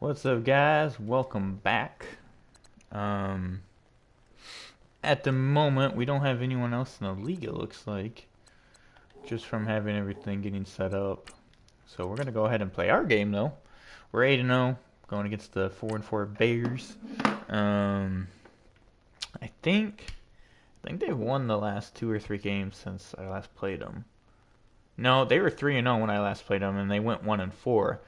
What's up, guys? Welcome back. At the moment, we don't have anyone else in the league, it looks like. Just from having everything getting set up. So we're going to go ahead and play our game, though. We're 8-0, going against the 4-4 Bears. I think they've won the last 2 or 3 games since I last played them. No, they were 3-0 when I last played them, and they went 1-4.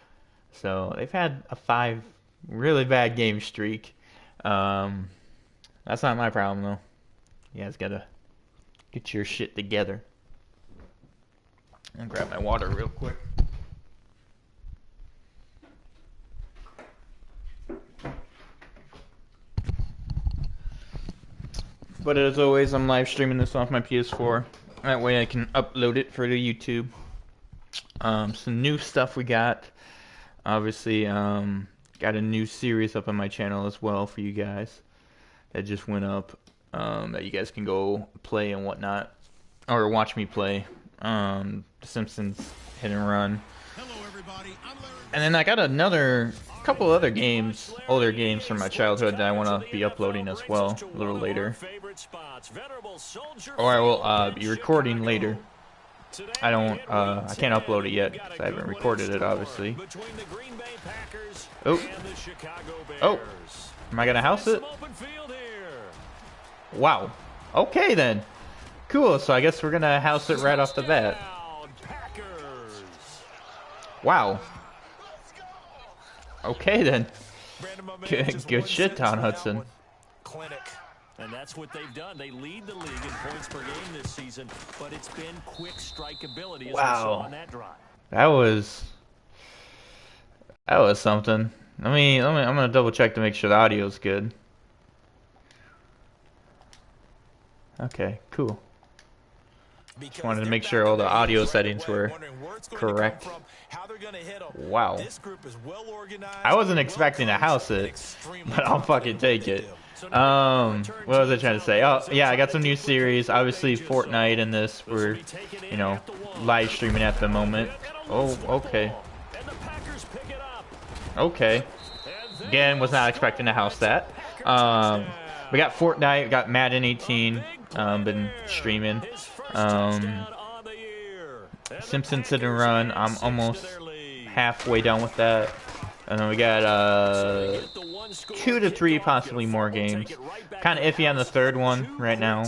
So they've had a 5 really bad game streak. That's not my problem, though. You guys gotta get your shit together. I'll grab my water real quick. But as always, I'm live streaming this off my PS4. That way I can upload it for the YouTube. Some new stuff we got. Obviously, got a new series up on my channel as well for you guys. That just went up. That you guys can go play and whatnot. Or watch me play. The Simpsons Hit and Run. Hello, everybody. And then I got another couple other games, older games from my childhood that I want to be uploading as well a little later. Or I will be recording later. I can't upload it yet because I haven't recorded it, obviously. Oh, am I gonna house it? Wow. Okay then. Cool. So I guess we're gonna house it right off the bat. Wow. Okay then. Good shit, Don Hudson. Clinic. And that's what they've done. They lead the league in points per game this season, but it's been quick strike ability as we saw on that drive. That was something. I'm gonna double check to make sure the audio's good. Okay, cool. Just wanted to make sure all the audio settings were correct. Wow. I wasn't expecting to house it, but I'll fucking take it. What was I trying to say? Oh, yeah, I got some new series. Obviously, Fortnite and this, we're, live streaming at the moment. Oh, okay. Okay. Again, was not expecting to house that. We got Fortnite, we got Madden 18, been streaming. Simpsons Hit and Run, I'm almost halfway done with that. And then we got 2 to 3 possibly more games. Kind of iffy on the third one right now.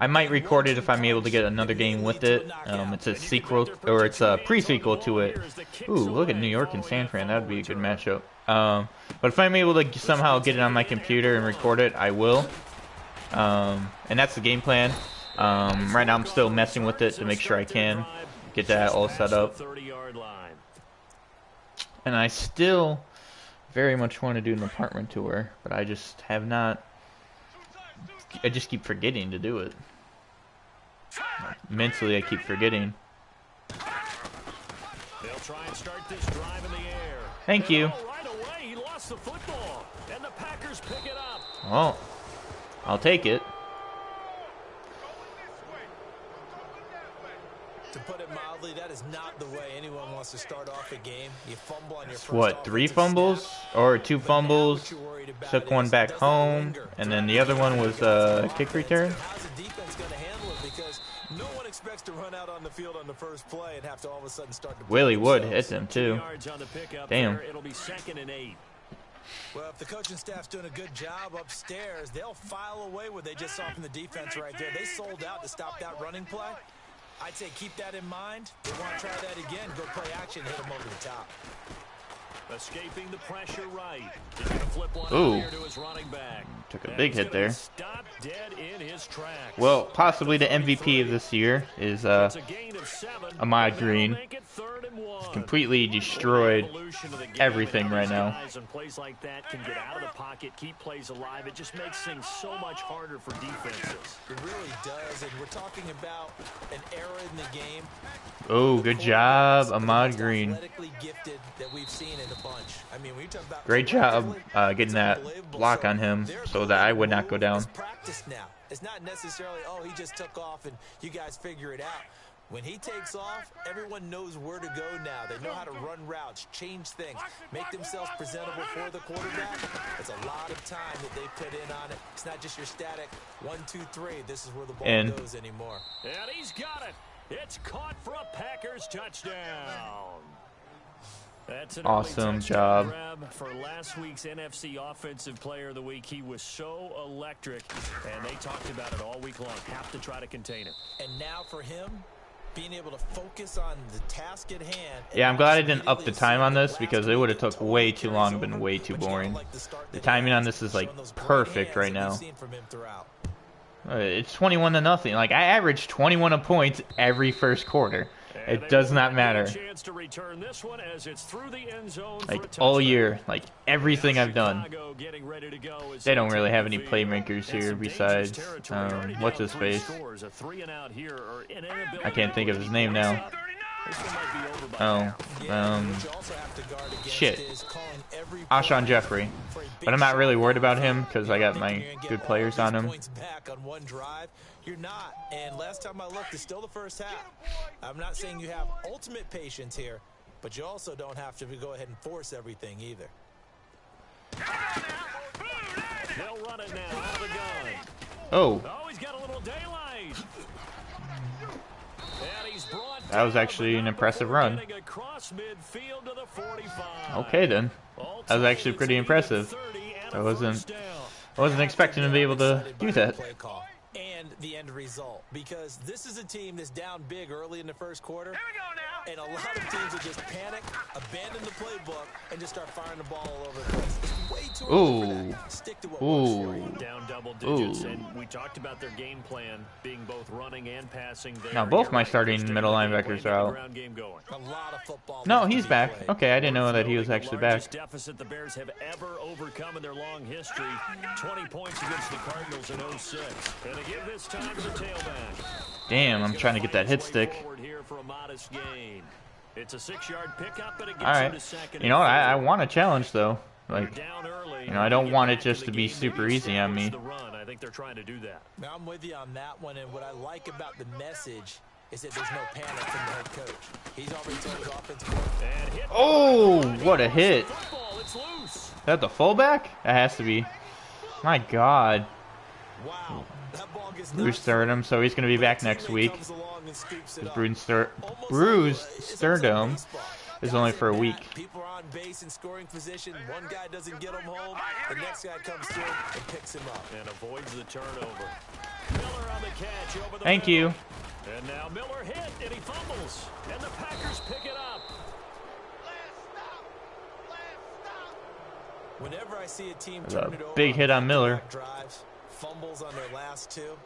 I might record it if I'm able to get another game with it. It's a sequel, or it's a pre-sequel to it. Ooh, look at New York and San Fran. That would be a good matchup. But if I'm able to somehow get it on my computer and record it, I will. And that's the game plan. Right now I'm still messing with it to make sure I can get that all set up. And I still very much want to do an apartment tour, but I just have not. I just keep forgetting to do it. Mentally, I keep forgetting. Thank you. Well, I'll take it. To put it mildly, that is not the way anyone wants to start off a game. You fumble on your first what, 3 fumbles? Or 2 fumbles? Took one back home, and then the other one was a kick return? How's the defense going to handle it? Because no one expects to run out on the field on the first play and have to all of a sudden start to Willie Wood hit them too. Damn. Well, if the coaching staff's doing a good job upstairs, they'll file away what they just saw from the defense right there. They sold out to stop that running play. I'd say keep that in mind. They want to try that again. Go play action, hit them over the top. Escaping the pressure right. He's going to flip one Ooh. to his running back. Took a big hit there. Dead in his tracks. Well, possibly the MVP of this year is Ahmad Green. He's completely destroyed everything right now. Plays like that can get out of the pocket, keep plays alive. It just makes things so much harder for defenses. It really does, and we're talking about an era in the game. Oh, good job, Ahmad Green. Gifted that we've seen in a bunch. I mean, when you talk about great job getting that block on him so that I would not go down. Practice now. It's not necessarily, oh, he just took off and you guys figure it out. When he takes off, everyone knows where to go now. They know how to run routes, change things, make themselves presentable for the quarterback. It's a lot of time that they put in on it. It's not just your static 1, 2, 3. This is where the ball goes anymore. And he's got it. It's caught for a Packers touchdown. That's an awesome job. Grab for last week's NFC Offensive Player of the Week. He was so electric, and they talked about it all week long. Have to try to contain him. And now for him, being able to focus on the task at hand. Yeah, I'm glad I didn't up the time on this because it would have took way too long and been way too boring. The timing on this is like perfect right now. It's 21-0. Like, I averaged 21 points every first quarter. It does not matter. Like, all year, like, everything I've done. They don't really have any playmakers here besides, what's his face? I can't think of his name now. Shit. Alshon Jeffrey. But I'm not really worried about him because I got my good players on him. You're not. And last time I looked, it's still the first half. I'm not saying you have ultimate patience here, but you also don't have to go ahead and force everything either. They'll run it now out of the gun. Oh. Oh, he's got a little daylight. And he's brought that was actually an impressive run. Okay then. That was actually pretty impressive. I wasn't expecting to be able to do that. And the end result, because this is a team that's down big early in the first quarter. Here we go now. And a lot of teams will just panic, abandon the playbook, and just start firing the ball all over the place. It's way too early for that. Stick to what works for you. Down double digits, and we talked about their game plan being both running and passing. Now both my starting middle linebackers are out. A lot of football. No, he's back. Okay, I didn't know that he was actually back. Deficit the Bears have ever overcome in their long history. 20 points against the Cardinals in 06. And they give this time to the tailback. Damn, I'm trying to get that hit stick. It's a 6-yard pickup, but it gets Alright. You know what? I want a challenge though. Like, you know, I don't want it just to be super easy on me. I think they're trying to do that. Now I'm with you on that one, and what I like about the message is that there's no panic from the head coach. He's already told his offense. Oh, what a hit! Is that the fullback? That has to be. My God. Wow. Bruce Sturdom, so he's going to be back next week. Bruce Sturdom is only for a week. People are on base in scoring position. One guy doesn't get him home. The next guy comes through and picks him up. And avoids the turnover. Miller on the catch over the Thank you. And now Miller hit, and he fumbles. And the Packers pick it up. Whenever I see a team turn it over, big hit on Miller. Drives, fumbles on their last two.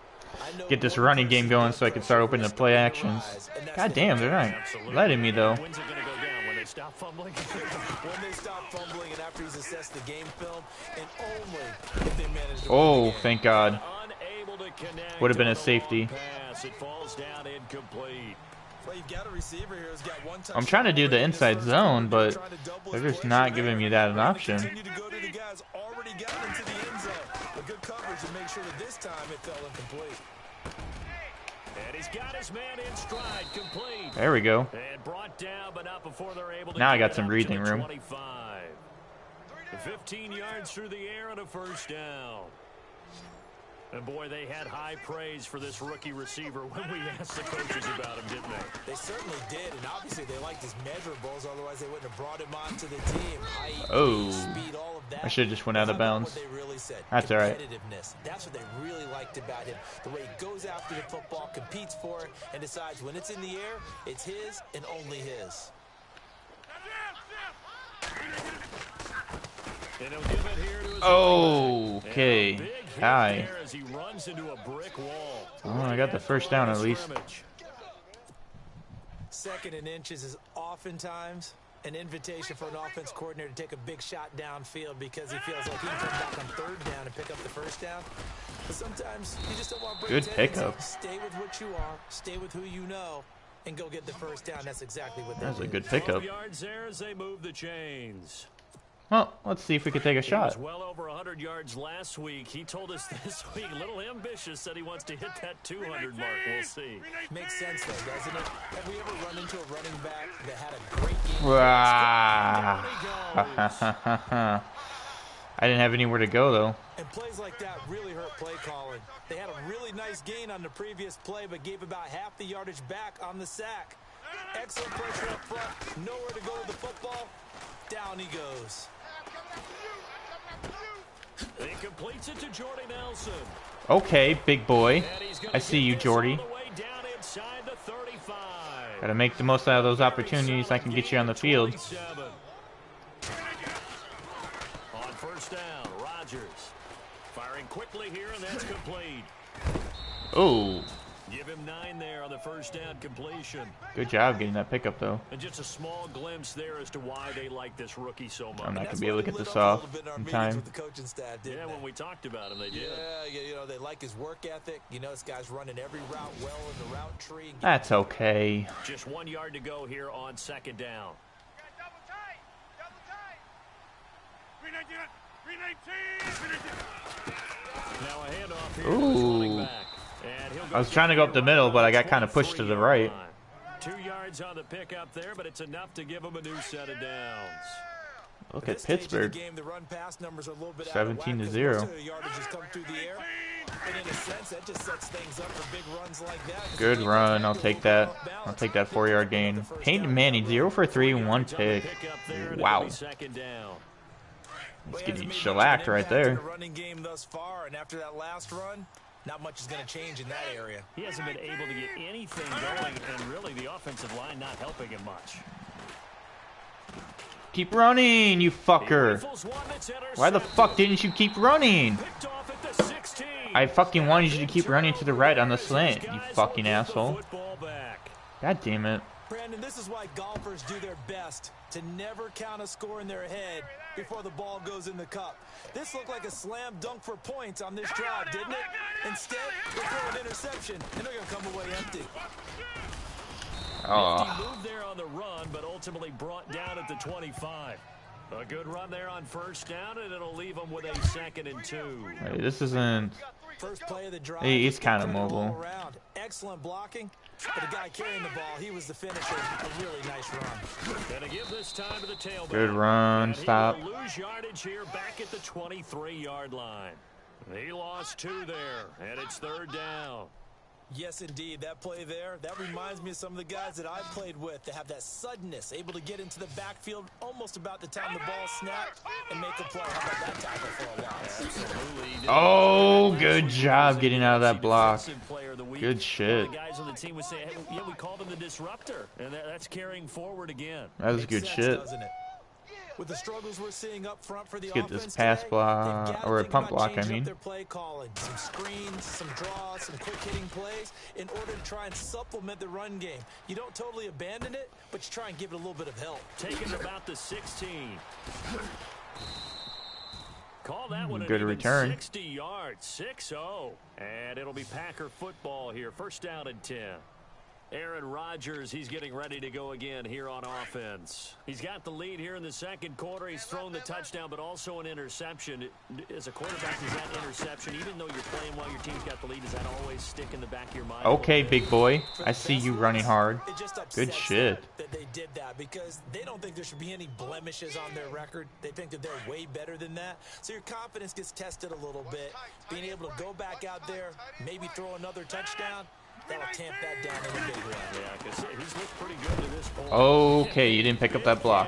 Get this running game going so I can start opening the play actions. God damn, they're not letting me though. When's it going to go down? When they stop fumbling? When they stop fumbling and after he's assessed the game film, and only if they manage to oh, thank God. Unable to connect. Would have been a safety. It falls down incomplete. Well, you've got a receiver here who's got one I'm trying to do the inside zone, but they're just not giving me that an option. Continue to go to the guys already got into the end zone. A good coverage to make sure that this time it fell incomplete. And he's got his man in stride, complete. There we go. And brought down, but not before they're able to now I got get some up breathing to the room. 25. 15 yards through the air and a first down. And boy, they had high praise for this rookie receiver when we asked the coaches about him, didn't they? They certainly did, and obviously they liked his measurables, otherwise they wouldn't have brought him onto the team. Height, oh, speed, all of that. I should have just went out of bounds. What they really said. That's all right. Competitiveness. That's what they really liked about him. The way he goes after the football, competes for it, and decides when it's in the air, it's his and only his. Oh, okay. Hi. Oh, I got the first down at least. Second and inches is oftentimes an invitation for an offense coordinator to take a big shot downfield because he feels like he can come back on third down and pick up the first down. But sometimes you just don't want to break good pickup. Stay with what you are, stay with who you know, and go get the first down. That's exactly what they did. That's a good pickup. 12 yards there as they move the chains. Well, let's see if we could take a He was shot. well over 100 yards last week. He told us this week, a little ambitious, said he wants to hit that 200 mark. We'll see. Makes sense, though, doesn't it? Have we ever run into a running back that had a great game? Wow. I didn't have anywhere to go, though. And plays like that really hurt play calling. They had a really nice gain on the previous play, but gave about half the yardage back on the sack. Excellent pressure up front. Nowhere to go with the football. Down he goes. He completes it to Jordy Nelson. Okay, big boy. I see you, Jordy. Gotta make the most out of those opportunities I can get you on the field. On first down, Rodgers firing quickly here, and that's complete. Oh, Give him 9 there on the first down completion. good job getting that pickup, though. And just a small glimpse there as to why they like this rookie so much. I'm not gonna be able to get this off in time. With the coaching staff, Yeah, when we talked about him, they did. Yeah, you know, they like his work ethic. You know, this guy's running every route well in the route tree. That's okay. Just 1 yard to go here on second down. Now a handoff here. Ooh. I was trying to go up the middle, but I got kind of pushed to the right. 2 yards on the pickup there, but it's enough to give him a new set of downs. Look at Pittsburgh. 17-0. Good run. I'll take that. I'll take that 4-yard gain. Peyton Manning, 0 for 3, 1 pick. Wow. He's getting shellacked right there. Running game thus far, and after that last run, not much is going to change in that area. He hasn't been able to get anything going, and really the offensive line not helping him much. Keep running, you fucker. Why the fuck didn't you keep running? I fucking wanted you to keep running to the right on the slant, you fucking asshole. God damn it. Brandon, this is why golfers do their best to never count a score in their head before the ball goes in the cup. This looked like a slam dunk for points on this drive, didn't it? Instead, they throw an interception, and they're going to come away empty. Oh. He moved there on the run, but ultimately brought down at the 25. A good run there on first down, and it'll leave him with a 2nd and 2. Hey, this isn't... First play of the drive. He's kind of mobile. Excellent blocking, but the guy carrying the ball, he was the finisher. A really nice run. And to give this time to the tailback. Good run. Stop. He will lose yardage here back at the 23-yard line. He lost 2 there, and it's 3rd down. Yes, indeed. That play there, that reminds me of some of the guys that I've played with that have that suddenness, able to get into the backfield almost about the time the ball snapped and make a play. How about that tackle for a loss? Absolutely. Oh, good job getting out of that block. Good shit. The guys on the team would say, hey, yeah, we called him the disruptor, and that's carrying forward again. That was good shit. With the struggles we're seeing up front for the Let's get this pass block, or a pump block, I mean. Their play calling, some screens, some draws, some quick hitting plays in order to try and supplement the run game. You don't totally abandon it, but you try and give it a little bit of help. Taking about the 16. Call that one good return. 60 yards, 6-0. And it'll be Packer football here. First down and 10. Aaron Rodgers, he's getting ready to go again here on offense. He's got the lead here in the second quarter. He's thrown the touchdown, but also an interception. As a quarterback, is that interception, even though you're playing while your team's got the lead, does that always stick in the back of your mind? Okay, big boy. I see you running hard. Good shit. That they did that because they don't think there should be any blemishes on their record. They think that they're way better than that. So your confidence gets tested a little bit. Being able to go back out there, maybe throw another touchdown, that'll tamp that down in a big way. Yeah, because he's looked pretty good to this point. Okay, you didn't pick up that block.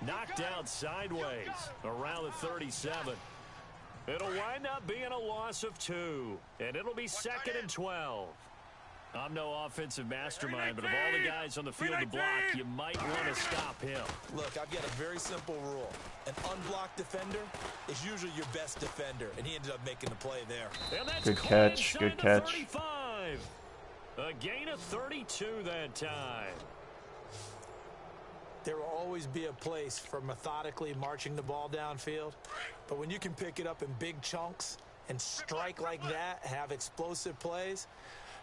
Knocked out sideways around the 37. It'll wind up being a loss of 2, and it'll be 2nd and 12. I'm no offensive mastermind, but of all the guys on the field to block, you might want to stop him. Look, I've got a very simple rule. An unblocked defender is usually your best defender, and he ended up making the play there. Good catch, good catch. 35. A gain of 32 that time. There will always be a place for methodically marching the ball downfield, but when you can pick it up in big chunks and strike like that, have explosive plays,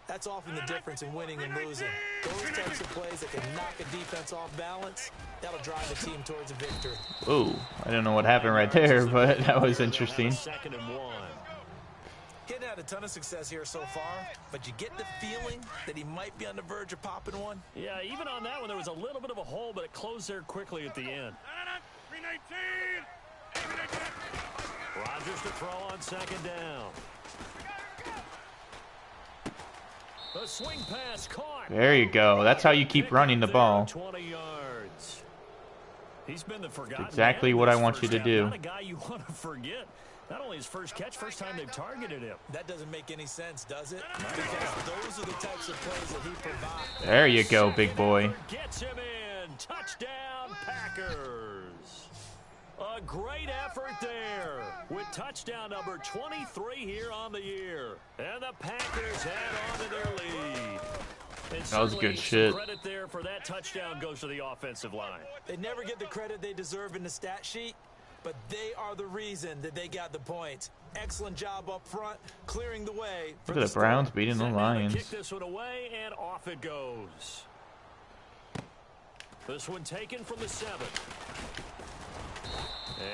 That's often the difference in winning and losing. Those types of plays that can knock a defense off balance, that'll drive the team towards a victory. Ooh, I don't know what happened right there, but that was interesting. Second and 1. Getting had a ton of success here so far, but you get the feeling that he might be on the verge of popping one. Yeah, even on that one, there was a little bit of a hole, but it closed there quickly at the end. 319. Rodgers to throw on second down. The swing pass caught. There you go. That's how you keep running the ball. 20 yards. He's been the forgotten Exactly man what in I this want you first to half. do. Not a guy you want to forget. Not only his first catch, first time they've targeted him. That doesn't make any sense, does it? Because those are the types of plays that he provides. There you go, big boy. Gets him in. Touchdown, Packers. A great effort there with touchdown number 23 here on the year. And the Packers add on to their lead. And That was good shit. Credit there for that touchdown goes to the offensive line. They never get the credit they deserve in the stat sheet, but they are the reason that they got the points. Excellent job up front, clearing the way for Look at the Browns beating the Kick Lions. this one away, and off it goes. This one taken from the 7.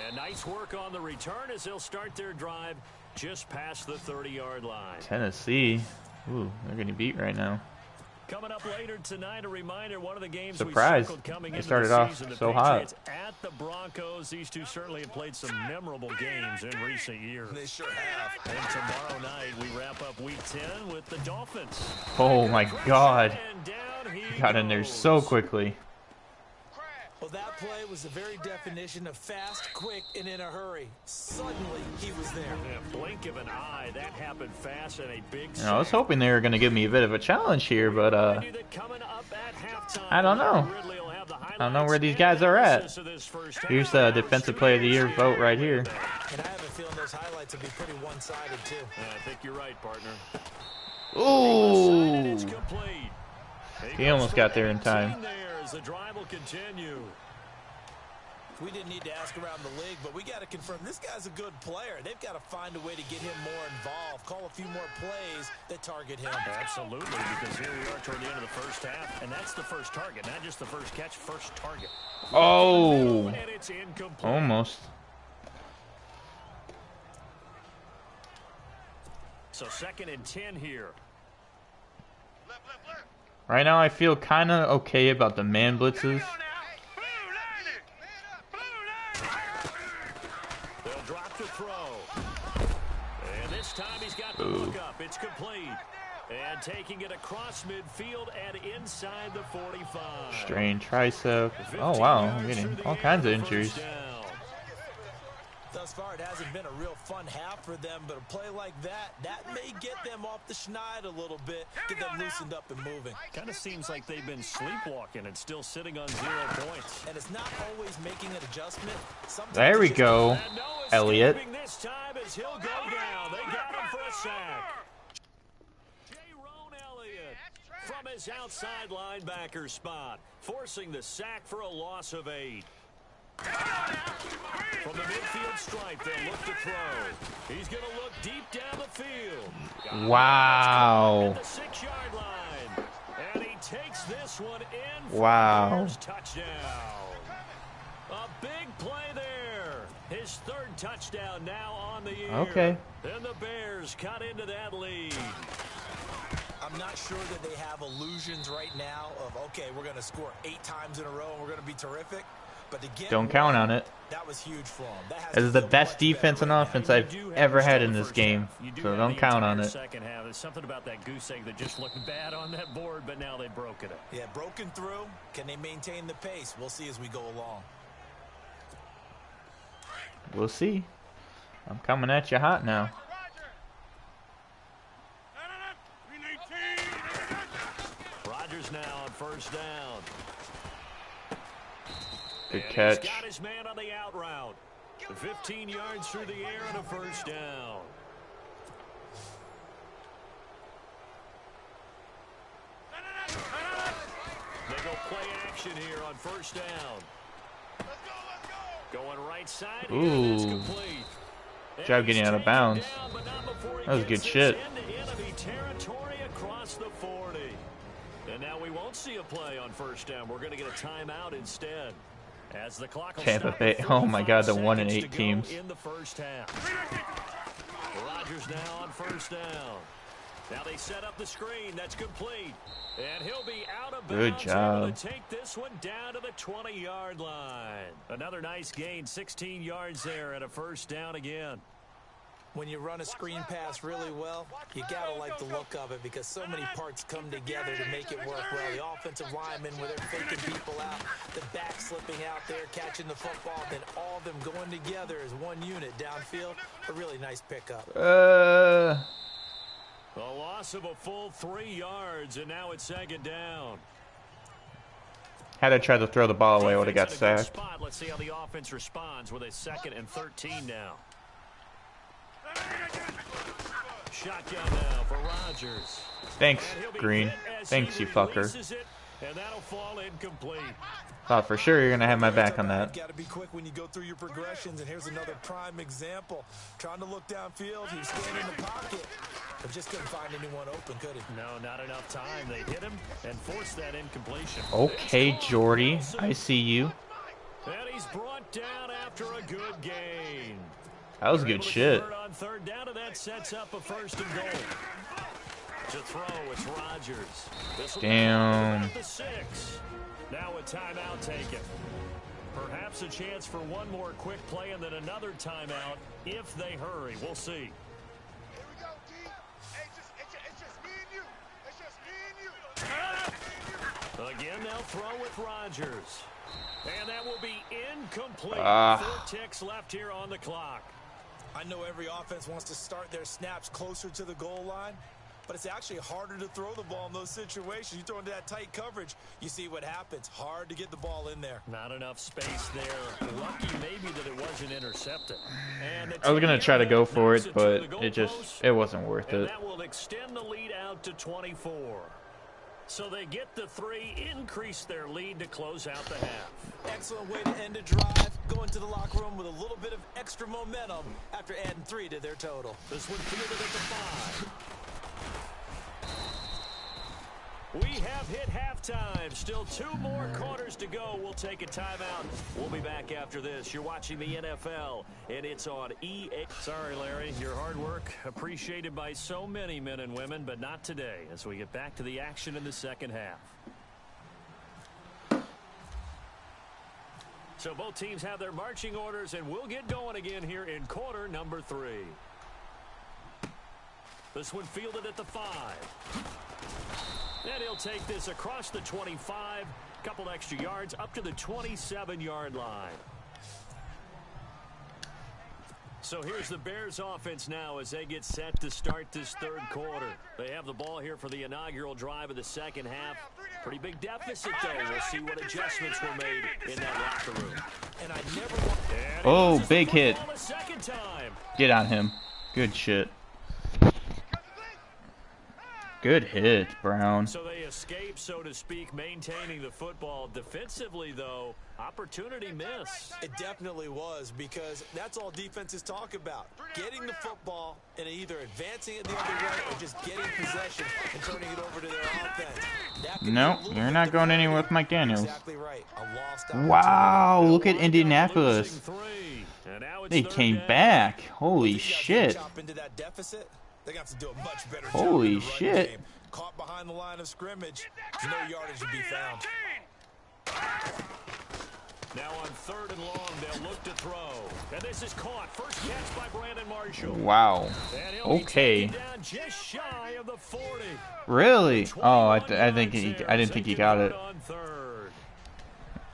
And nice work on the return as they'll start their drive just past the 30-yard line. Tennessee. Ooh, they're getting beat right now. Coming up later tonight, a reminder, one of the games Surprise. we circled coming They into started the off season, the so hot. Patriots at the Broncos. These two certainly have played some memorable games in recent years. They sure have. And tomorrow night, we wrap up Week 10 with the Dolphins. Oh my God. And down he Got in there goes. so quickly. Well, that play was the very definition of fast, quick, and in a hurry. Suddenly, he was there. Yeah, blink of an eye, that happened fast and a big You know, I was hoping they were going to give me a bit of a challenge here, but I don't know. I don't know where these guys are at. Here's the Defensive Player of the Year vote right here. And I have a feeling those highlights will be pretty one-sided, too. I think you're right, partner. Ooh. It's complete. He almost got there in time. The drive will continue. We didn't need to ask around the league, but we got to confirm this guy's a good player. They've got to find a way to get him more involved, call a few more plays that target him. Absolutely, because here we are toward the end of the first half, and that's the first target, not just the first catch, first target. Oh. And it's incomplete. Almost. So 2nd and 10 here. Right now, I feel kind of okay about the man blitzes. They'll drop to throw. And this time he's got the look up. It's complete. And taking it across midfield and inside the 45. Strained tricep. Oh, wow. I'm getting all kinds of injuries. Thus far, it hasn't been a real fun half for them, but a play like that may get them off the schneid a little bit, get them loosened up and moving. Kind of seems like they've been sleepwalking and still sitting on 0 points. And it's not always making an adjustment. Sometimes There we go, Elliott. This time as he'll go down. They got him for a sack. Elliott from his outside linebacker spot, forcing the sack for a loss of 8. From the midfield stripe, they'll look to throw. He's going to look deep down the field. Wow. At the 6-yard line. And he takes this one in for Wow. the touchdown. A big play there. His 3rd touchdown now on the year. Okay. And the Bears cut into that lead. I'm not sure that they have illusions right now of, okay, we're going to score 8 times in a row and we're going to be terrific. But to get Don't count on it. That was huge for them. This is the best defense and offense I've ever had in this game, so don't count on it. Second half, there's something about that goose egg that just looked bad on that board, but now they've broken it. Yeah, broken through. Can they maintain the pace? We'll see as we go along. We'll see. I'm coming at you hot now. Rodgers now on 1st down. Good And catch. He's got his man on the out route. 15 yards through the air and a 1st down. They go play action here on 1st down. Going right side, and it's Ooh. complete. Good job getting out of bounds. That was good shit. Enemy territory across the 40. And now we won't see a play on first down. We're going to get a timeout instead. As the clock will Tampa stop Bay. with Oh my God, the 1 and 45 8 seconds teams. to go in the first half. Rodgers now on first down. Now they set up the screen. That's complete. And he'll be out of bounds. Good job. Able to take this one down to the 20-yard line. Another nice gain, 16 yards there, and a first down again. When you run a screen pass really well, you gotta like the look of it because so many parts come together to make it work well. The offensive linemen, where they're faking people out, the back slipping out there, catching the football, then all of them going together as one unit downfield. A really nice pickup. A loss of a full 3 yards, and now it's second down. Had I tried to throw the ball away, I would have got Defense in a good sacked. spot. Let's see how the offense responds with a 2nd and 13 now. Shotgun now for Rodgers. Thanks, And he'll be Green. hit as Thanks, he you fucker. releases it, and that'll fall incomplete. Thought for sure you're gonna have my back on that. You got to be quick when you go through your progressions, and here's another prime example. Trying to look downfield, he was standing in the pocket, but just couldn't find anyone open, could he? No, not enough time. They hit him and forced that incompletion. Okay, Jordy, I see you. And he's brought down after a good gain. That was They're good able to shit. convert on third down, and that sets up a 1st and goal. To throw, it's Rodgers. This will be Damn. at the 6. Now a timeout taken. Perhaps a chance for one more quick play and then another timeout if they hurry. We'll see. Here we go, D. Hey, it's just me and you. It's just me and you. Again, they'll throw with Rodgers. And that will be incomplete. 4 ticks left here on the clock. I know every offense wants to start their snaps closer to the goal line, but it's actually harder to throw the ball in those situations. You throw into that tight coverage, you see what happens. Hard to get the ball in there. Not enough space there. Lucky maybe that it wasn't intercepted. And I was gonna try to go for knocks it, to but the it goalpost, wasn't worth and it. that will extend the lead out to 24. So they get the 3, increase their lead to close out the half. Excellent way to end a drive. Go into the locker room with a little bit of extra momentum after adding 3 to their total. This one fielded at the 5. We have hit halftime. Still 2 more quarters to go. We'll take a timeout. We'll be back after this. You're watching the NFL, and it's on EA. Sorry, Larry. Your hard work appreciated by so many men and women, but not today as we get back to the action in the second half. So both teams have their marching orders, and we'll get going again here in quarter number 3. This one fielded at the 5. And he'll take this across the 25, couple extra yards up to the 27-yard line. So here's the Bears offense now as they get set to start this 3rd quarter. They have the ball here for the inaugural drive of the second half. Pretty big deficit, though. We'll see what adjustments were made in that locker room. And I never want... Oh, big hit. A second time. Get on him. Good shit. Good hit, Brown. So they escape, so to speak, maintaining the football. Defensively, though, opportunity miss. It definitely was, because that's all defenses talk about. Getting the football and either advancing it the other way or just getting possession and turning it over to their offense. That can No, be a little you're bit not going demanding. anywhere with Mike Daniels. Exactly right. A lost opportunity. Wow, look at Losing Indianapolis. 3. And now it's They 3rd came down. back. Holy These guys gotta shit. chop into that deficit. They're going to have to do a much better job Holy in the running shit. game. Caught behind the line of scrimmage. No yardage to be found. Now on 3rd and long, they'll look to throw. And this is caught. First catch by Brandon Marshall. Wow. And he'll be Okay. taken down just shy of the 40. Really? Oh, I 21 think yards he, there I as didn't they think he got it convert on 3rd.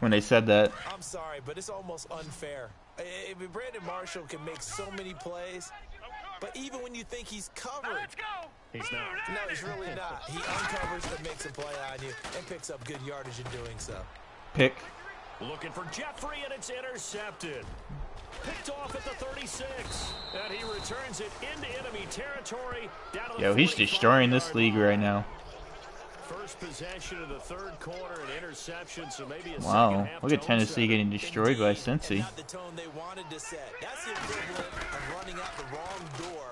when they said that. I'm sorry, but it's almost unfair. Brandon Marshall can make so many plays, but even when you think he's covered, He's not. no, he's really not. He uncovers and makes a play on you and picks up good yardage in doing so. Pick. Looking for Jeffrey, and it's intercepted. Picked off at the 36. And he returns it into enemy territory. Down to the Yo, he's 45 destroying this yard league line. right now. First possession of the third quarter, an interception, so maybe a Wow, second half look at tone Tennessee setter. getting destroyed by And Cincy. not the tone they wanted to set. That's the equivalent of running out the wrong door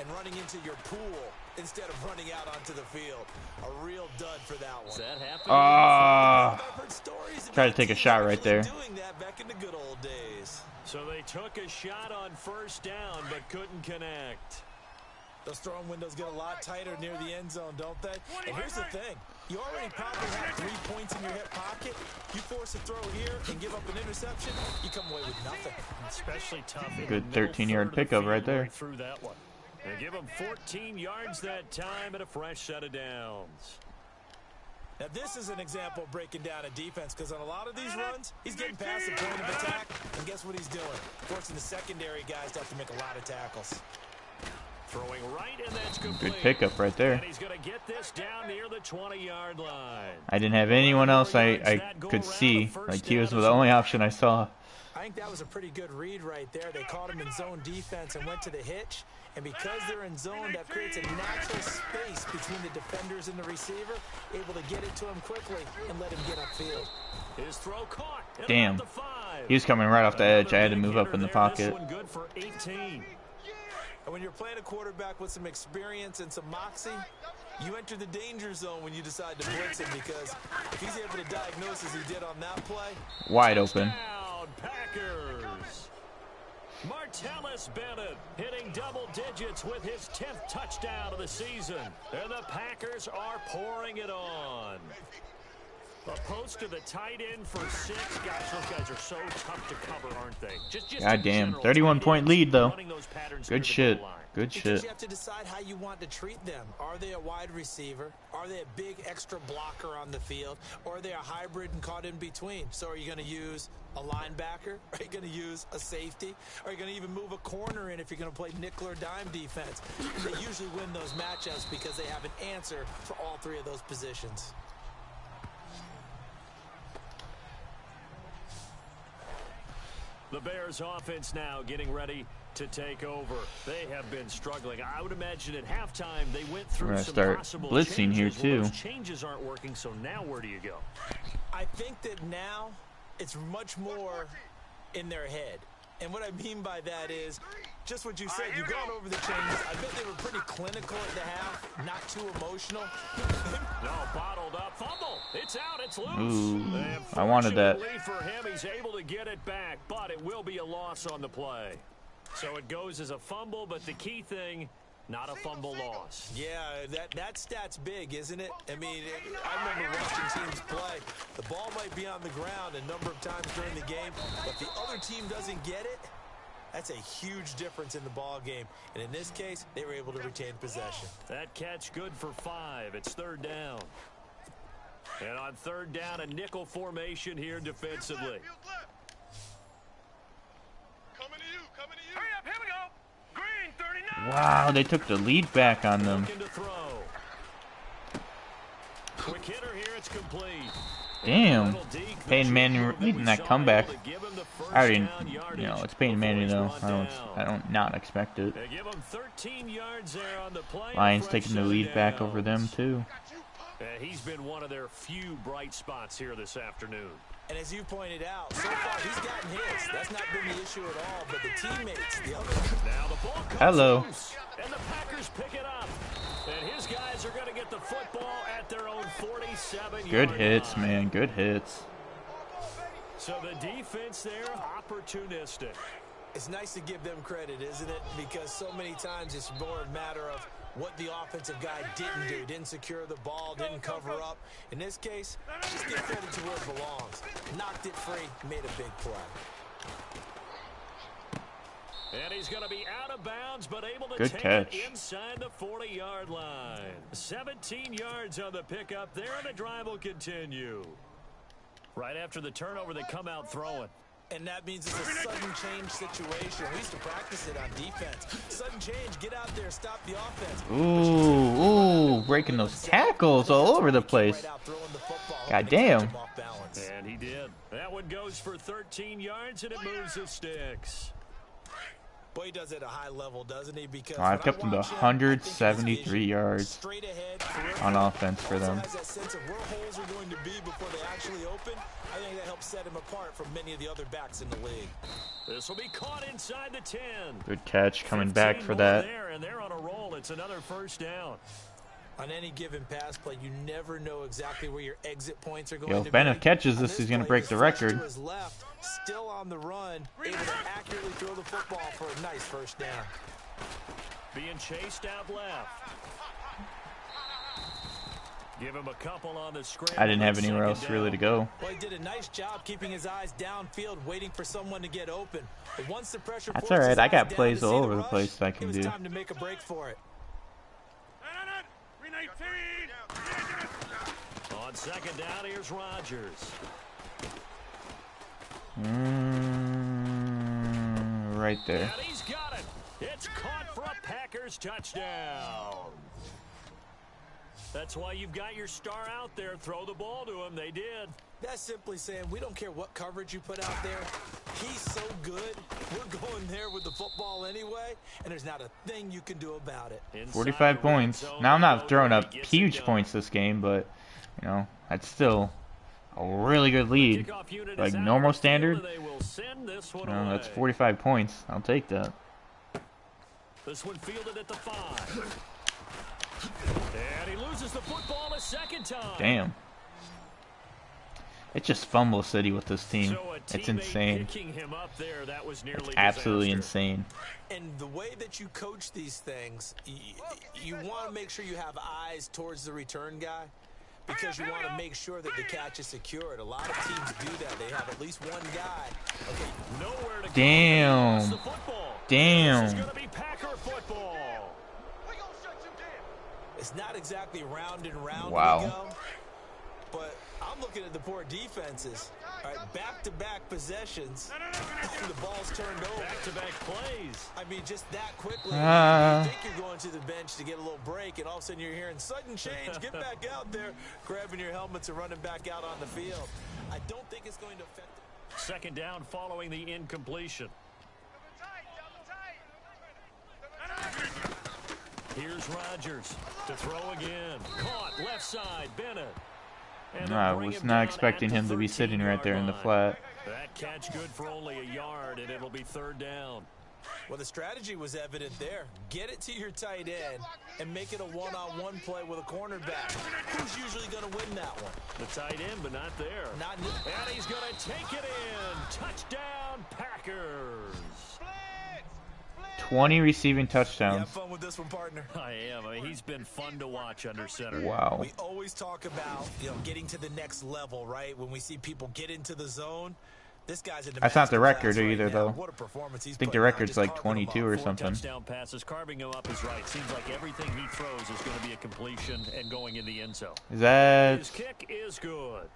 and running into your pool instead of running out onto the field. A real dud for that one. Does that happen? Ah, I've heard stories try to about take a teams shot right actually there. doing that back in the good old days. So they took a shot on first down, but couldn't connect. Those throwing windows get a lot tighter near the end zone, don't they? And here's the thing. You already probably have 3 points in your hip pocket. You force a throw here and give up an interception, you come away with nothing. Especially tough. Good 13-yard pickup right there. Through that one. They give him 14 yards that time and a fresh set of downs. Now, this is an example of breaking down a defense, because on a lot of these runs, he's getting past the point of attack, and guess what he's doing? Forcing the secondary guys to have to make a lot of tackles. Throwing right, and that's complete. Good pickup right there. And he's going to get this down near the 20-yard line. I didn't have anyone else I could see. Like, he was the only option I saw. I think that was a pretty good read right there. They caught him in zone defense and went to the hitch. And because they're in zone, that creates a natural space between the defenders and the receiver, able to get it to him quickly and let him get upfield. His throw caught. Damn. He was coming right off the edge. I had to move up in the pocket. This one good for 18. And when you're playing a quarterback with some experience and some moxie, you enter the danger zone when you decide to blitz him, because if he's able to diagnose as he did on that play. Wide open. Touchdown, Packers. Martellus Bennett hitting double digits with his 10th touchdown of the season. And the Packers are pouring it on. A post to the tight end for 6. Guys, those guys are so tough to cover, aren't they? Just Goddamn. 31-point lead, though. Good shit. Good Because shit. you have to decide how you want to treat them. Are they a wide receiver? Are they a big extra blocker on the field? Or are they a hybrid and caught in between? So are you going to use a linebacker? Are you going to use a safety? Are you going to even move a corner in if you're going to play nickel or dime defense? They usually win those matchups because they have an answer for all 3 of those positions. The Bears offense now getting ready to take over. They have been struggling. I would imagine at halftime they went through some start possible blitzing here, changes. Well, too. those changes aren't working, so now where do you go? I think that now it's much more in their head. And what I mean by that is just what you said. You've gone over the changes. I bet they were pretty clinical at the half, not too emotional. No, bottled up. Fumble. It's out. It's loose. Ooh, And I wanted that. fortunately for him, he's able to get it back, but it will be a loss on the play. So it goes as a fumble, but the key thing, not a fumble loss. Yeah, that stat's big, isn't it? I mean, I remember watching teams play. The ball might be on the ground a number of times during the game, but the other team doesn't get it. That's a huge difference in the ball game. And in this case, they were able to retain possession. That catch good for 5. It's 3rd down. And on 3rd down, a nickel formation here defensively. Coming to you, coming to you. Hurry up, here we go. Green, 39. Wow, they took the lead back on them. Looking to throw. Quick hitter here, it's complete. Damn. Peyton Manning leading that comeback. I already, it's Peyton Manning though. I don't not expect it. They give him 13 yards there on the play. Lions taking the lead back over them too. He's been one of their few bright spots here this afternoon. And as you pointed out, so far he's gotten his. That's not been the issue at all. But the teammates, the other. Now the ball comes Hello. loose, and the Packers pick it up. And his guys are going to get the football at their own 47-yard Good hits, line. man. Good hits. So the defense there, opportunistic. It's nice to give them credit, isn't it? Because so many times it's more a matter of what the offensive guy didn't do. Didn't secure the ball, didn't cover up. In this case, just give credit to where it belongs. Knocked it free, made a big play. And he's going to be out of bounds, but able to Good take catch. it inside the 40-yard line. 17 yards on the pickup there, and the drive will continue. Right after the turnover, they come out throwing. And that means it's a sudden change situation. We used to practice it on defense. Sudden change, get out there, stop the offense. Ooh, breaking those tackles all over the place. God damn. And he did. That one goes for 13 yards, and it moves the sticks. Well, he does it at a high level, doesn't he? Because Oh, I've kept him to 173 yards on offense for them. Has that sense of where holes are going to be before they actually open. I think that helps set him apart from many of the other backs in the league. This will be caught inside the 10. Good catch coming back for that. There, and they're on a roll. It's another first down. On any given pass play, you never know exactly where your exit points are going Yo, to if be. Bennett catches this, he's going to break the record. To his left, still on the run, able to accurately throw the football for a nice first down. Being chased out left. Give him a couple on the scramble. I didn't have anywhere else really to go. Well, he did a nice job keeping his eyes downfield, waiting for someone to get open. But once the pressure That's all right. I got plays all over the place that I can do. It was time to make a break for it. On second down, here's Rodgers. Right there. And he's got it. It's caught for a Packers touchdown. That's why you've got your star out there. Throw the ball to him. They did. That's simply saying we don't care what coverage you put out there. He's so good. We're going there with the football anyway, and there's not a thing you can do about it. 45 points. Now, I'm not throwing up huge points this game, but, you know, that's still a really good lead. Like normal standard, that's 45 points. I'll take that. This one fielded at the 5. And he loses the football a second time. Damn. It's just fumble city with this team. It's insane. It's absolutely insane. And the way that you coach these things, you want to make sure you have eyes towards the return guy, because you want to make sure that the catch is secured. A lot of teams do that. They have at least one guy. Okay, nowhere to go. Damn. Damn. This is going to be Packer football. It's not exactly round and round. Wow. We go, but I'm looking at the poor defenses. All right, back-to-back possessions. The ball's turned over. Back-to-back plays. I mean, just that quickly. You think you're going to the bench to get a little break, and all of a sudden you're hearing sudden change. Get back out there, grabbing your helmets and running back out on the field. I don't think it's going to affect it. Second down following the incompletion. Here's Rodgers to throw again. Caught left side, Bennett. No, I was not expecting him to be sitting right there in the flat. That catch good for only a yard, and it'll be third down. Well, the strategy was evident there. Get it to your tight end and make it a one-on-one play with a cornerback. Who's usually going to win that one? The tight end, but not there. And he's going to take it in. Touchdown, Packers. 20 receiving touchdowns. You have fun with this one, partner? I am. I mean, he's been fun to watch under center. Wow. We always talk about, getting to the next level, right? When we see people get into the zone. This guy's in the That's not the record right either, now. though. What a performance he's I think the putting out. record's Just like carving 22 them or up. something. Touchdown passes. Carving him up is right. Seems like everything he throws is going to be a completion and going in the end zone. Is that His kick is good.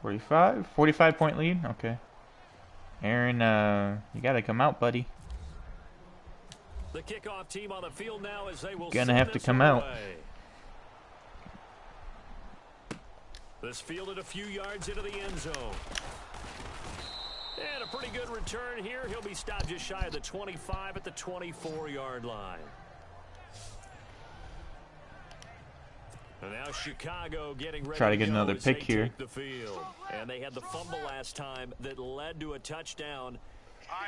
45? 45-point lead? Okay. Aaron, you got to come out, buddy. The kickoff team on the field now as they will Gonna have to come out. This fielded a few yards into the end zone. And a pretty good return here. He'll be stopped just shy of the 25 at the 24-yard line. And now Chicago getting ready Try to get another as they pick here. take the field. And they had the fumble last time that led to a touchdown.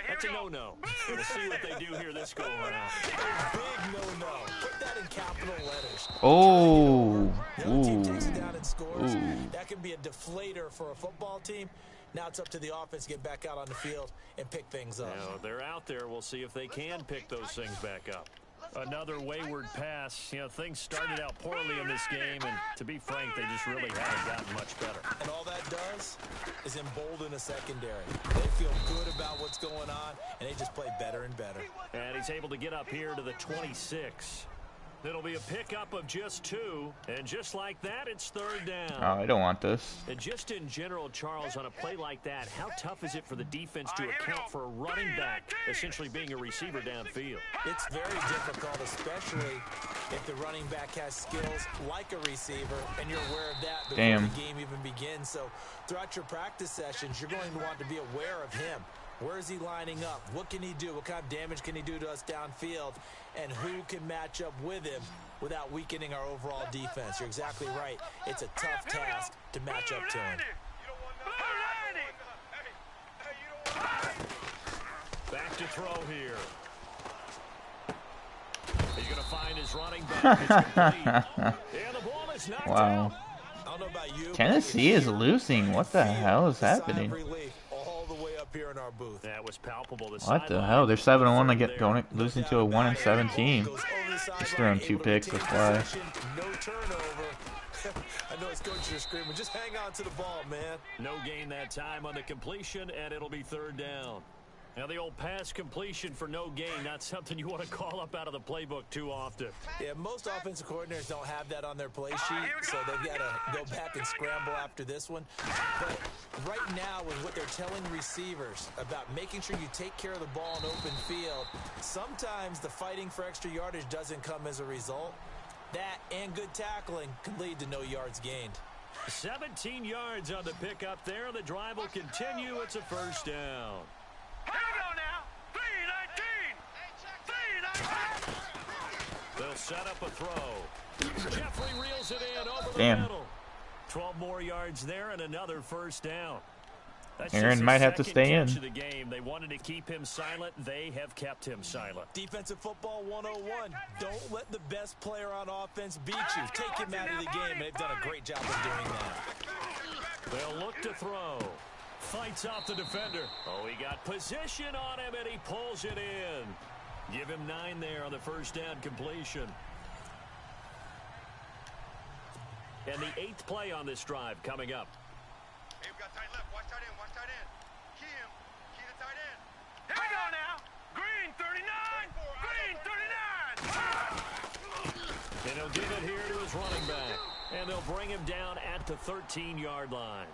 That's a no-no. We'll see what they do here this go-around. Big no-no. Put that in capital letters. Oh. The other team takes it down and Ooh. scores. Ooh. That can be a deflator for a football team. Now it's up to the offense to get back out on the field and pick things up. Now, they're out there. We'll see if they can pick those things back up. Another wayward pass. Things started out poorly in this game, and to be frank, they just really haven't gotten much better. And all that does is embolden a secondary. They feel good about what's going on, and they just play better and better. And he's able to get up here to the 26. It'll be a pickup of just 2, and just like that, it's third down. Oh, I don't want this. And just in general, Charles, on a play like that, how tough is it for the defense to account for a running back essentially being a receiver downfield? It's very difficult, especially if the running back has skills like a receiver, and you're aware of that before the game even begins. So throughout your practice sessions, you're going to want to be aware of him. Where is he lining up? What can he do? What kind of damage can he do to us downfield? And who can match up with him without weakening our overall defense? You're exactly right. It's a tough task to match up to him. Back to throw here. He's going to find his running back. It's complete. And the ball is knocked out. I don't know about you, Tennessee is losing. What the hell is happening? All the way up here in our booth. That was palpable. What the hell? They're 7-1. They going losing to a 1-7 team. Just throwing 2 picks. That's why. No turnover. I know his coaches are screaming. Just hang on to the ball, man. No gain that time on the completion, and it'll be 3rd down. Now the old pass completion for no gain, not something you want to call up out of the playbook too often. Yeah, most offensive coordinators don't have that on their play sheet, so they've got to go back and scramble after this one. But right now, with what they're telling receivers about making sure you take care of the ball in open field, sometimes the fighting for extra yardage doesn't come as a result. That and good tackling can lead to no yards gained. 17 yards on the pickup there. The drive will continue. It's a 1st down. Here we go now. 3-19. 3-19. They'll set up a throw. Jeffrey reels it in over the Damn. middle. 12 more yards there and another 1st down. That's Aaron just might his have to second stay in. catch of the game. They wanted to keep him silent. They have kept him silent. Defensive football 101. Don't let the best player on offense beat you. Take him out of the game, and they've done a great job of doing that. They'll look to throw. Fights off the defender. Oh, he got position on him, and he pulls it in. Give him 9 there on the 1st down completion. And the 8th play on this drive coming up. Hey, we got tight left. Watch tight end. Watch tight end. Key him. Key the tight end. Here we go now. Green 39. Green 39. And he'll give it here to his running back. And they'll bring him down at the 13-yard line.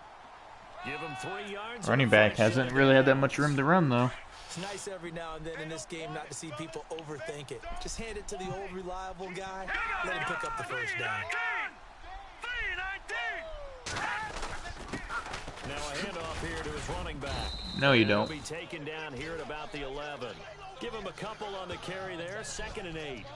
Give him 3 yards. Running back hasn't really had that much room to run, though. It's nice every now and then in this game not to see people overthink it. Just hand it to the old reliable guy. Let him pick up the 1st down. 3-19. Now a handoff here to his running back. No, you And don't. He'll be taken down here at about the 11. Give him a couple on the carry there. 2nd and 8.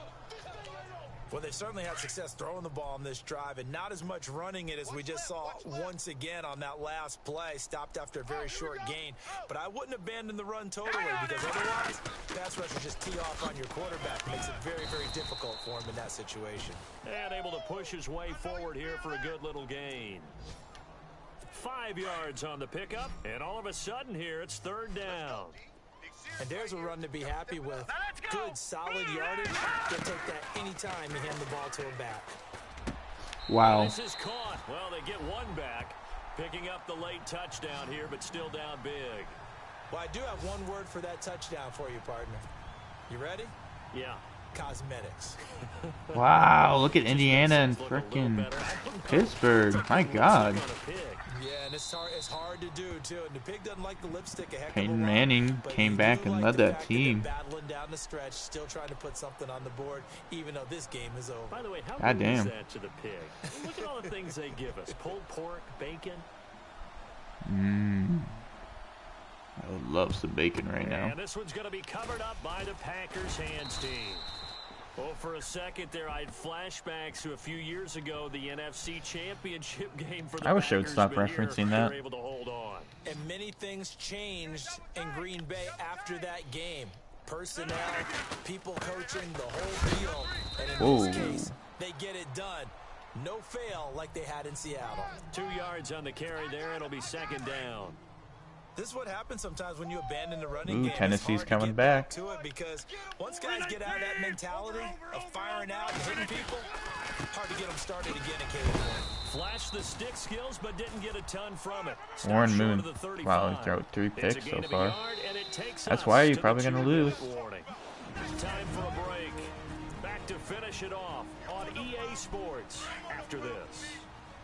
Well, they certainly had success throwing the ball on this drive, and not as much running it as we just saw once again on that last play. Stopped after a very short gain. But I wouldn't abandon the run totally, because otherwise, pass rushers just tee off on your quarterback. Makes it very, very difficult for him in that situation. And able to push his way forward here for a good little gain. 5 yards on the pickup, and all of a sudden here, it's 3rd down. And there's a run to be happy with. Good, solid yardage. They'll take that anytime you hand the ball to a back. Wow. This is caught. Well, they get 1 back. Picking up the late touchdown here, but still down big. Well, I do have one word for that touchdown for you, partner. You ready? Yeah. Cosmetics. Wow, look at Indiana and frickin' Pittsburgh. My God. Yeah, and it's hard to do, too. And the pig doesn't like the lipstick a heck of a Peyton lot, Manning but came you back do and like led the that fact team. they're battling down the stretch, still trying to put something on the board, even though this game is over. By the way, how God good is damn. that to the pig? Look at all the things they give us. Pulled pork, bacon. I would love some bacon right now. And this one's going to be covered up by the Packers hands team. Well, for a second there, I had flashbacks to a few years ago, the NFC Championship game for the I wish they would Packers, stop but here referencing they're that. able to hold on. And many things changed in Green Bay after that game. Personnel, people coaching, the whole deal. And in Whoa. this case, they get it done. No fail like they had in Seattle. 2 yards on the carry there. It'll be 2nd down. This is what happens sometimes when you abandon the running Ooh, game. Tennessee's It's hard to coming get back. to it because once guys get out of that mentality of firing out and hitting people, hard to get them started again occasionally. Flashed the stick skills, but didn't get a ton from it. Stopped Warren short Moon. of the 35. Wow, he threw 3 It's a picks gain so of a far. yard, and it takes That's us why you're to probably the gonna 2-minute lose. warning. Time for a break. Back to finish it off on EA Sports after this.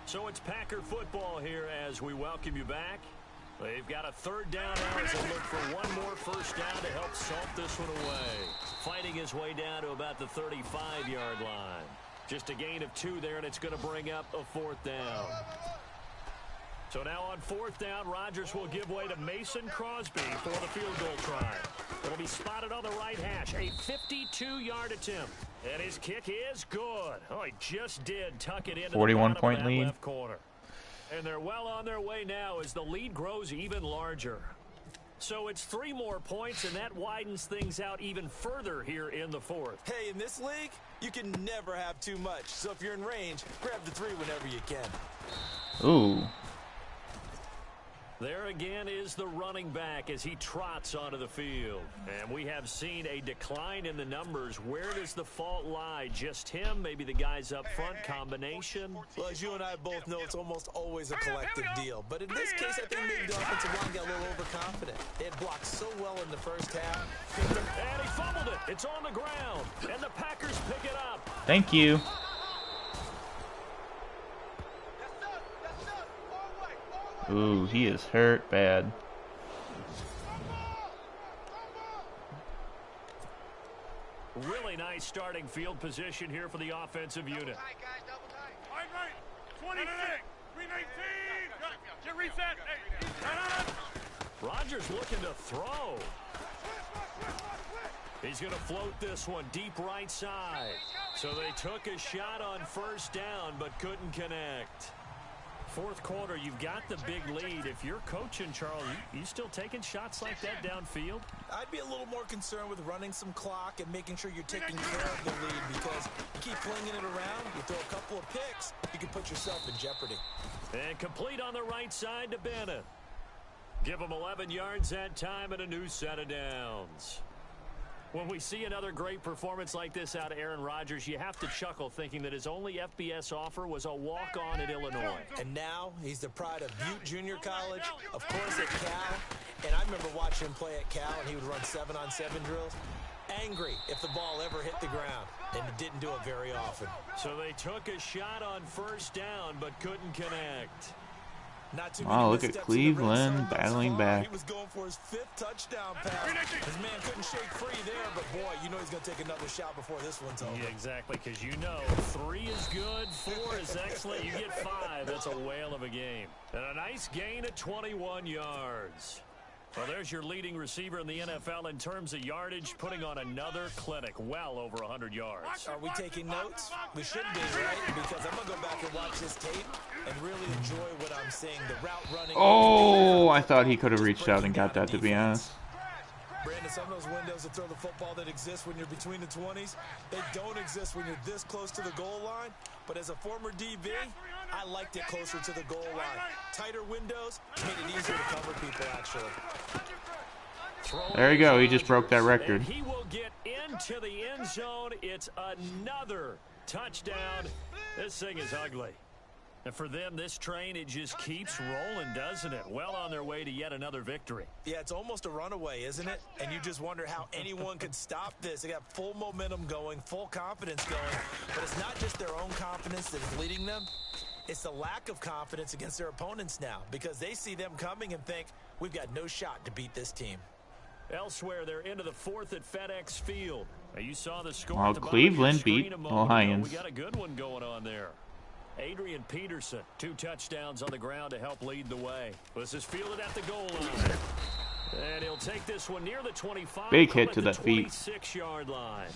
So it's Packer football here as we welcome you back. They've got a 3rd down now as they look for one more 1st down to help salt this one away. Fighting his way down to about the 35-yard line. Just a gain of 2 there, and it's going to bring up a 4th down. So now on 4th down, Rodgers will give way to Mason Crosby for the field goal try. It'll be spotted on the right hash. A 52-yard attempt. And his kick is good. Oh, he just did tuck it into 41-point the lead. left corner. And they're well on their way now as the lead grows even larger. So it's 3 more points, and that widens things out even further here in the 4th. Hey, in this league, you can never have too much. So if you're in range, grab the 3 whenever you can. Ooh. There again is the running back as he trots onto the field. And we have seen a decline in the numbers. Where does the fault lie? Just him? Maybe the guys up front? Combination? Well, as you and I both know, it's almost always a collective deal. But in this case, I think maybe the offensive line got a little overconfident. They had blocked so well in the first half. And he fumbled it. It's on the ground. And the Packers pick it up. Thank you. Ooh, he is hurt bad. Really nice starting field position here for the offensive unit. Tight, guys, double tight. Right. 26. 319. Get reset. Hey. Rodgers looking to throw. He's going to float this one deep right side. So they took a shot on 1st down but couldn't connect. 4th quarter, you've got the big lead. If you're coaching, Charles, you still taking shots like that downfield? I'd be a little more concerned with running some clock and making sure you're taking care of the lead, because you keep flinging it around, you throw a couple of picks, you can put yourself in jeopardy. And complete on the right side to Bennett. Give him 11 yards that time and a new set of downs. When we see another great performance like this out of Aaron Rodgers, you have to chuckle thinking that his only FBS offer was a walk-on at Illinois. And now he's the pride of Butte Junior College, of course at Cal. And I remember watching him play at Cal, and he would run 7-on-7 drills. Angry if the ball ever hit the ground, and it didn't do it very often. So they took a shot on 1st down but couldn't connect. Not too Wow, many look at missteps in the red Cleveland zone thus battling far. back. He was going for his 5th touchdown pass. His man couldn't shake free there, but boy, you know he's going to take another shot before this one's over. Yeah, exactly, because you know 3 is good, 4 is excellent. You get 5, that's a whale of a game. And a nice gain of 21 yards. Well, there's your leading receiver in the NFL in terms of yardage, putting on another clinic, well over 100 yards. Are we taking notes? We should be, right? Because I'm going to go back and watch this tape and really enjoy what I'm seeing. The route running. Oh, I thought he could have reached out and got that, to be honest. Brandon, some of those windows to throw the football that exist when you're between the 20s, they don't exist when you're this close to the goal line. But as a former DB, I liked it closer to the goal line. Tighter windows made it easier to cover people, actually. There you go. He just broke that record. And he will get into the end zone. It's another touchdown. This thing is ugly. And for them, this train, it just keeps rolling, doesn't it? Well on their way to yet another victory. Yeah, it's almost a runaway, isn't it? And you just wonder how anyone could stop this. They got full momentum going, full confidence going. But it's not just their own confidence that is leading them. It's the lack of confidence against their opponents now, because they see them coming and think, we've got no shot to beat this team. Elsewhere, they're into the 4th at FedEx Field. Now, you saw the score. Well, at the bottom of your Cleveland screen beat a moment ago. Lions. We got a good one going on there. Adrian Peterson, 2 touchdowns on the ground to help lead the way. This is fielded at the goal line. And he'll take this one near the 25. Big hit to the feet. 26-yard line.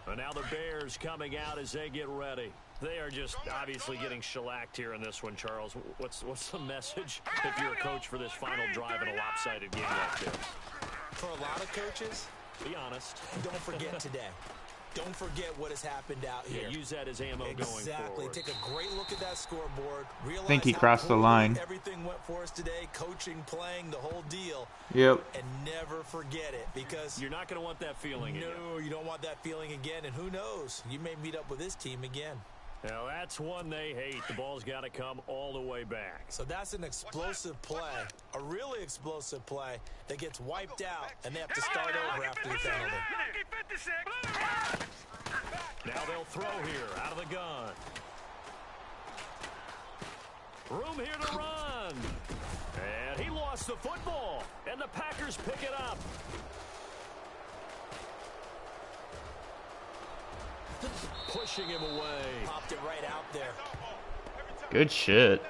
And now the Bears coming out as they get ready. They are just obviously getting shellacked here in this one, Charles. What's the message if you're a coach for this final drive in a lopsided game like this? For a lot of coaches, be honest. Don't forget today. Don't forget what has happened out here. Yeah, use that as ammo going forward. Exactly. Take a great look at that scoreboard. Realize I think he how crossed the poorly line. Everything went for us today. Coaching, playing, the whole deal. Yep. And never forget it, because you're not going to want that feeling again. No, you don't want that feeling again. And who knows? You may meet up with this team again. Now, that's one they hate. The ball's got to come all the way back. So that's an explosive play, a really explosive play that gets wiped out, and they have to start over after the penalty. Now they'll throw here out of the gun. Room here to run. And he lost the football, and the Packers pick it up. Push pushing him away. Popped it right out there. Good shit.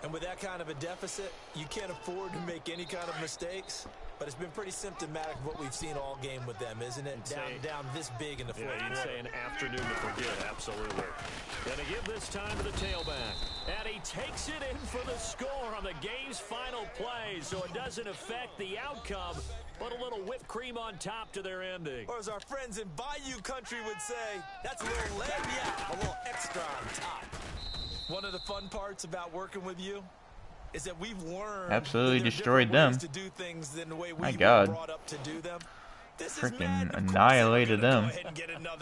And with that kind of a deficit, you can't afford to make any kind of mistakes. But it's been pretty symptomatic of what we've seen all game with them, isn't it? Down this big in the fourth quarter. You'd say an afternoon to forget, absolutely. Gonna give this time to the tailback. And he takes it in for the score on the game's final play, so it doesn't affect the outcome, but a little whipped cream on top to their ending. Or as our friends in Bayou Country would say, that's a little lagniappe, a little extra on top. One of the fun parts about working with you is that we've learned absolutely that destroyed them. to do things than the way we My were God. brought up to do them. This is Freaking Madden. Of course annihilated they're gonna them. Go ahead and get another.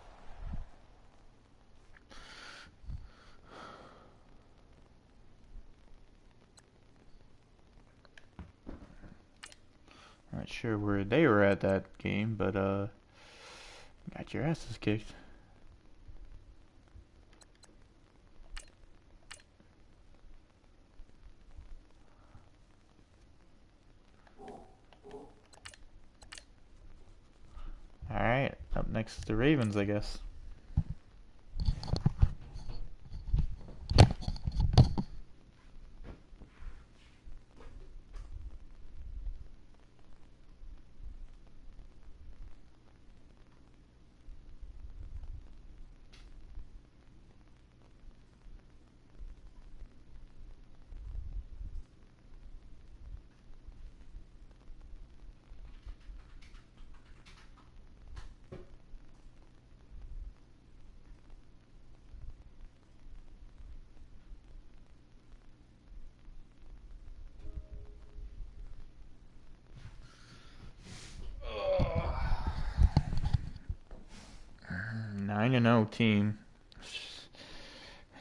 Not sure where they were at that game, but got your asses kicked. Alright, up next is the Ravens, I guess. Nine and 0 team. It's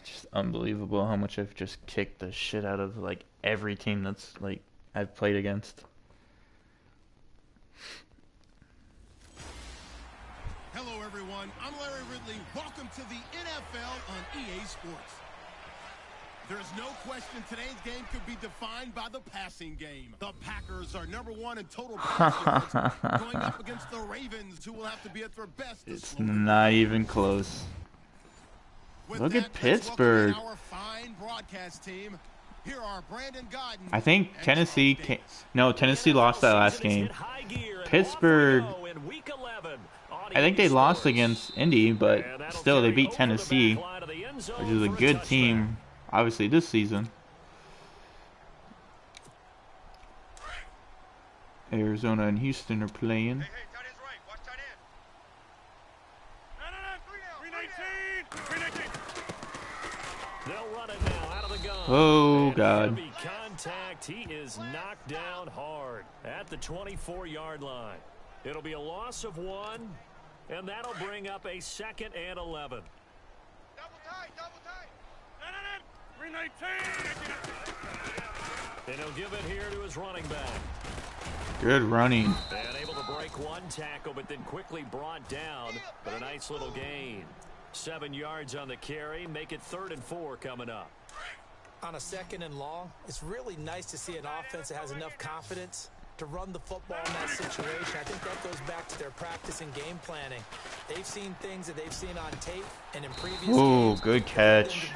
just unbelievable how much I've just kicked the shit out of like every team that's like I've played against. Hello everyone, I'm Larry Ridley. Welcome to the NFL on EA Sports. There's no question today's game could be defined by the passing game. The Packers are #1 in total pass yards, going up against the Ravens, who will have to be at their best. It's not even close. Look at Pittsburgh. Our fine broadcast team. Here are Brandon Godden. I think Tennessee Tennessee lost that last game. Pittsburgh, I think they lost against Indy, but still they beat Tennessee, which is a good team, obviously, this season. Arizona and Houston are playing. Hey, tight end's right. Watch tight end. 319. 319. They'll run it now out of the gun. Oh, And God. heavy contact. He is knocked down hard at the 24-yard line. It'll be a loss of 1, and that'll bring up a 2nd and 11. Double tight. 319. And he'll give it here to his running back. Good running. And able to break one tackle, but then quickly brought down. But a nice little gain. 7 yards on the carry. Make it 3rd and 4 coming up. On a 2nd and long, it's really nice to see an offense that has enough confidence to run the football in that situation. I think that goes back to their practice and game planning. They've seen things that they've seen on tape and in previous games. Good catch.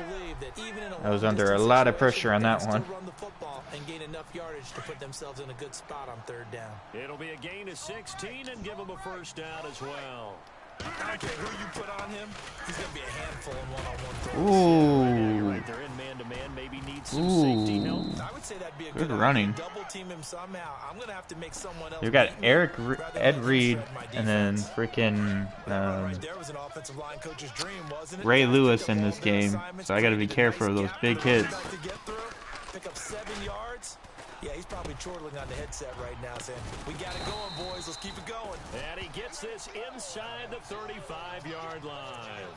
I was under a lot of pressure on that one. Run the football and gain enough yardage to put themselves in a good spot on 3rd down. It'll be a gain of 16 and give them a 1st down as well. I don't care who you put on him, he's going to be a handful in one-on-one throws. Ooh. Right, they're in man-to-man, maybe need some safety help. I would say that'd be a Good good running. idea. Double team him somehow. I'm going to have to make someone else. You got beat me Eric, rather Ed than Reed, shred my and then defense. freaking Right there was an offensive line coach's dream, wasn't it? Ray Guys Lewis pick up in all this their game, assignments, so I got to be created a careful of nice those gap big for the hits. quarterback to get through, pick up 7 yards. Yeah, he's probably chortling on the headset right now saying, we got it going, boys. Let's keep it going. And he gets this inside the 35-yard line.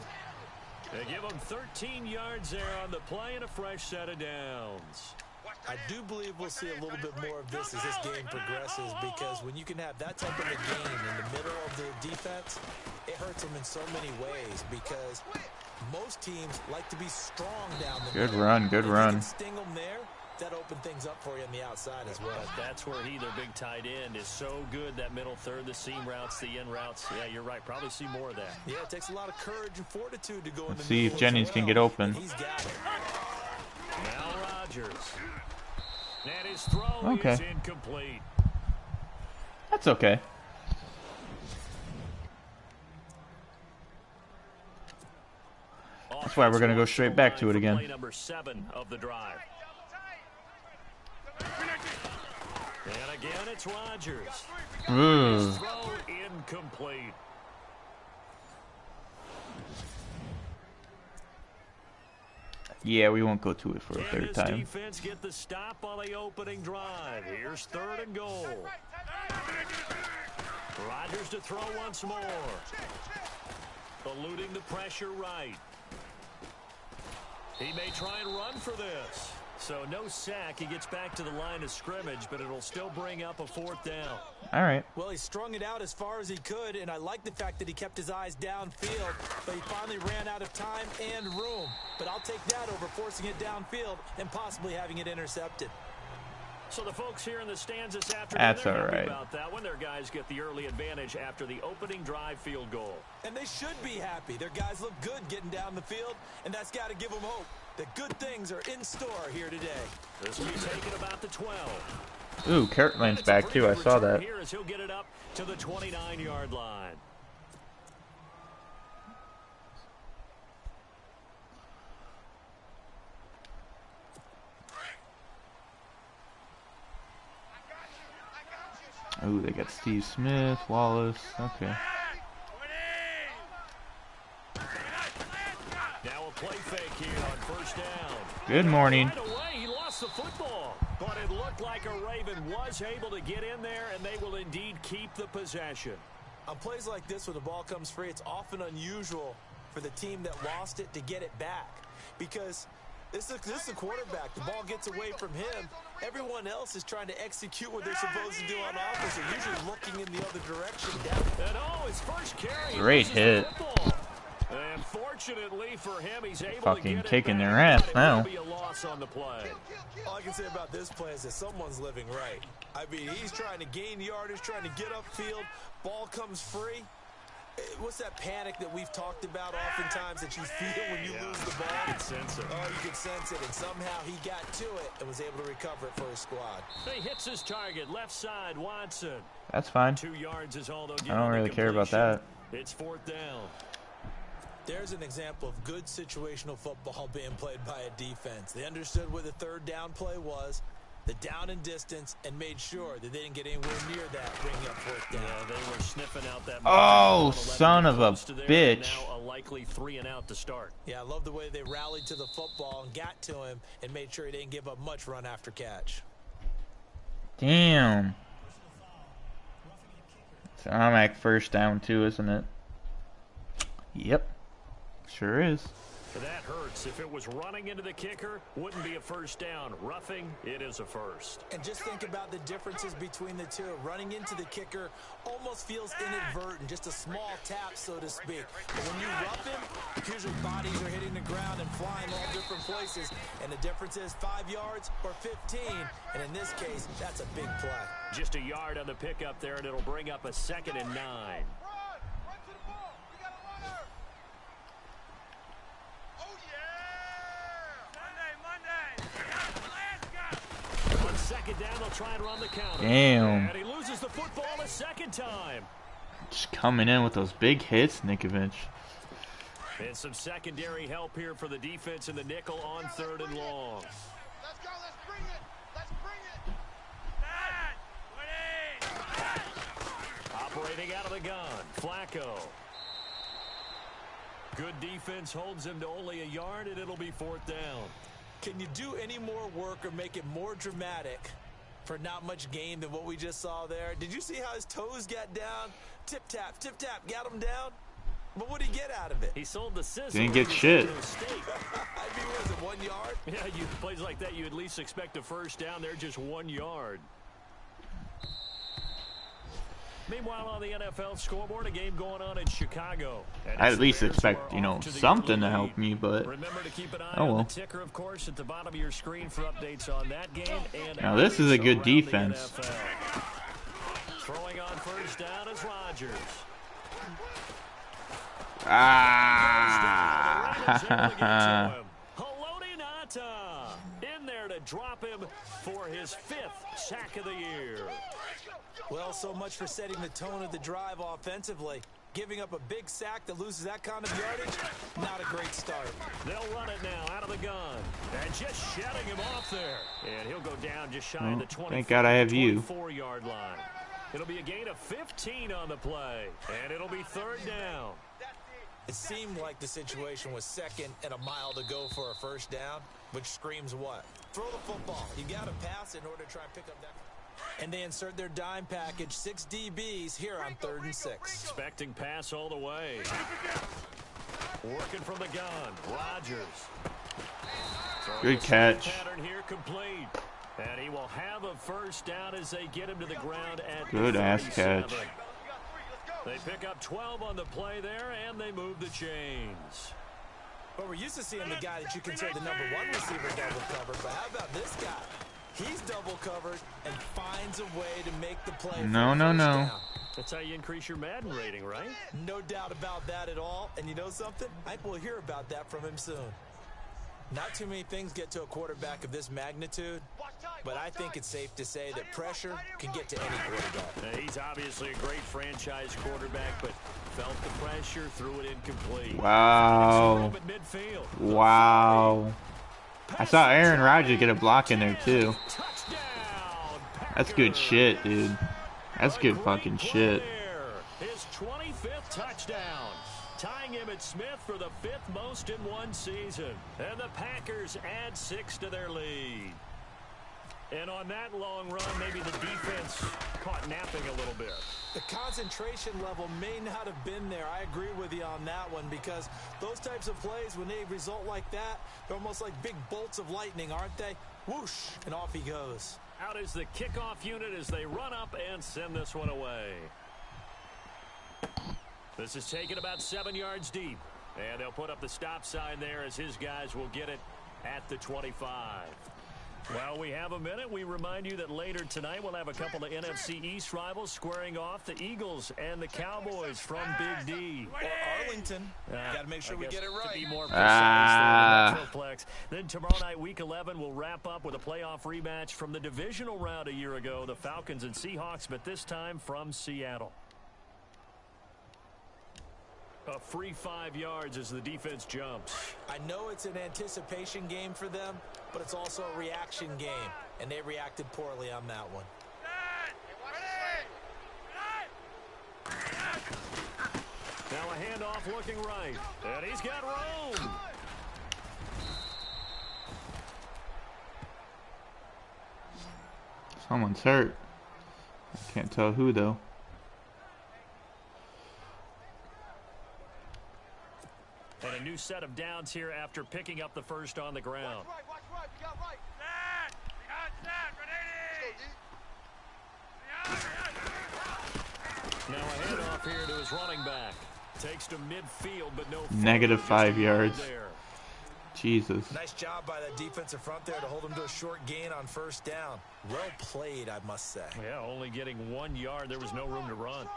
They give him 13 yards there on the play and a fresh set of downs. I do believe we'll see a little bit more of this as this game progresses, because when you can have that type of a gain in the middle of the defense, it hurts them in so many ways, because most teams like to be strong down the Good middle. run, good If you run. can sting them there, that opened things up for you on the outside as well. That's where their big tight end, is so good. That middle third, the seam routes, the in routes. Yeah, you're right. Probably see more of that. Yeah, it takes a lot of courage and fortitude to go in the Let's see if middle Jennings as can well, get open. and he's got it. Now Rodgers. And his throw is incomplete. That's okay. That's why we're going to go straight back to it again. Play number 7 of the drive. And again, it's Rodgers. His throw incomplete. Yeah, we won't go to it for a third time. Defense get the stop on the opening drive. Here's 3rd and goal. Rodgers to throw once more. Eluding the pressure right. He may try and run for this. So no sack. He gets back to the line of scrimmage, but it'll still bring up a 4th down. All right. Well, he strung it out as far as he could, and I like the fact that he kept his eyes downfield, but he finally ran out of time and room. But I'll take that over forcing it downfield and possibly having it intercepted. So the folks here in the stands this afternoon, That's all they're happy right. about that when their guys get the early advantage after the opening drive field goal. And they should be happy. Their guys look good getting down the field, and that's got to give them hope that good things are in store here today. This will be taken about the 12. Ooh, Kirtland's back too. I saw that. Here as he'll get it up to the 29-yard line. Ooh, they got Steve Smith, Wallace. Okay. Now a play fake here on 1st down. Good morning. Right away, he lost the football, but it looked like a Raven was able to get in there, and they will indeed keep the possession. On plays like this, when the ball comes free, it's often unusual for the team that lost it to get it back, because this is the quarterback. The ball gets away from him. Everyone else is trying to execute what they're supposed to do on offense. They're usually looking in the other direction. And his first carry. Great hit. And fortunately for him, he's able Fucking to get kicking it their back, ass but now. It will be a loss on the play. All I can say about this play is that someone's living right. I mean, he's trying to gain yardage, trying to get upfield. Ball comes free. What's that panic that we've talked about oftentimes that you feel when you lose the ball? You can sense it. Oh, you can sense it, and somehow he got to it and was able to recover it for his squad. He hits his target, left side, Watson. That's fine. 2 yards is all they'll get. I don't really care about that. It's 4th down. There's an example of good situational football being played by a defense. They understood where the 3rd down play was, the down and distance, and made sure that they didn't get anywhere near that bringing up 4th down. Yeah, they were sniffing out that. Oh, son of a bitch. Now a likely 3 and out to start. Yeah, I love the way they rallied to the football and got to him and made sure he didn't give up much run after catch. Damn. So I'm at 1st down too, isn't it? Yep. Sure is. That hurts. If it was running into the kicker, wouldn't be a 1st down. Roughing, it is a 1st. And just think about the differences between the two. Running into the kicker almost feels inadvertent, just a small tap, so to speak. But when you rough him, usually bodies are hitting the ground and flying all different places. And the difference is 5 yards or 15. And in this case, that's a big play. Just a yard on the pickup there, and it'll bring up a 2nd and 9. On 2nd down, they'll try and run the counter. Damn. And he loses the football a 2nd time. Just coming in with those big hits, Nikovich. And some secondary help here for the defense in the nickel on 3rd and long. Let's go. Let's bring it. Let's bring it. Operating out of the gun, Flacco. Good defense holds him to only a yard, and it'll be 4th down. Can you do any more work or make it more dramatic for not much gain than what we just saw there? Did you see how his toes got down? Tip tap, got him down. But what did he get out of it? He sold the sizzle. Didn't get shit. I mean, was it 1 yard? Yeah, plays like that, you at least expect a 1st down. They're just 1 yard. Meanwhile, on the NFL scoreboard, a game going on in Chicago. I at least expect, you know, something to help me, but Remember to keep an eye oh on the well. ticker, of course, at the bottom of your screen for updates on that game. And Now this is a good around the defense. NFL. Throwing on first down is Rodgers. Ah. Haloti Ngata in there to drop him for his 5th sack of the year. Well, so much for setting the tone of the drive offensively. Giving up a big sack that loses that kind of yardage, not a great start. They'll run it now out of the gun. And just shutting him off there. And he'll go down just shy of the 24-yard line. It'll be a gain of 15 on the play. And it'll be 3rd down. It seemed like the situation was 2nd and a mile to go for a first down, which screams what? Throw the football. You got to pass in order to try and pick up that. And they insert their dime package, 6 DBs here on 3rd and 6. Expecting pass all the way. Working from the gun, Rodgers. Good catch. Pattern here complete. And he will have a first down as they get him to the ground at Good ass catch. They pick up 12 on the play there, and they move the chains. But we're used to seeing the guy that you consider the number 1 receiver double covered. But how about this guy? He's double covered and finds a way to make the play. No. That's how you increase your Madden rating, right? No doubt about that at all. And you know something? I think we'll hear about that from him soon. Not too many things get to a quarterback of this magnitude, but I think it's safe to say that pressure can get to any quarterback. Now, he's obviously a great franchise quarterback, but felt the pressure, threw it incomplete. Wow. Wow. I saw Aaron Rodgers get a block in there too. That's good shit, dude. That's good fucking shit. His 25th touchdown, tying him at Smith for the 5th most in one season. And the Packers add 6 to their lead. And on that long run, maybe the defense caught napping a little bit. The concentration level may not have been there. I agree with you on that one, because those types of plays, when they result like that, they're almost like big bolts of lightning, aren't they? Whoosh, and off he goes. Out is the kickoff unit as they run up and send this one away. This is taken about 7 yards deep. And they'll put up the stop sign there as his guys will get it at the 25. Well, we have a minute. We remind you that later tonight we'll have a couple of NFC East rivals squaring off, the Eagles and the Cowboys from Big D. Or Arlington. Got to make sure we get it right. To be more precise, the Metroplex. Then tomorrow night, Week 11, we'll wrap up with a playoff rematch from the divisional round a year ago, the Falcons and Seahawks, but this time from Seattle. A free 5 yards as the defense jumps. I know it's an anticipation game for them, but it's also a reaction game, and they reacted poorly on that one. Now a handoff looking right, and he's got room. Someone's hurt. I can't tell who though. And a new set of downs here after picking up the first on the ground. Watch right, we got right. Now a handoff here to his running back. Takes to midfield, but no. Negative 5 yards. There. Jesus. Nice job by that defensive front there to hold him to a short gain on first down. Well played, I must say. Yeah, only getting 1 yard. There was no room to run.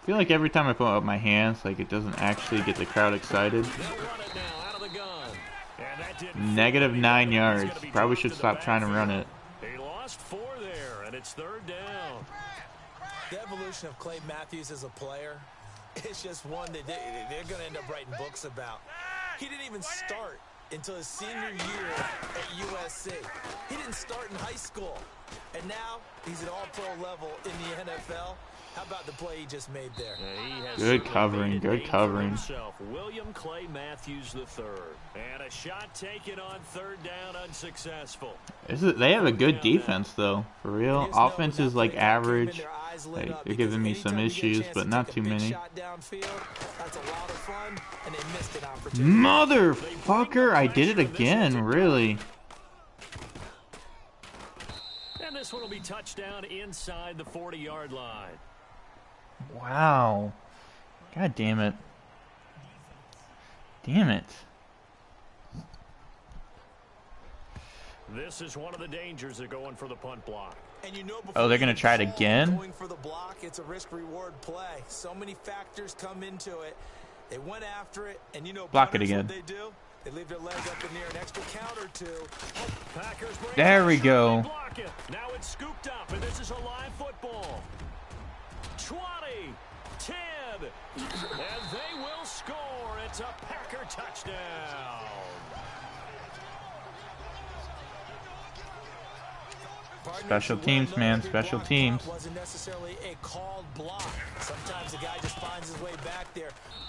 I feel like every time I put up my hands, like it doesn't actually get the crowd excited. They'll run it now out of the gun. And that didn't Negative 9 yards. Probably should stop trying to run it. He lost 4 there, and it's 3rd down. The evolution of Clay Matthews as a player, it's just one that they're going to end up writing books about. He didn't even start until his senior year at USC. He didn't start in high school. And now he's at all-pro level in the NFL. How about the play he just made there? Good covering, good covering. William Clay Matthews III. And a shot taken on 3rd down, unsuccessful. They have a good defense, though, for real. Offense is like average. Like, they're giving me some issues, but not too many. Motherfucker, I did it again, really. And this one will be touchdown inside the 40-yard line. Wow. God damn it. Damn it. This is one of the dangers of going for the punt block. And you know, Oh, they're going to try it again? Going for the block, it's a risk-reward play. So many factors come into it. They went after it, and you know, block it again. What they do? They leave their leg up in the air, an extra count or two. Packers bring there we go. block it. Now it's scooped up, and this is a live football. 20, 10, and they will score. It's a Packer touchdown. Special teams, man. Special teams. Wasn't necessarily a called block. Sometimes the guy just finds his way back there.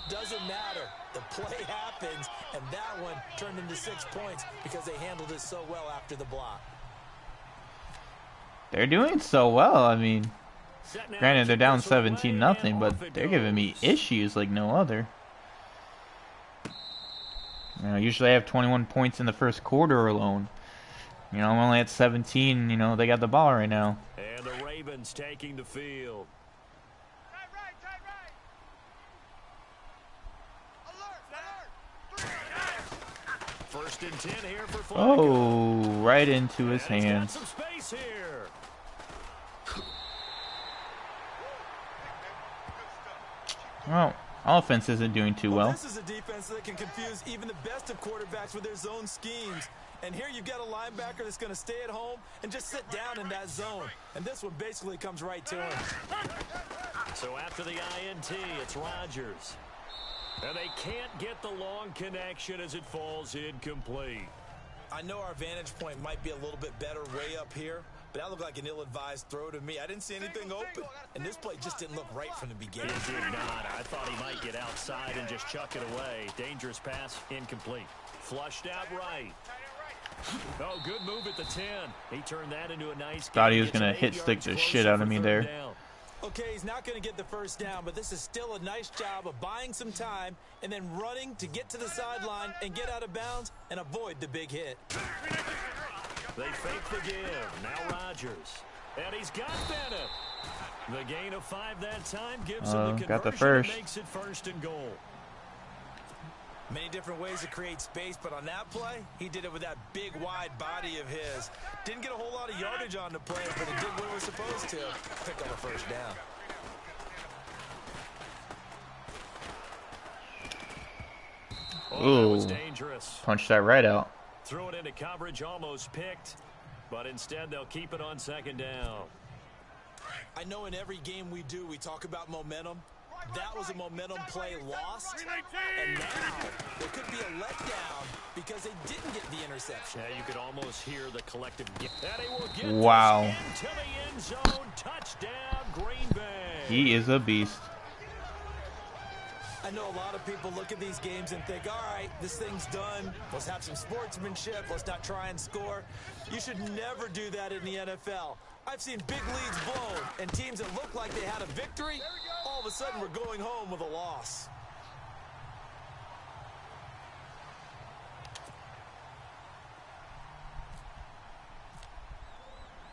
Doesn't matter. The play happens, and that one turned into 6 points because they handled it so well after the block. They're doing so well. I mean, granted, they're down 17-0, but they're giving me issues like no other. You know, usually I have 21 points in the first quarter alone. You know, I'm only at 17. You know, they got the ball right now. And the Ravens taking the field. Tight right. Alert. First and 10 here for Flacco. Oh, right into his And he's got hands. some space here. Well, offense isn't doing too well. This is a defense that can confuse even the best of quarterbacks with their zone schemes. And here you've got a linebacker that's going to stay at home and just sit down in that zone. And this one basically comes right to him. So after the INT, it's Rodgers. And they can't get the long connection as it falls incomplete. I know our vantage point might be a little bit better way up here, but that looked like an ill-advised throw to me. I didn't see anything open, and this play just didn't look right from the beginning. It did not. I thought he might get outside and just chuck it away. Dangerous pass, incomplete. Flushed out right. Oh, good move at the 10. He turned that into a nice game. Thought he was going to hit stick the shit out of me there. Okay, he's not going to get the first down, but this is still a nice job of buying some time and then running to get to the sideline and get out of bounds and avoid the big hit. They fake the give. Now Rodgers. And he's got Bennett. The gain of 5 that time gives him the got the conversion first. and makes it 1st and goal. Many different ways to create space, but on that play, he did it with that big, wide body of his. Didn't get a whole lot of yardage on the play, but it did what it was supposed to. Pick up a first down. Oh, that was dangerous. Punch that right out. Threw it into coverage, almost picked, but instead they'll keep it on 2nd down. I know in every game we do, we talk about momentum. That was a momentum play lost, and now there could be a letdown because they didn't get the interception. Yeah, you could almost hear the collective get. And he will get Wow. this into the end zone. Touchdown, Green Bay. He is a beast. I know a lot of people look at these games and think, all right, this thing's done. Let's have some sportsmanship. Let's not try and score. You should never do that in the NFL. I've seen big leads blown and teams that looked like they had a victory, all of a sudden we're going home with a loss.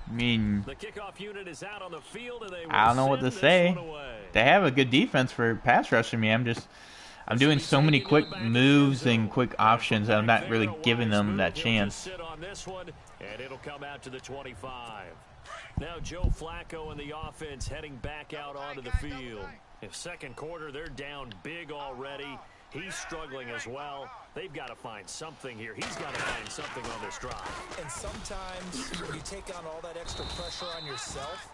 I mean, The kickoff unit is out on the field, and they will I don't know what to send this say. one away. They have a good defense for pass rushing me. I'm doing so many quick moves and quick options that I'm not really giving them that chance. Sit on this one, and it'll come out to the 25. Now Joe Flacco and the offense heading back out onto the field. If 2nd quarter, they're down big already. He's struggling as well. They've got to find something here. He's got to find something on this drive. And sometimes when you take on all that extra pressure on yourself,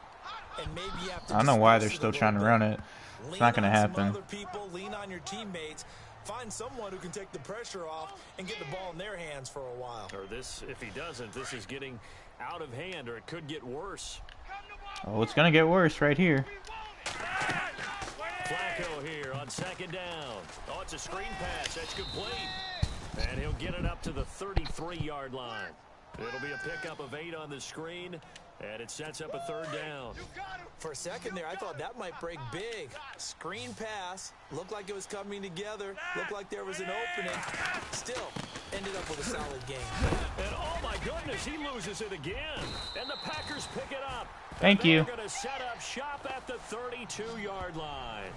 and maybe you have to I don't know why they're disperse it still a trying to little run bit. it. It's Lean not going to on some happen. other people, lean on your teammates. Find someone who can take the pressure off and get the ball in their hands for a while. Or this, if he doesn't, this is getting out of hand, or it could get worse. Oh, it's going to get worse right here. Flacco here on 2nd down. Oh, it's a screen pass. That's complete. And he'll get it up to the 33-yard line. It'll be a pickup of 8 on the screen, and it sets up a 3rd down. For a second there, I thought that might break big. Screen pass. Looked like it was coming together. Looked like there was an opening. Still, ended up with a solid game. And oh my goodness, he loses it again. And the Packers pick it up. Thank you. They're going to set up shop at the 32-yard line.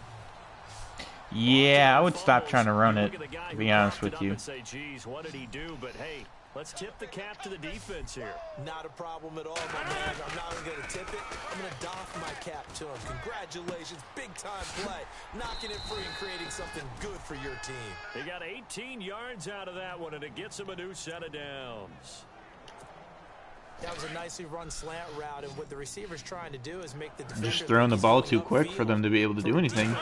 Yeah, I would stop trying to run it, to be honest with you. Say, geez, what did he do? But hey, let's tip the cap to the defense here. Not a problem at all, my man. I'm not even going to tip it. I'm going to doff my cap to him. Congratulations, big-time play. Knocking it free and creating something good for your team. They got 18 yards out of that one, and it gets him a new set of downs. That was a nicely run slant route, and what the receiver's trying to do is make the defender... Just throwing the ball too quick for them to be able to do anything.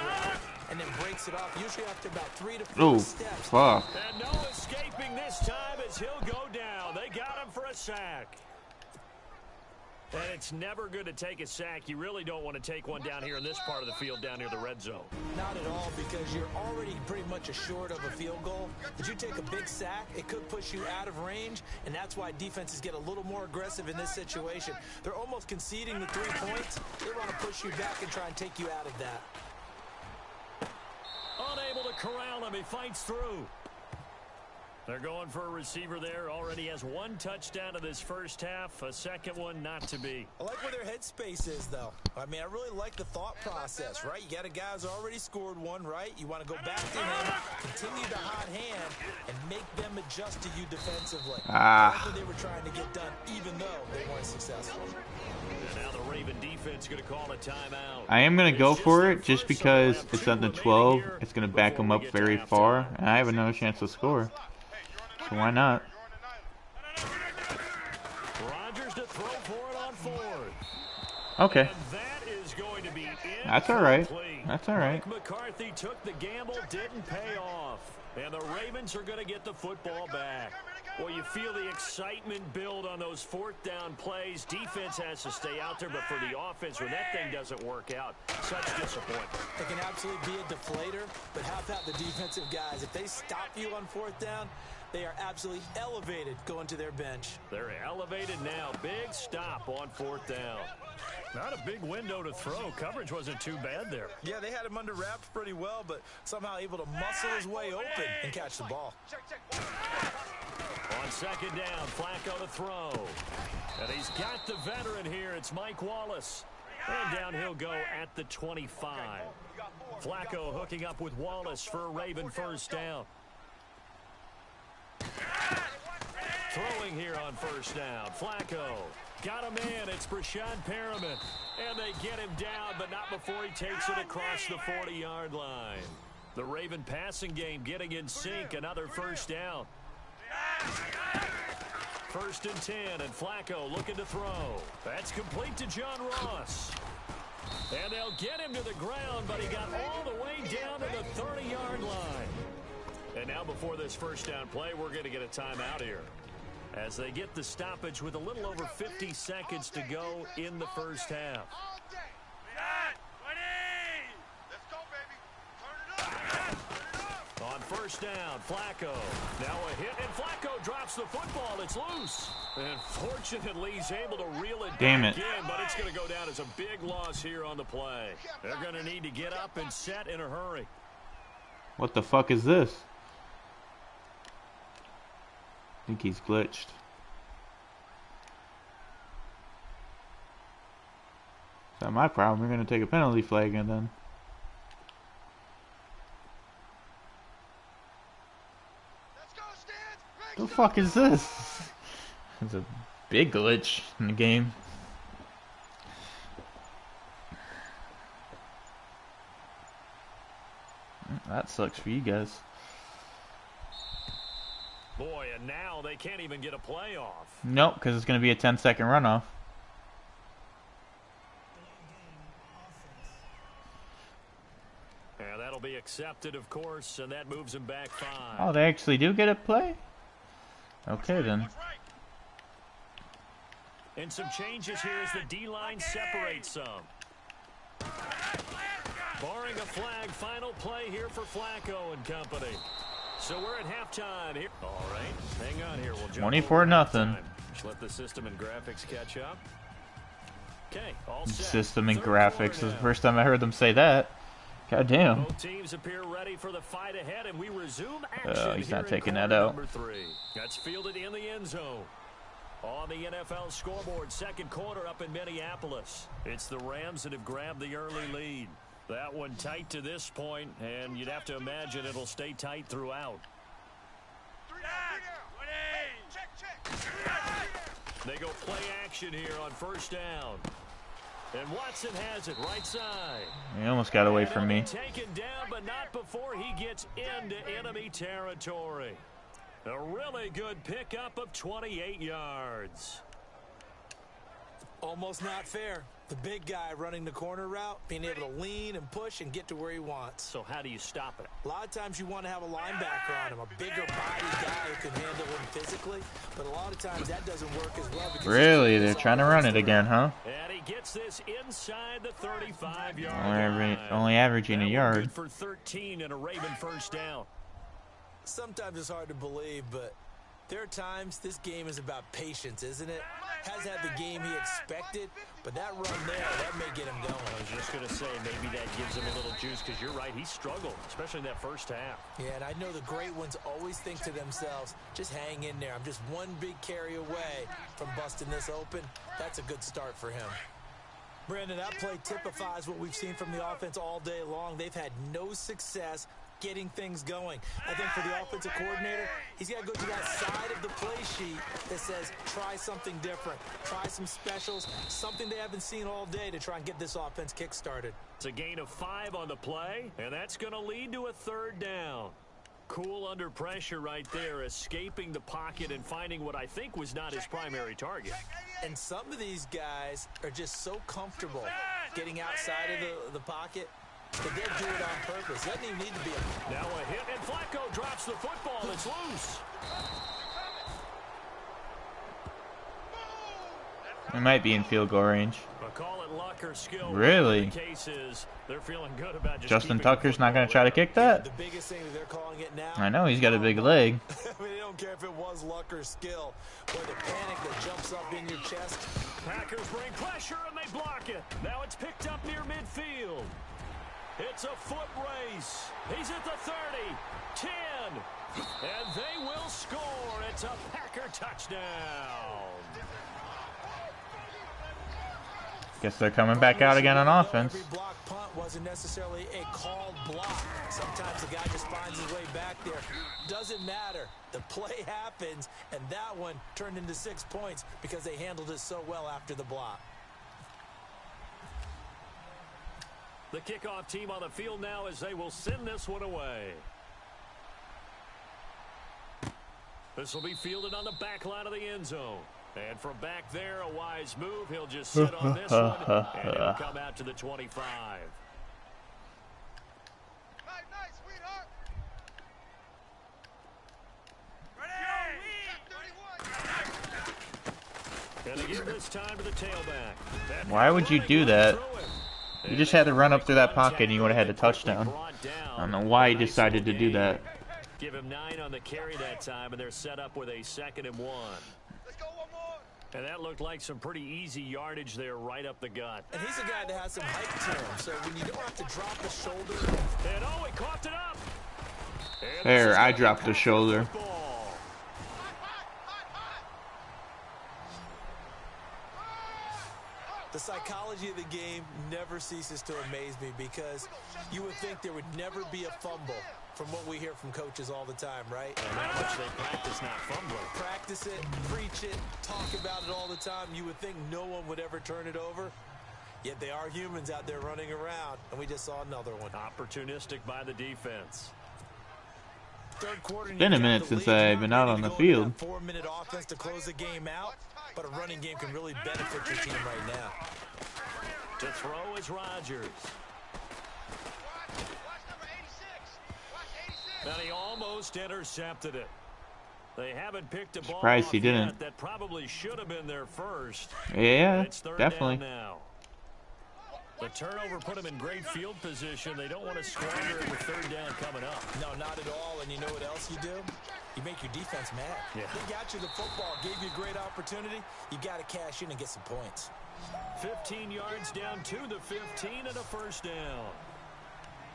And then breaks it off, usually after about 3 to 4 steps. Fuck. And no escaping this time as he'll go down. They got him for a sack. And it's never good to take a sack. You really don't want to take one down here in this part of the field, down near the red zone. Not at all, because you're already pretty much assured of a field goal. But you take a big sack, it could push you out of range, and that's why defenses get a little more aggressive in this situation. They're almost conceding the 3 points. They want to push you back and try and take you out of that. Unable to corral him, he fights through. They're going for a receiver there. Already has 1 touchdown in this first half. A second one not to be. I like where their headspace is, though. I mean, I really like the thought process, right? You got a guy who's already scored one, right? You want to go back to him, continue the hot hand, and make them adjust to you defensively. That's what they were trying to get done, even though they weren't successful. And now the Raven defense going to call a timeout. I am going to go for it just because it's on the 12. It's going to back them up very far, and I have another chance to score. So why not? Rodgers to throw for it on 4th. Okay. And that is going to be That's all right. That's all right. Mike McCarthy took the gamble, didn't pay off. And the Ravens are going to get the football back. Well, you feel the excitement build on those 4th down plays. Defense has to stay out there, but for the offense, when that thing doesn't work out, such disappointment. It can absolutely be a deflator, but how about the defensive guys? If they stop you on 4th down, they are absolutely elevated going to their bench. They're elevated now. Big stop on 4th down. Not a big window to throw. Coverage wasn't too bad there. Yeah, they had him under wraps pretty well, but somehow able to muscle his way open and catch the ball. On 2nd down, Flacco to throw. And he's got the veteran here. It's Mike Wallace. And down he'll go at the 25. Flacco hooking up with Wallace for a Raven first down. Throwing here on 1st down. Flacco got a man. It's Brashad Perriman. And they get him down, but not before he takes it across the 40-yard line. The Raven passing game getting in sync. Another first down. 1st and 10, and Flacco looking to throw. That's complete to John Ross. And they'll get him to the ground, but he got all the way down to the 30-yard line. And now before this first down play, we're going to get a timeout here, as they get the stoppage with a little over 50 seconds to go in the first half. Let's go, baby. Turn it up. On 1st down, Flacco. Now a hit, and Flacco drops the football. It's loose. And fortunately, he's able to reel it back in, but it's going to go down as a big loss here on the play. They're going to need to get up and set in a hurry. What the fuck is this? I think he's glitched. It's not my problem. We're going to take a penalty flag and then. The fuck is this? It's a big glitch in the game. That sucks for you guys. Boy, and now they can't even get a play off. Nope, because it's going to be a 10-second runoff. Yeah, that'll be accepted, of course, and that moves him back 5. Oh, they actually do get a play? Okay, then. And some changes here as the D-line separates some. Barring a flag, final play here for Flacco and company. So we're at halftime here. All right, hang on here. We'll jump 24-0. Just let the system and graphics catch up. Okay, all set. System and graphics. This is the first time I heard them say that. God damn. Both teams appear ready for the fight ahead, and we resume action. He's not here in taking that quarter out. number 3. That's fielded in the end zone. On the NFL scoreboard, second quarter up in Minneapolis. It's the Rams that have grabbed the early lead. That one tight to this point, and you'd have to imagine it'll stay tight throughout. They go play action here on first down. And Watson has it right side. He almost got away from me. Taken down, but not before he gets into enemy territory. A really good pickup of 28 yards. Almost not fair. The big guy running the corner route, being able to lean and push and get to where he wants. So how do you stop it? A lot of times you want to have a linebacker on him, a bigger body guy who can handle him physically, but a lot of times that doesn't work as well. Really? They're trying to run it again, huh? And he gets this inside the 35-yard line. Only averaging a yard. Good for 13 and a Raven first down. Sometimes it's hard to believe, but there are times this game is about patience, isn't it? Has had the game he expected, but that run there, that may get him going. I was just going to say, maybe that gives him a little juice, because you're right, he struggled, especially in that first half. Yeah, and I know the great ones always think to themselves, just hang in there. I'm just one big carry away from busting this open. That's a good start for him. Brandon, that play typifies what we've seen from the offense all day long. They've had no success getting things going. I think for the offensive coordinator, he's got to go to that side of the play sheet that says, try something different, try some specials, something they haven't seen all day to try and get this offense kick-started. It's a gain of 5 on the play, and that's going to lead to a third down. Cool under pressure right there, escaping the pocket and finding what I think was not his primary target. And some of these guys are just so comfortable getting outside of the pocket that they'll do it on purpose. Doesn't even need to be a... Now a hit, and Flacco drops the football. It's loose. We might be in field goal range. But call it luck or skill. Really? The case is, they're feeling good about just Justin keeping Tucker's not going to try to kick that? The biggest thing that they're calling it now... I know, he's got a big leg. I mean, they don't care if it was luck or skill, or the panic that jumps up in your chest. Packers bring pressure, and they block it. Now it's picked up near midfield. It's a foot race. He's at the 30, 10, and they will score. It's a Packer touchdown. Guess they're coming back out again on offense. Every block punt wasn't necessarily a called block. Sometimes the guy just finds his way back there. Doesn't matter. The play happens, and that one turned into 6 points because they handled it so well after the block. The kickoff team on the field now as they will send this one away. This will be fielded on the back line of the end zone. And from back there, a wise move. He'll just sit on this one, and it'll come out to the 25. Nice, sweetheart. And they give this time to the tailback. Why would you do that? You just had to run up through that pocket and you would have had a touchdown. I don't know why he decided to do that. Give him 9 on the carry that time, and they're set up with a 2nd and 1. Let's go one more. And that looked like some pretty easy yardage there right up the gut. And he's a guy that has some height to him, so when you don't have to drop the shoulder. And oh, he coughed it up. And There, I dropped the shoulder. The psychology of the game never ceases to amaze me because you would think there would never be a fumble from what we hear from coaches all the time, right? And how much they practice not fumbling. Practice it, preach it, talk about it all the time. You would think no one would ever turn it over. Yet they are humans out there running around, and we just saw another one. Opportunistic by the defense. Third quarter, It's been a minute since I've been out on the field. 4-minute offense to close the game out, but a running game can really benefit your team right now. To throw is Rodgers. Watch number 86. Watch 86. And he almost intercepted it. They haven't picked a ball Surprised off he didn't. yet. That probably should have been their first. Yeah, It's third definitely. down now. The turnover put them in great field position. They don't want to squander it with third down coming up. No, not at all. And you know what else you do? You make your defense mad. Yeah. They got you the football, gave you a great opportunity. You got to cash in and get some points. 15 yards down to the 15 and a first down.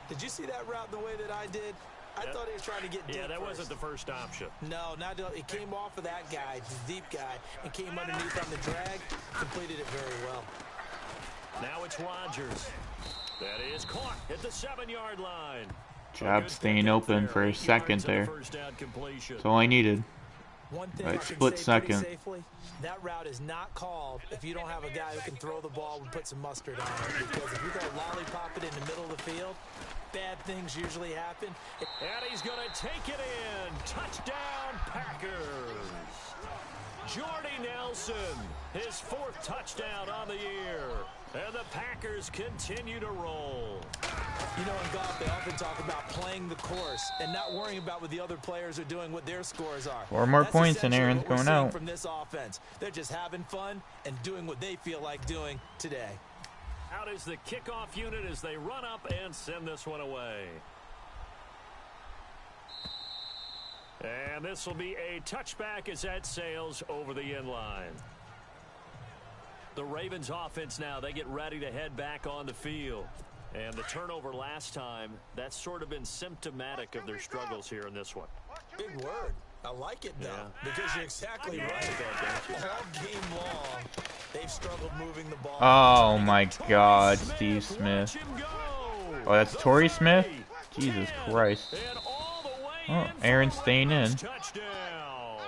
Did you see that route the way that I did? I thought he was trying to get deep. Yeah, that first. wasn't the first option. No, it came off of that guy, the deep guy, and came underneath on the drag. Completed it very well. Now it's Rodgers. That is caught at the 7-yard line. Job staying open for a second there. That's all I needed. One thing Like I can split say pretty second. safely, that route is not called if you don't have a guy who can throw the ball and put some mustard on it. Because if you go lollipop it in the middle of the field, bad things usually happen. And he's going to take it in. Touchdown, Packers. Jordy Nelson, his 4th touchdown on the year. And the Packers continue to roll. You know, in golf, they often talk about playing the course and not worrying about what the other players are doing, what their scores are. 4 more That's points and essentially Aaron's what we're going seeing out. from this offense. They're just having fun and doing what they feel like doing today. Out is the kickoff unit as they run up and send this one away. And this will be a touchback as that sails over the end line. The Ravens offense now, they get ready to head back on the field. And the turnover last time, that's sort of been symptomatic of their struggles here in this one. Big word. I like it, though, Yeah. because you're exactly right. All game long, they've struggled moving the ball. Oh my God, Steve Smith. Oh, that's Torrey Smith? Jesus Christ. And all the way Oh, in for Aaron's the staying in. Ravens touchdown.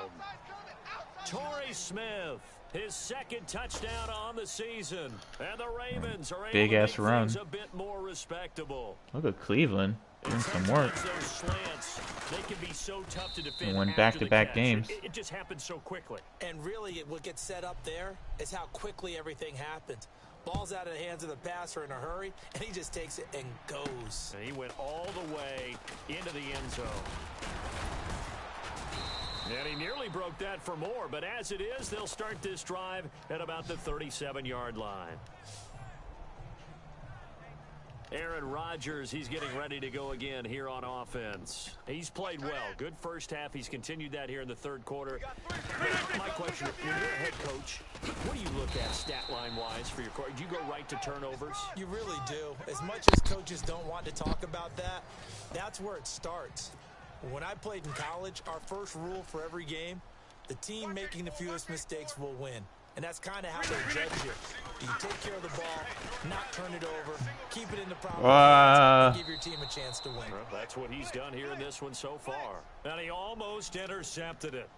Torrey Smith, his 2nd touchdown on the season. And the Ravens are able Big to ass make run. things a bit more respectable. Look at Cleveland doing some work. Sometimes those slants, they can be so tough to defend. They won after the back-to-back catch. games. It just happens so quickly. And really, what gets set up there is how quickly everything happens. Ball's out of the hands of the passer in a hurry, and he just takes it and goes. And he went all the way into the end zone. And he nearly broke that for more, but as it is, they'll start this drive at about the 37-yard line. Aaron Rodgers, he's getting ready to go again here on offense. He's played well. Good first half. He's continued that here in the 3rd quarter. My question, when you're a head coach, what do you look at stat line-wise for your court? Do you go right to turnovers? You really do. As much as coaches don't want to talk about that, that's where it starts. When I played in college, our first rule for every game, the team making the fewest mistakes will win. And that's kind of how they judge you. Do you take care of the ball, not turn it over, keep it in the proper hands, and give your team a chance to win? Well, that's what he's done here in this one so far. And he almost intercepted it.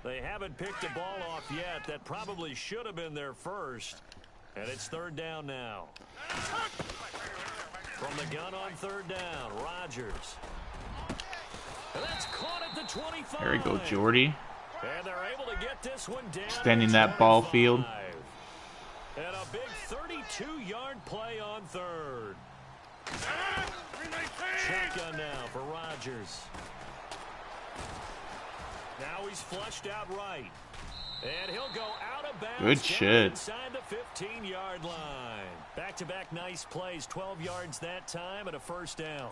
They haven't picked the ball off yet. That probably should have been their first. And it's 3rd down now. From the gun on 3rd down, Rodgers. And that's caught at the 25. There we go, Jordy. And they're able to get this one down. Extending that ball field. And a big 32-yard play on 3rd. Shotgun now for Rodgers. Now he's flushed out right. And he'll go out of bounds. Good shit. Inside the 15-yard line. Back-to-back nice plays. 12 yards that time and a 1st down.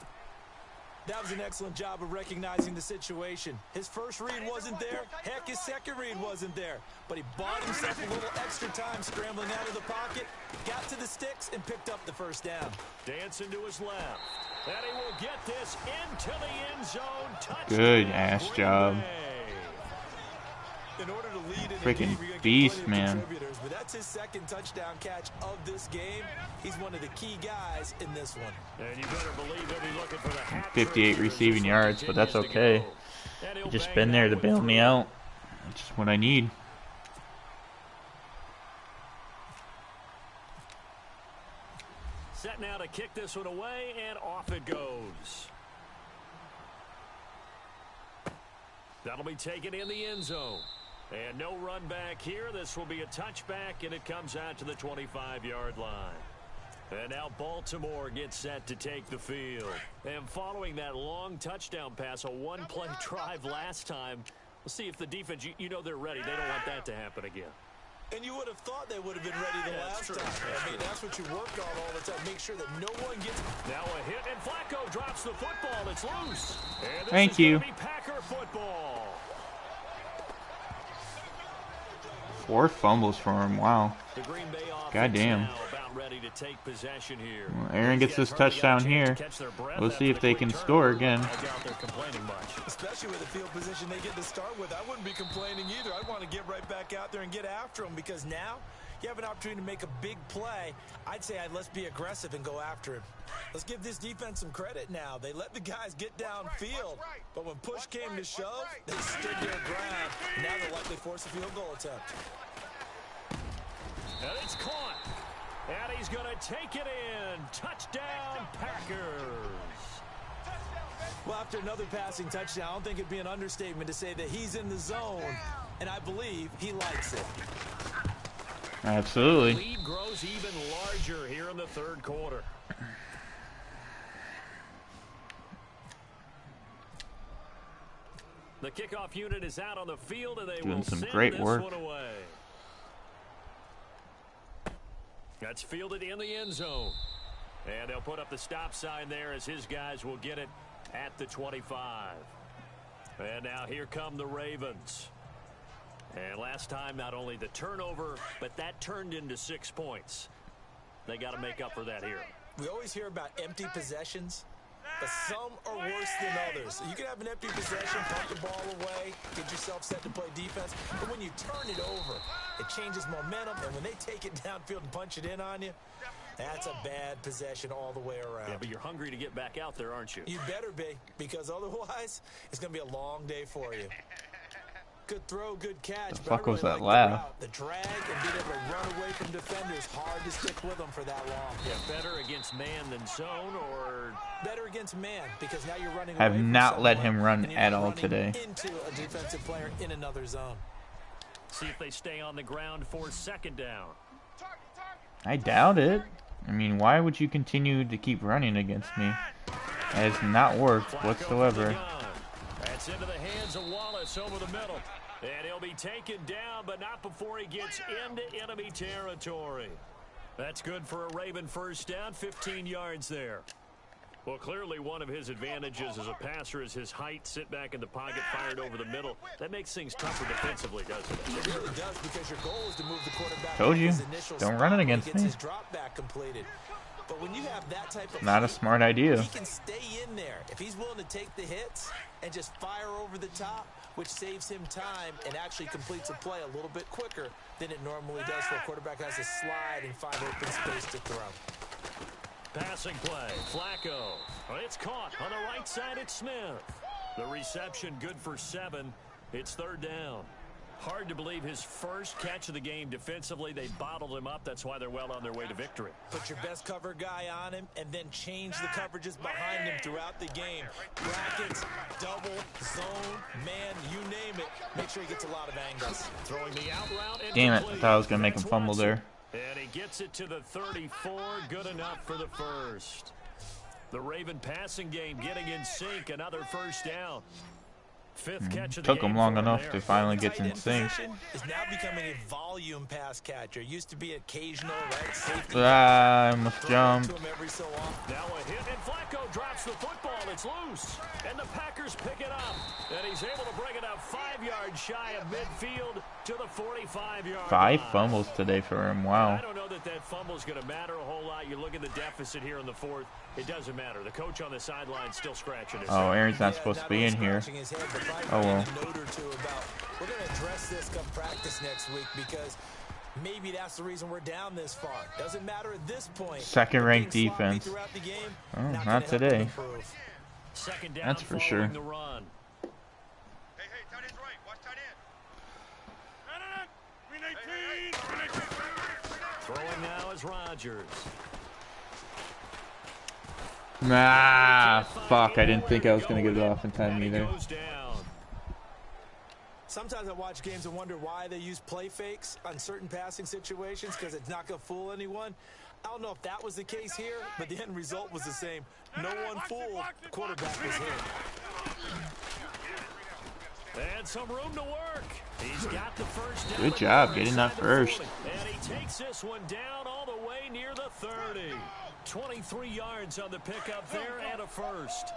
That was an excellent job of recognizing the situation. His first read wasn't there. Heck, his second read wasn't there. But he bought himself a little extra time scrambling out of the pocket, got to the sticks, and picked up the 1st down. Dancing to his left. And he will get this into the end zone. Touchdown. Good ass job. In order to lead in Freaking a game, you're gonna get beast, plenty of man. contributors, but that's his 2nd touchdown catch of this game. He's one of the key guys in this one. And you better believe he'll be looking for the hat 58 trick receiving here yards, but that's continues to okay. go. And he'll Just bang been there that to one bail me through. out. That's just what I need. Set now to kick this one away, and off it goes. That'll be taken in the end zone. And no run back here. This will be a touchback, and it comes out to the 25-yard line. And now Baltimore gets set to take the field. And following that long touchdown pass, a one-play drive last time, we'll see if the defense, you know they're ready. They don't want that to happen again. And you would have thought they would have been ready the last time. I mean, that's what you work on all the time. Make sure that no one gets... Now a hit, and Flacco drops the football. It's loose. And this Thank is you. gonna be Packer football. 4 fumbles for him. Wow. The Green Bay offense Goddamn. now about ready to take possession here. Well, Aaron gets this touchdown here. We'll see if they can score again. I doubt they're complaining much. Especially with the field position they get to start with. I wouldn't be complaining either. I'd want to get right back out there and get after them, because now you have an opportunity to make a big play. I'd say let's be aggressive and go after him. Let's give this defense some credit now. They let the guys get downfield, but when push came to shove, they stood their ground. Now they'll likely force a field goal attempt. And it's caught. And he's going to take it in. Touchdown, Packers. Well, after another passing touchdown, I don't think it'd be an understatement to say that he's in the zone, and I believe he likes it. Absolutely. Lead grows even larger here in the third quarter. The kickoff unit is out on the field, and they Doing will some send great this work. one away. That's fielded in the end zone. And they'll put up the stop sign there as his guys will get it at the 25. And now here come the Ravens. And last time, not only the turnover, but that turned into 6 points. They got to make up for that here. We always hear about empty possessions, but some are worse than others. You can have an empty possession, punt the ball away, get yourself set to play defense, but when you turn it over, it changes momentum, and when they take it downfield and punch it in on you, that's a bad possession all the way around. Yeah, but you're hungry to get back out there, aren't you? You better be, because otherwise, it's going to be a long day for you. Good throw, good catch. The but I fuck was really that like laugh? the drag and being able to run away from defenders. Hard to stick with them for that long. Yeah, better against man than zone, or better against man, because now you're running Have away from not let someone, him run and you're at not all running today. into a defensive player in another zone. see if they stay on the ground for second down. I doubt it. I mean, why would you continue to keep running against me? That has not worked Flacco whatsoever. from the gun. That's into the hands of Wallace over the middle. And he'll be taken down, but not before he gets into enemy territory. That's good for a Raven first down, 15 yards there. Well, clearly one of his advantages as a passer is his height. Sit back in the pocket, fired over the middle. That makes things tougher defensively, doesn't it? It really does, because your goal is to move the quarterback. Told off you, his initial don't spot run it when he against gets me. his drop back completed. But when you have that type of Not a height, smart idea. he can stay in there. If he's willing to take the hits and just fire over the top, which saves him time and actually completes a play a little bit quicker than it normally does, for a quarterback has to slide and find open space to throw. Passing play, Flacco. Well, it's caught on the right side. It's Smith. The reception good for 7. It's third down. Hard to believe his first catch of the game defensively. They bottled him up. That's why they're well on their way to victory. Put your best cover guy on him and then change the coverages behind him throughout the game. Brackets, double, zone, man, you name it. Make sure he gets a lot of angles. Throwing the out route. Damn it, I thought I was going to make him fumble there. And he gets it to the 34. Good enough for the first. The Raven passing game getting in sync. Another first down. Fifth catch of the Took game him long for enough there. to finally The get tight in end sync. position is now becoming a volume pass catcher. Used to be occasional, right? Safety. I almost Throw it jumped. to him every so often. Now a hit, and Flacco drops the football. It's loose. And the Packers pick it up. And he's able to bring it up 5 yards shy of midfield to the 45-yard 5 line. fumbles today for him. I Wow. don't know that fumble's going to matter a whole lot. You look at the deficit here in the fourth. It doesn't matter. The coach on the sideline still scratching his Oh, head. Aaron's not supposed to be in here. Scratching his head, but probably Oh, well. a note or two about, we're going to address this come practice next week, because maybe that's the reason we're down this far. Doesn't matter at this point. Second-ranked Being sloppy defense. throughout the game, Oh, gonna not help them today. improve. Second down That's for following sure. the run. Hey, tight end's right. Watch tight end. Green 18. Green 18. Throwing now is Rodgers. Ah, fuck. I didn't think I was going to get it off in time And he either. goes down. Sometimes I watch games and wonder why they use play fakes on certain passing situations, because it's not going to fool anyone. I don't know if that was the case here, but the end result was the same. No one fooled. The quarterback was hit. And some room to work. He's got the first down. Good job getting that first. And he takes this one down all the way near the 30. 23 yards on the pickup there and a first.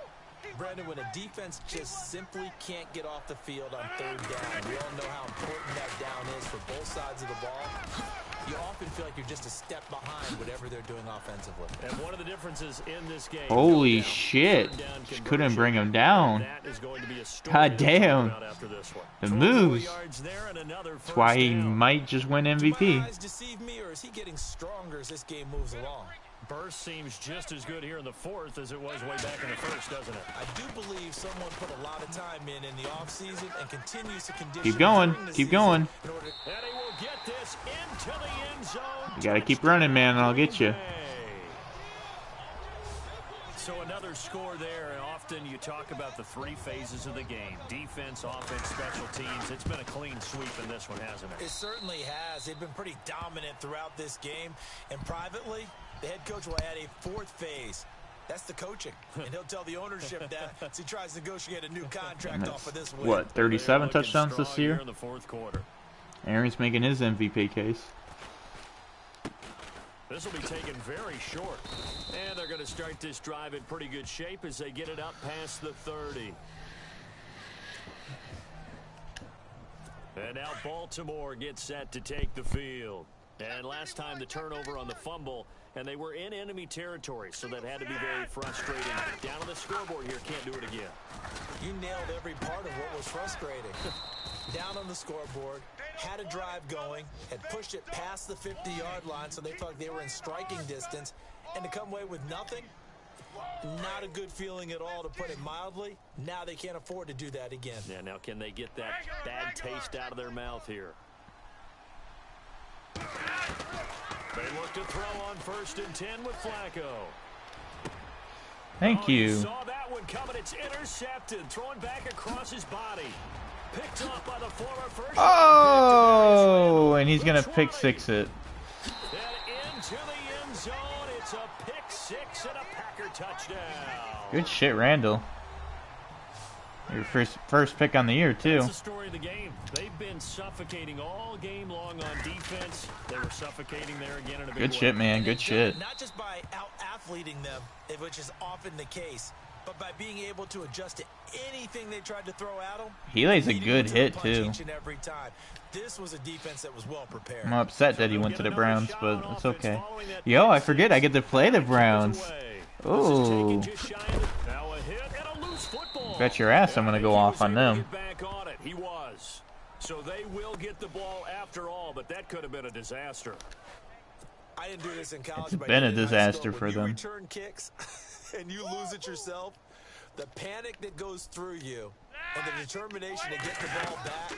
Brandon, when a defense just simply can't get off the field on third down, we all know how important that down is for both sides of the ball, you often feel like you're just a step behind whatever they're doing offensively. And one of the differences in this game. Holy shit. Just couldn't bring him down. God damn. The moves. That's why he might just win MVP. Do my eyes deceive me, or is he getting stronger as this game moves along? Burst seems just as good here in the fourth as it was way back in the first, doesn't it? I do believe someone put a lot of time in the offseason and continues to condition. Keep going. Keep going. And he will get this into the end zone. You gotta keep running, man, and I'll get you. So another score there, and often you talk about the three phases of the game. Defense, offense, special teams. It's been a clean sweep in this one, hasn't it? It certainly has. They've been pretty dominant throughout this game. And privately, the head coach will add a fourth phase. That's the coaching. And he'll tell the ownership that as he tries to negotiate a new contract off of this win. What, 37 touchdowns this year? In the fourth quarter. Aaron's making his MVP case. This will be taken very short. And they're going to start this drive in pretty good shape as they get it up past the 30. And now Baltimore gets set to take the field. And last time the turnover on the fumble, and they were in enemy territory, so that had to be very frustrating. Down on the scoreboard here, can't do it again. You nailed every part of what was frustrating. Down on the scoreboard, had a drive going, had pushed it past the 50-yard line, so they thought they were in striking distance, and to come away with nothing, not a good feeling at all, to put it mildly. Now they can't afford to do that again. Yeah, now can they get that bad taste out of their mouth here? They look to throw on 1st and 10 with Flacco. Thank you. Saw that one coming. It's intercepted. Throwing back across his body. Picked up by the former first. Oh, and he's going to pick six it. And into the end zone. It's a pick six and a Packer touchdown. Good shit, Randall. Your first pick on the year, too. That's the story of the game. They've been suffocating all game long on defense. They were suffocating there again in a big way. Good shit, man. Good shit. Not just by out-athleting them, which is often the case, but by being able to adjust to anything they tried to throw at them. He lays a good hit, too. Each and every time. This was a defense that was well prepared. I'm upset that he went to the Browns, but it's okay. Yo, I forget I get to play the Browns. Ooh. Bet your ass I'm going to go off on them. He was. So they will get the ball after all, but that could have been a disaster. I didn't do this in college. It's been a disaster for them. When you return kicks and you lose it yourself, the panic that goes through you and the determination to get the ball back,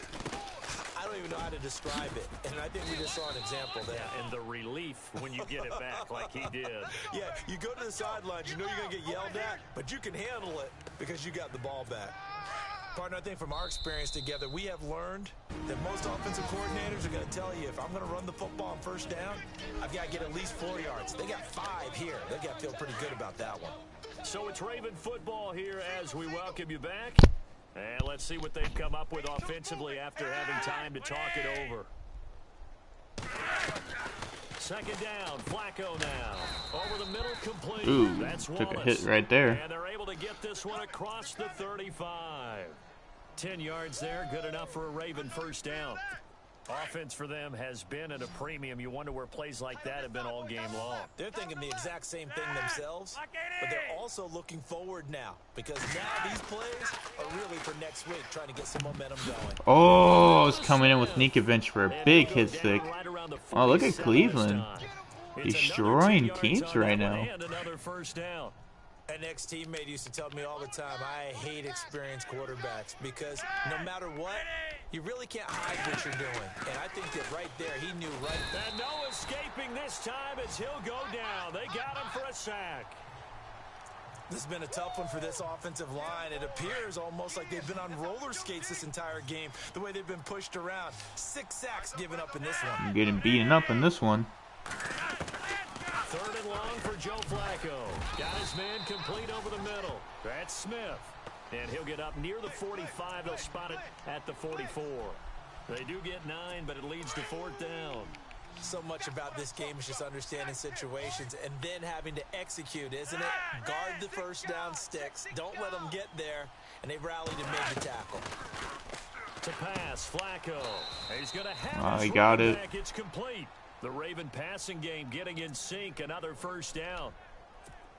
I don't even know how to describe it. And I think we just saw an example there. Yeah, and the relief when you get it back like he did. Yeah, you go to the sidelines, you know you're going to get yelled at, but you can handle it because you got the ball back. Partner, I think from our experience together, we have learned that most offensive coordinators are going to tell you, if I'm going to run the football on 1st down, I've got to get at least 4 yards. They got 5 here. They got to feel pretty good about that one. So it's Raven football here as we welcome you back. And let's see what they've come up with offensively after having time to talk it over. 2nd down, Flacco now. Over the middle, complete. Ooh, that's took Wallace. a hit right there. And they're able to get this one across the 35. 10 yards there, good enough for a Raven 1st down. Offense for them has been at a premium. You wonder where plays like that have been all game long. They're thinking the exact same thing themselves, but they're also looking forward now, because now these plays are really for next week, trying to get some momentum going. Oh, it's coming in with Nikovic for a big hit stick. Oh, look at Cleveland. Destroying teams right now. And another 1st down. An ex-teammate used to tell me all the time, I hate experienced quarterbacks, because no matter what, you really can't hide what you're doing. And I think that right there, he knew right. And no escaping this time as he'll go down. They got him for a sack. This has been a tough one for this offensive line. It appears almost like they've been on roller skates this entire game, the way they've been pushed around. 6 sacks given up in this one. I'm getting beaten up in this one. 3rd and long for Joe Flacco. Got his man complete over the middle. That's Smith. And he'll get up near the 45. They'll spot it at the 44. They do get 9, but it leads to 4th down. So much about this game is just understanding situations and then having to execute, isn't it? Guard the 1st down sticks. Don't let them get there. And they rallied and made the tackle. To pass, Flacco. He's going to have Oh, his he got running it. back. It's complete. The Raven passing game getting in sync. Another first down.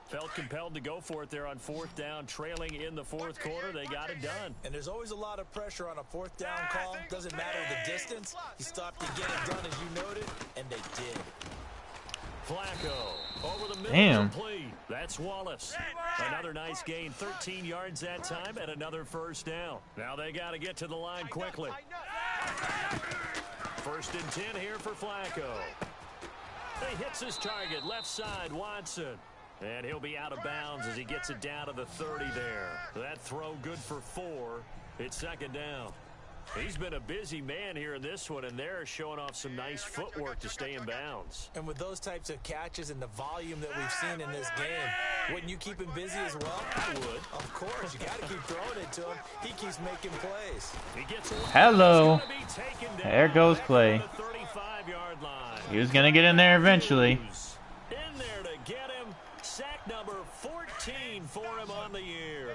Felt compelled to go for it there on 4th down, trailing in the 4th quarter. They got it done. And there's always a lot of pressure on a 4th down call. Doesn't matter the distance. He stopped to get it done, as you noted, and they did. Flacco over the middle. Damn. Complete. That's Wallace. Another nice gain, 13 yards that time, and another first down. Now they got to get to the line quickly. 1st and 10 here for Flacco. He hits his target, left side, Watson. And he'll be out of bounds as he gets it down to the 30 there. That throw good for 4. It's 2nd down. He's been a busy man here in this one, and they're showing off some nice footwork to stay in bounds. And with those types of catches and the volume that we've seen in this game, wouldn't you keep him busy as well? I would. Of course. You got to keep throwing it to him. He keeps making plays. He gets away. Hello. He's gonna be taken down. There goes Clay. Back to the 35-yard line. He was going to get in there eventually. In there to get him. Sack number 14 for him on the year.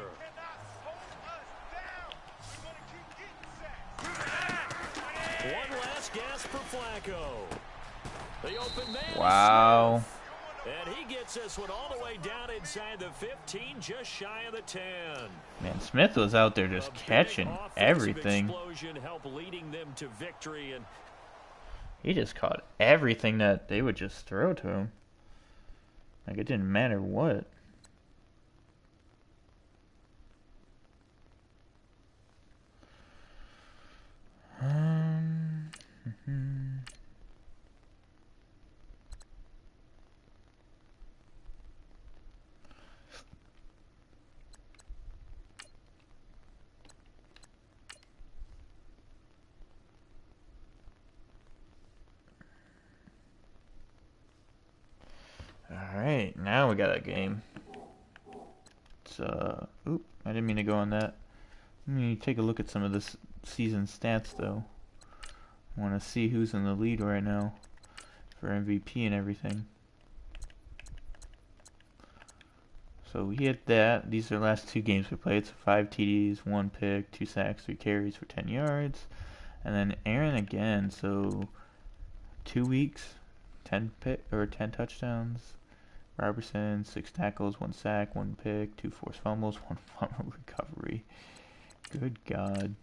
One last gasp for Flacco. The open man. Wow. And he gets this one all the way down inside the 15, just shy of the 10. Man, Smith was out there just catching everything. Explosion help leading them to victory, and He just caught everything that they would just throw to him. Like, it didn't matter what. Alright, now we got a game. It's, oop, I didn't mean to go on that. Let me take a look at some of this season stats, though. I want to see who's in the lead right now for MVP and everything. So we hit that. These are the last 2 games we played. So 5 TDs, 1 pick, 2 sacks, 3 carries for 10 yards. And then Aaron again. So 2 weeks, 10 touchdowns. Robertson, 6 tackles, 1 sack, 1 pick, 2 forced fumbles, 1 fumble recovery. Good God.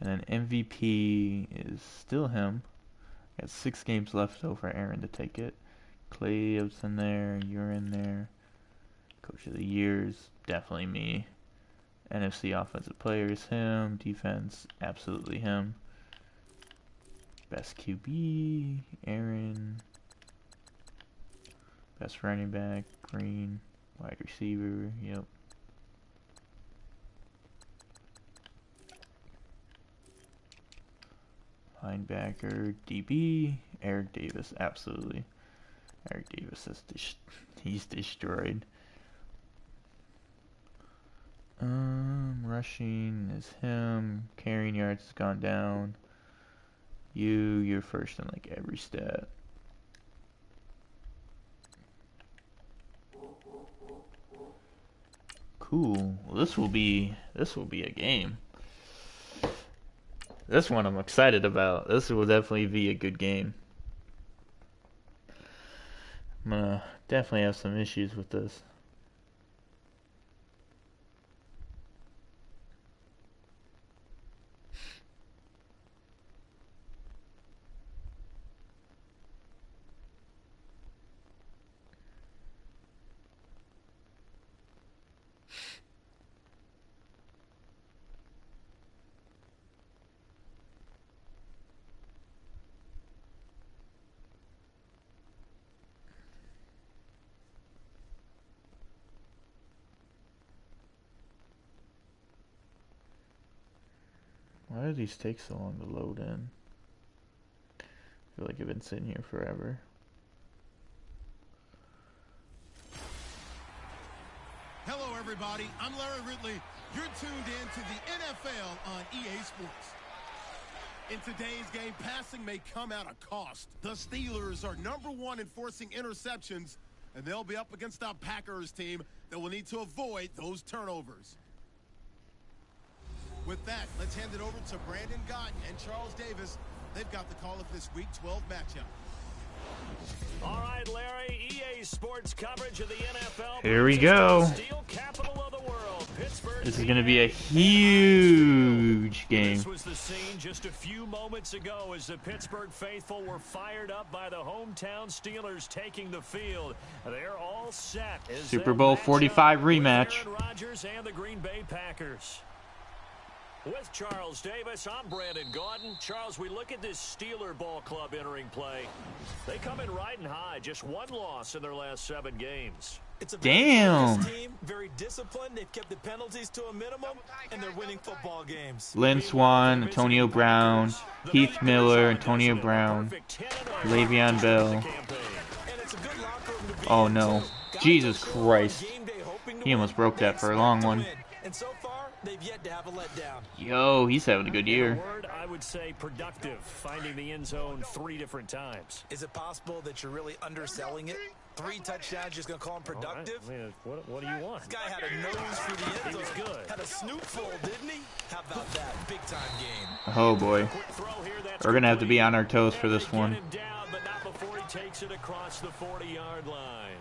And then MVP is still him. Got 6 games left though for Aaron to take it. Clay is in there, you're in there. Coach of the Year is definitely me. NFC Offensive Player is him. Defense, absolutely him. Best QB, Aaron. Best running back, Green. Wide receiver, yep. Linebacker, DB, Eric Davis, absolutely. Eric Davis is he's destroyed. Rushing is him. Carrying yards has gone down. You're first in like every stat. Cool. Well, this will be a game. This one I'm excited about. This will definitely be a good game. I'm gonna definitely have some issues with this. Why do these take so long to load in? I feel like I've been sitting here forever. Hello, everybody. I'm Larry Ridley. You're tuned in to the NFL on EA Sports. In today's game, passing may come at a cost. The Steelers are #1 in forcing interceptions, and they'll be up against a Packers team that will need to avoid those turnovers. With that, let's hand it over to Brandon Gott and Charles Davis. They've got the call of this Week 12 matchup. All right, Larry, EA Sports coverage of the NFL. Here we go. Steel capital of the world, Pittsburgh. This is going to be a huge game. This was the scene just a few moments ago as the Pittsburgh faithful were fired up by the hometown Steelers taking the field. They're all set. Super Bowl 45 rematch. Aaron Rodgers and the Green Bay Packers. With Charles Davis, I'm Brandon Gaudin. Charles, we look at this Steeler ball club entering play. They come in riding high, just one loss in their last 7 games. It's a Damn. very team, very disciplined. They've kept the penalties to a minimum, and they're winning football games. Lynn Swan, Antonio Brown, Heath Miller, Antonio Brown, Le'Veon Bell. And it's a good locker room to be Oh in, no. too. Jesus Guys are Christ. game day hoping to He almost win. broke that for a long one. And so far, they've yet to have a letdown. Yo, he's having a good In a year. word, I would say productive, finding the end zone 3 different times. Is it possible that you're really underselling it? 3 touchdowns, just going to call them productive? All right. I mean, what do you want? This guy had a nose for the end He zone. was good. Had a snootful, didn't he? How about that? Big-time game. Oh boy. Quick throw here, that's We're going to have to be complete. on our toes for this And they one. get him down, but not before he takes it across the 40-yard line.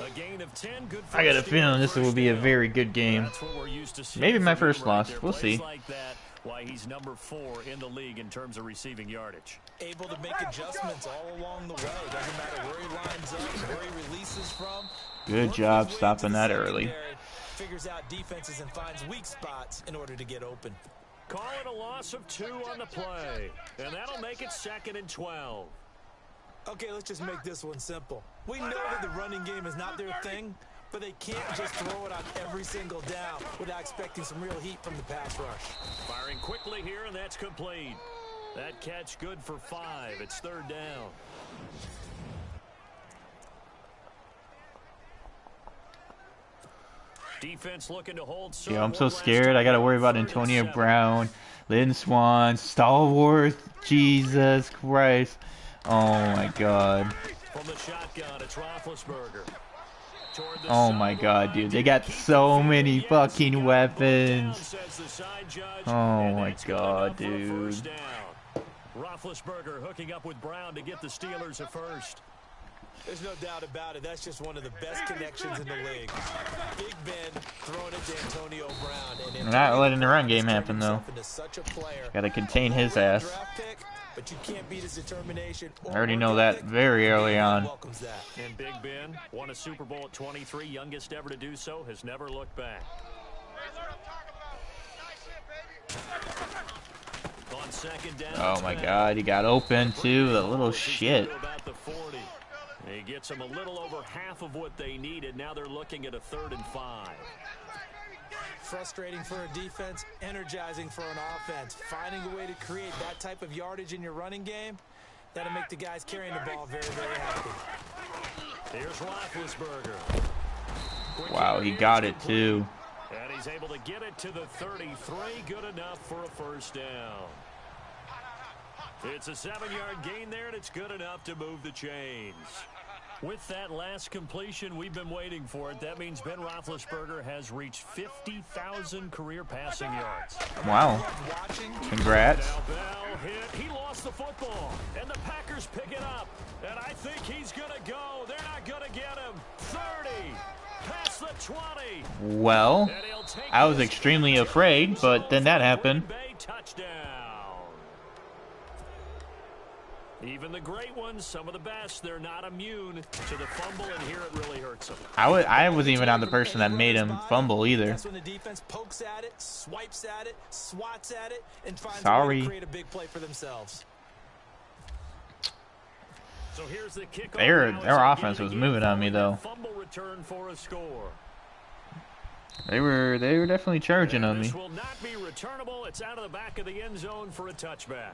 A gain of 10, good for I got a Steelers feeling this will be a first very good down. game. That's what we're used to seeing Maybe my from him first right loss. there. We'll Plays see. like that, why he's number 4 in the league in terms of receiving yardage. Able to make adjustments all along the way. Doesn't matter where he lines up, where he releases from. Good Works job his way stopping into the that early. secondary, figures out defenses and finds weak spots in order to get open. Call it a loss of 2 on the play, and that'll make it 2nd and 12. Okay, let's just make this one simple. We know that the running game is not their thing, but they can't just throw it on every single down without expecting some real heat from the pass rush. Firing quickly here, and that's complete. That catch good for 5. It's 3rd down. Defense looking to hold. Yeah, I'm so scared. I got to worry about Antonio Brown, Lynn Swan, Stallworth. Jesus Christ. Oh my God. From the shotgun, it's Roethlisberger. Toward the Oh my God, dude. They got so many fucking weapons. Oh my God, dude. Roethlisberger hooking up with Brown to get the Steelers a first. There's no doubt about it. That's just one of the best connections in the league. Big Ben throwing it to Antonio Brown. And We're not letting the run game happen, though. Got to contain his ass. But you can't beat his determination. I already know that very early on. And Big Ben won a Super Bowl at 23, youngest ever to do so, has never looked back. On 2nd down. Oh my God, he got open too. The little shit. About the 40. He gets them a little over half of what they needed. Now they're looking at a 3rd and 5. Frustrating for a defense, energizing for an offense. Finding a way to create that type of yardage in your running game, that'll make the guys carrying the ball very, very happy. Here's Roethlisberger. Wow, he got it too. And he's able to get it to the 33. Good enough for a first down. It's a 7-yard gain there, and it's good enough to move the chains. With that last completion, we've been waiting for it. That means Ben Roethlisberger has reached 50,000 career passing yards. Wow. Congrats. Now Bell hit. He lost the football, and the Packers pick it up. And I think he's going to go. They're not going to get him. 30. Past the 20. Well, I was extremely afraid, but then that happened. Touchdown. Even the great ones, some of the best, they're not immune to the fumble, and here it really hurts them. I wasn't even on the person that made him fumble either. That's when the defense pokes at it, swipes at it, swats at it, and finds a way Sorry. to create a big play for themselves. So here's the kickoff. Their offense was moving on me though. Fumble return for a score. They were definitely charging on me. This will not be returnable. It's out of the back of the end zone for a touchback.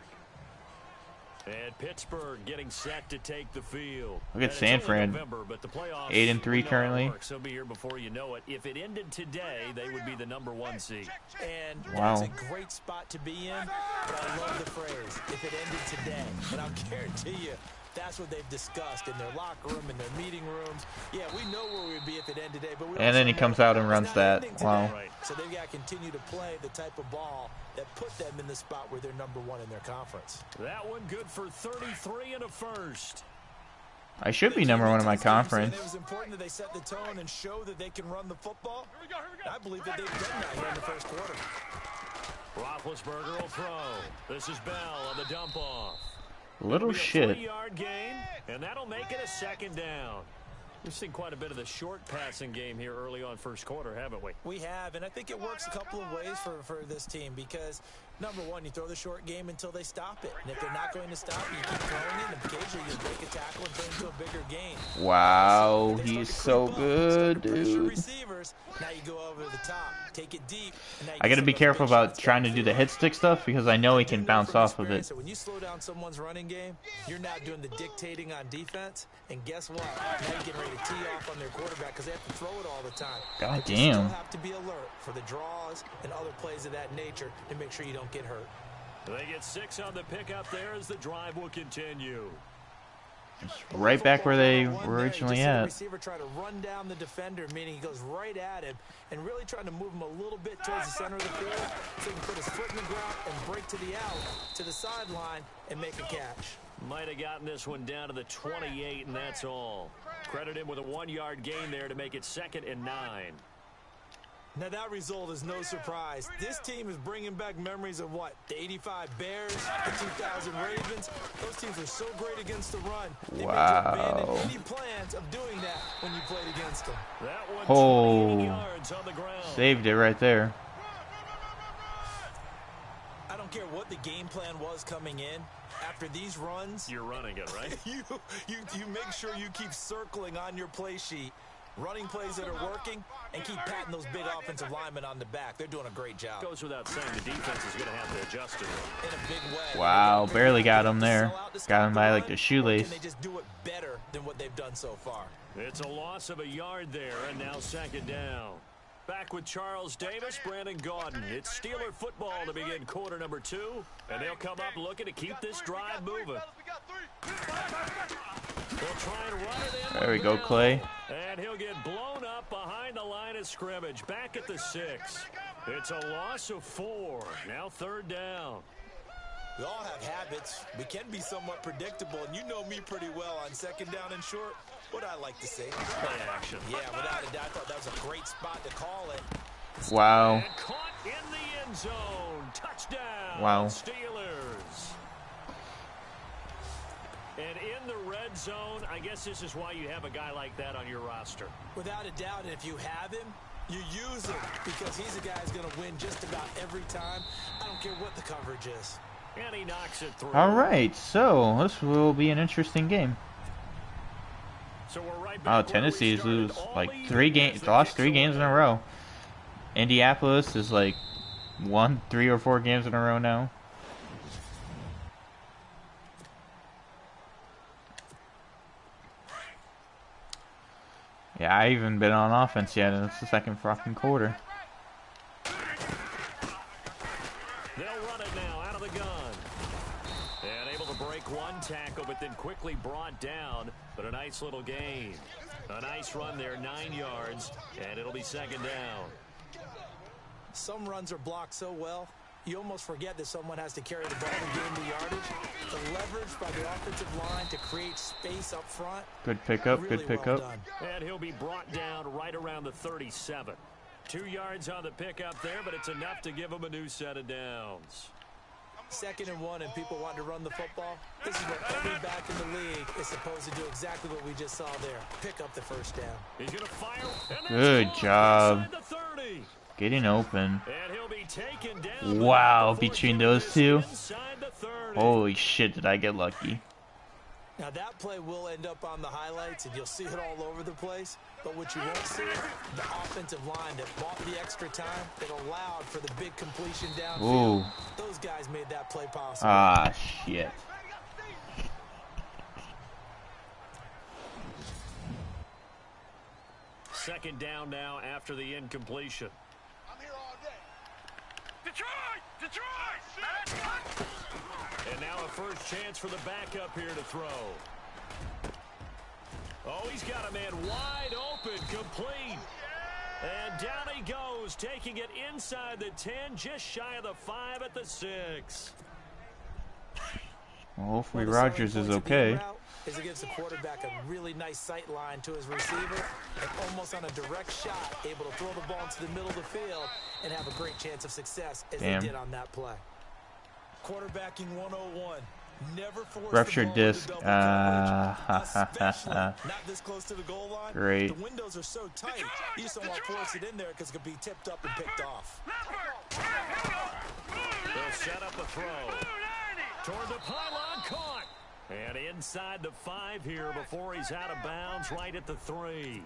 And Pittsburgh getting set to take the field. Look at San Fran. 8-3 currently. So be here before you know it. If it ended today, they would be the #1 seed. And wow. That's a great spot to be in. But I love the phrase, if it ended today. And I'll guarantee you, That's what they've discussed in their locker room, in their meeting rooms. Yeah, we know where we'd be if it ended today, but And then he comes out and runs that. Wow. Right. So they've got to continue to play the type of ball that put them in the spot where they're #1 in their conference. That one good for 33 and a first. I should be #1 in my conference. It was important that they set the tone and show that they can run the football. I believe that they've done that here in the first quarter. Roethlisberger will throw. This is Bell on the dump off. Little shit. 3-yard gain, and that'll make it a second down. We've seen quite a bit of the short passing game here early on first quarter, haven't we? We have, and I think it works a couple of ways for this team because, #1, you throw the short game until they stop it. And if they're not going to stop it, you keep throwing it, and occasionally you break a tackle and turn into a bigger gain. Wow, he's so good, dude. Receivers, now you go over the top, take it deep. I gotta be careful about trying to do the hit stick stuff because I know he can bounce off of it. So when you slow down someone's running game, you're not doing the dictating on defense. And guess what? Now you're getting ready to tee off on their quarterback because they have to throw it all the time. God but you damn. still have to be alert for the draws and other plays of that nature to make sure you don't get hurt. They get 6 on the pickup there as the drive will continue. Right back where they were originally at. The receiver try to run down the defender, meaning he goes right at him and really trying to move him a little bit towards the center of the field so he can put his foot in the ground and break to the out, to the sideline, and make a catch. Might have gotten this one down to the 28, and that's all. Credit him with a 1-yard gain there to make it 2nd and 9. Now, that result is no surprise. This team is bringing back memories of what? The 85 Bears, the 2000 Ravens. Those teams were so great against the run. They made you abandon any plans of doing that when you played against them. That one, Oh, 20 yards on the ground. Saved it right there. I don't care what the game plan was coming in. After these runs, you're running it, right? you make sure you keep circling on your play sheet. Running plays that are working, and keep patting those big offensive linemen on the back. They're doing a great job. Goes without saying the defense is going to have to adjust to it. In a big way. Wow, barely got him there. Got him by like the shoelace. They just do it better than what they've done so far. It's a loss of a yard there, and now 2nd down. Back with Charles Davis, Brandon Gaudin. It's Steeler football to begin quarter #2, and they'll come up looking to keep this drive moving. They'll try and run it in. There we go, Clay. And he'll get blown up behind the line of scrimmage. Back at the 6. It's a loss of 4. Now 3rd down. We all have habits. We can be somewhat predictable, and you know me pretty well on 2nd down and short. What I like to see. Play action. Yeah, without a doubt, I thought that was a great spot to call it. Wow. And caught in the end zone. Touchdown. Wow. Steelers. And in the red zone, I guess this is why you have a guy like that on your roster. Without a doubt, and if you have him, you use him because he's a guy who's going to win just about every time. I don't care what the coverage is. And he knocks it through. All right, so this will be an interesting game. So we're right Oh, back Tennessee's lose like 3 games, lost 3 games in a row. Indianapolis is like won 3 or 4 games in a row now. Yeah, I haven't been on offense yet, and it's the 2nd fucking quarter. They'll run it now out of the gun. And able to break one tackle, but then quickly brought down. But a nice little gain. A nice run there, 9 yards, and it'll be 2nd down. Some runs are blocked so well, you almost forget that someone has to carry the ball and gain the yardage. The leverage by the offensive line to create space up front. Good pickup, really good pickup. Well done. And he'll be brought down right around the 37. 2 yards on the pickup there, but it's enough to give him a new set of downs. 2nd and 1, and people want to run the football. This is what every back in the league is supposed to do, exactly what we just saw there. Pick up the 1st down. He's going to fire. Good job. The 30. Getting open. And he'll be taken down. Wow, between those two. Inside the 30. Holy shit, did I get lucky. Now that play will end up on the highlights, and you'll see it all over the place. But what you won't see, the offensive line that bought the extra time, that allowed for the big completion downfield. Ooh. Those guys made that play possible. Ah, shit. Second down now after the incompletion. I'm here all day. Detroit! Detroit! And now a first chance for the backup here to throw. Oh, he's got a man wide open, complete. And down he goes, taking it inside the 10, just shy of the 5 at the 6. Well, hopefully Rodgers is okay. Is it gives the quarterback a really nice sight line to his receiver and almost on a direct shot able to throw the ball into the middle of the field and have a great chance of success as they did on that play. Quarterbacking 101. Never force Ruptured disc. especially not this close to the goal line. Great. The windows are so tight, you just don't want to force it in there because it could be tipped up and picked off. They'll set up a throw. Toward the pylon, caught. And inside the 5 here before he's out of bounds, right at the 3.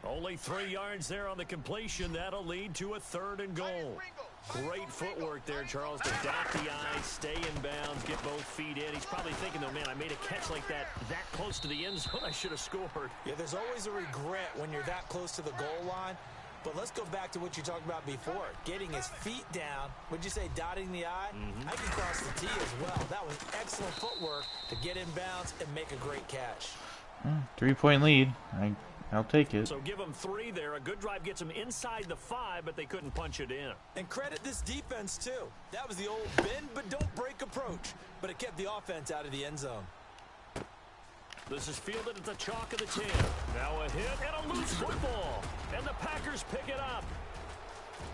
Only 3 yards there on the completion. That'll lead to a 3rd and goal. Great footwork there, Charles, to dot the I, stay in bounds, get both feet in. He's probably thinking, though, man, I made a catch like that close to the end zone. I should have scored. Yeah, there's always a regret when you're that close to the goal line. But let's go back to what you talked about before. Getting his feet down. Would you say dotting the I? I can cross the T as well. That was excellent footwork to get in bounds and make a great catch. 3-point lead. I'll take it. So give them 3 there. A good drive gets them inside the 5, but they couldn't punch it in. And credit this defense, too. That was the old bend but don't break approach. But it kept the offense out of the end zone. This is fielded at the chalk of the 10. Now a hit and a loose football. And the Packers pick it up.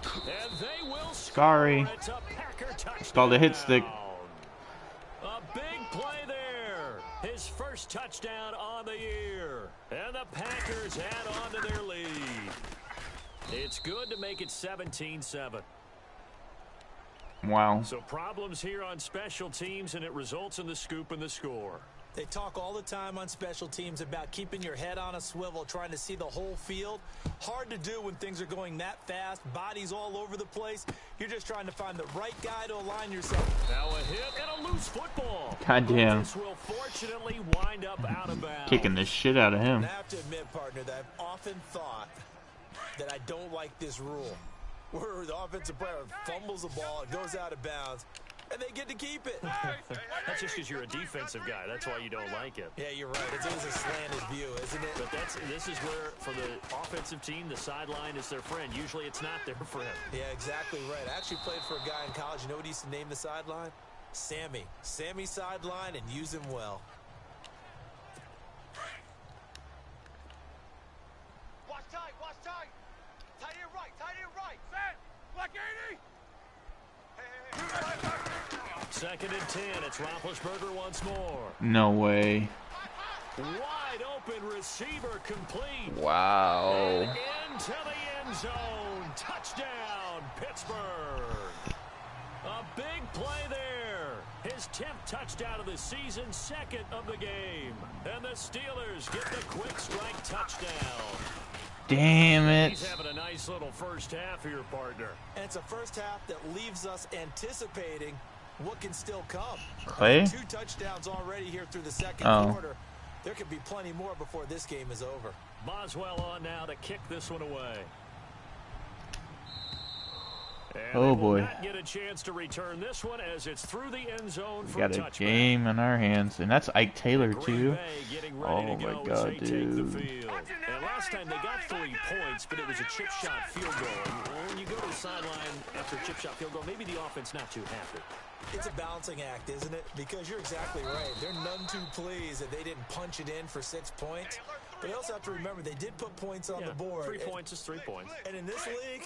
And they will score. It's a Packer touchdown. It's called a hit stick. A big play there. His first touchdown on the year. And the Packers add on to their lead. It's good to make it 17-7. Wow. So problems here on special teams, and it results in the scoop and the score. They talk all the time on special teams about keeping your head on a swivel, trying to see the whole field. Hard to do when things are going that fast, bodies all over the place. You're just trying to find the right guy to align yourself. Now a hit and a loose football. Goddamn. This will fortunately wind up out of bounds. Kicking the shit out of him. I have to admit, partner, that I've often thought that I don't like this rule, where the offensive player fumbles the ball, it goes out of bounds, and they get to keep it. That's just because you're a defensive guy. That's why you don't like it. Yeah, you're right. It's always a slanted view, isn't it? But this is where, for the offensive team, the sideline is their friend. Usually it's not their friend. Yeah, exactly right. I actually played for a guy in college. You know what he used to name the sideline? Sammy. Sammy sideline, and use him well. Watch tight, watch tight. Tight end right, tight end right. Set. Black 80. Hey. 2nd and 10. It's Roethlisberger once more. No way. Wide open receiver complete. Wow. And into the end zone. Touchdown, Pittsburgh. A big play there. His 10th touchdown of the season, 2nd of the game. And the Steelers get the quick strike touchdown. Damn it. He's having a nice little first half here, partner. And it's a first half that leaves us anticipating what can still come. Clay? 2 touchdowns already here through the second quarter. There could be plenty more before this game is over. Boswell on now to kick this one away. And oh boy. Not get a chance to return this one as it's through the end zone for we got a game on our hands, and that's Ike Taylor too. Oh my god, dude. And last time they got 3 points, but it was a chip shot field goal. And when you go to the sideline after a chip shot field goal, maybe the offense not too happy. It's a balancing act, isn't it? Because you're exactly right. They're none too pleased that they didn't punch it in for 6 points. But you also have to remember they did put points on the board. 3 points is 3 points. And in this league,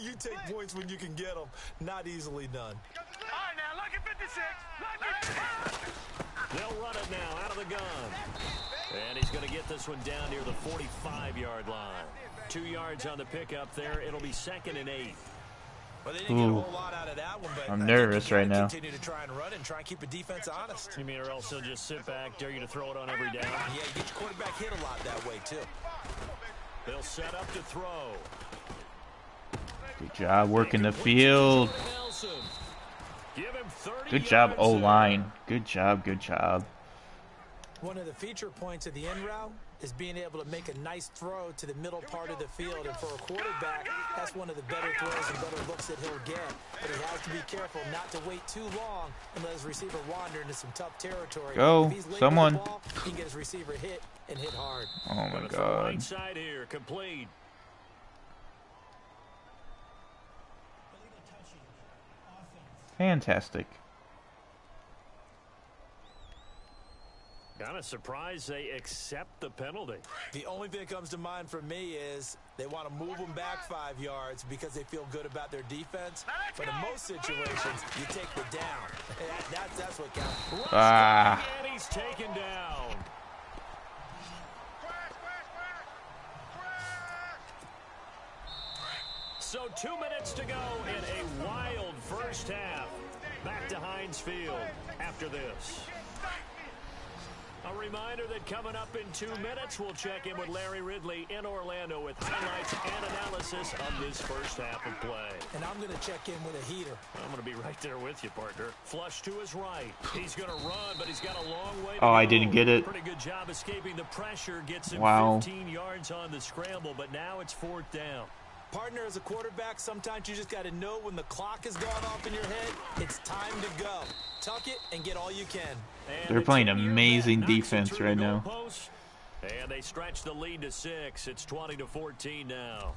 you take points when you can get them. Not easily done. All right, now, look at 56. They'll run it now out of the gun. And he's going to get this one down near the 45-yard line. 2 yards on the pickup there. It'll be 2nd and 8. Well, they didn't get a whole lot out of that one, but I'm nervous right now. Continue to try and run and try and keep the defense honest. You mean or else he'll just sit back, dare you to throw it on every down? Yeah, you get your quarterback hit a lot that way, too. They'll set up to throw. Good job working the field. Good job, O-line. Good job, good job. One of the feature points of the in route is being able to make a nice throw to the middle part of the field. And for a quarterback, that's one of the better throws and better looks that he'll get. But he has to be careful not to wait too long and let his receiver wander into some tough territory. Go, if he's late someone. with the ball, he can get his receiver hit and hit hard. Oh my Right God. side here, complete. Fantastic. Kind of surprised they accept the penalty. The only thing that comes to mind for me is they want to move them back 5 yards because they feel good about their defense. But in most situations, you take the down. That's what counts. Ah. And he's taken down. So 2 minutes to go in a wild first half. Back to Heinz Field after this. A reminder that coming up in 2 minutes, we'll check in with Larry Ridley in Orlando with highlights and analysis of this first half of play. And I'm going to check in with a heater. I'm going to be right there with you, partner. Flush to his right. He's going to run, but he's got a long way to go. Oh, I didn't get it. Pretty good job escaping the pressure. Gets him Wow. 15 yards on the scramble, but now it's 4th down. Partner, as a quarterback, sometimes you just got to know when the clock has gone off in your head, it's time to go. Tuck it and get all you can. And They're playing the team amazing knocks it defense through right the now. goalpost, and they stretch the lead to 6. It's 20-14 now.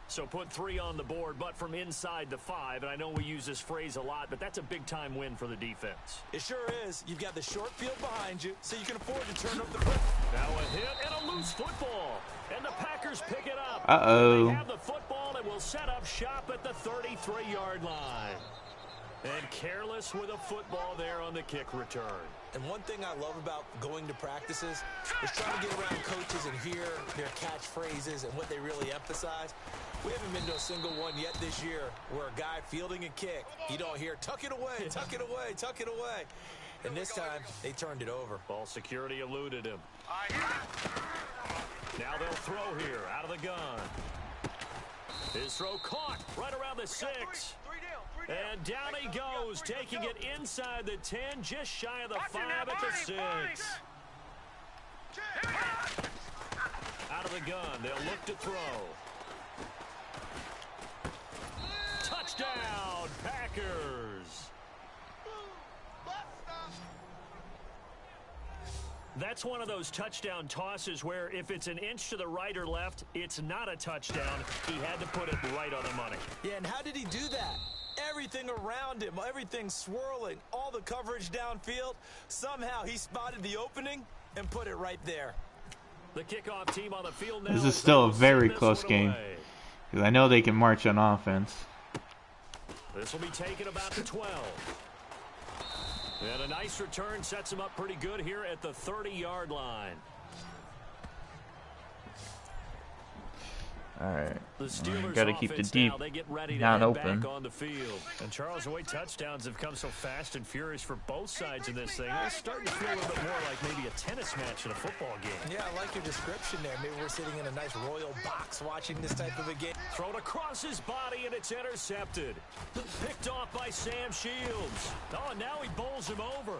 So put 3 on the board, but from inside the 5. And I know we use this phrase a lot, but that's a big-time win for the defense. It sure is. You've got the short field behind you, so you can afford to turn up the pressure. Now a hit and a loose football. And the Packers pick it up. Uh-oh. They have the football and will set up shop at the 33-yard line. And careless with a football there on the kick return. And one thing I love about going to practices is trying to get around coaches and hear their catchphrases and what they really emphasize. We haven't been to a single one yet this year where a guy fielding a kick, you don't hear, tuck it away, tuck it away, tuck it away. And this time, they turned it over. Ball security eluded him. Now they'll throw here out of the gun. His throw caught right around the 6. And down he goes, taking it inside the 10, just shy of the 5 at the 6. Out of the gun, they'll look to throw. Touchdown, Packers. That's one of those touchdown tosses where if it's an inch to the right or left, it's not a touchdown. He had to put it right on the money. Yeah, and how did he do that? Everything around him, everything swirling, all the coverage downfield. Somehow he spotted the opening and put it right there. The kickoff team on the field now. This is still a very close game. Because I know they can march on offense. This will be taken about the 12. And a nice return sets him up pretty good here at the 30-yard line. Alright. The Steelers Got to keep the offense deep now, they get ready to not head open. back on the field. And Charles, the way touchdowns have come so fast and furious for both sides in this thing, it's starting to feel a little bit more like maybe a tennis match in a football game. Yeah, I like your description there. Maybe we're sitting in a nice royal box watching this type of a game. Thrown across his body, and it's intercepted. Picked off by Sam Shields. Oh, and now he bowls him over.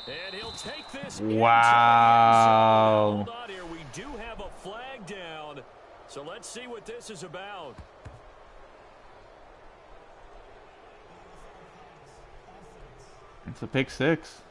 And he'll take this. Wow. Hold on here. We do have a flag down. So let's see what this is about. It's a pick 6.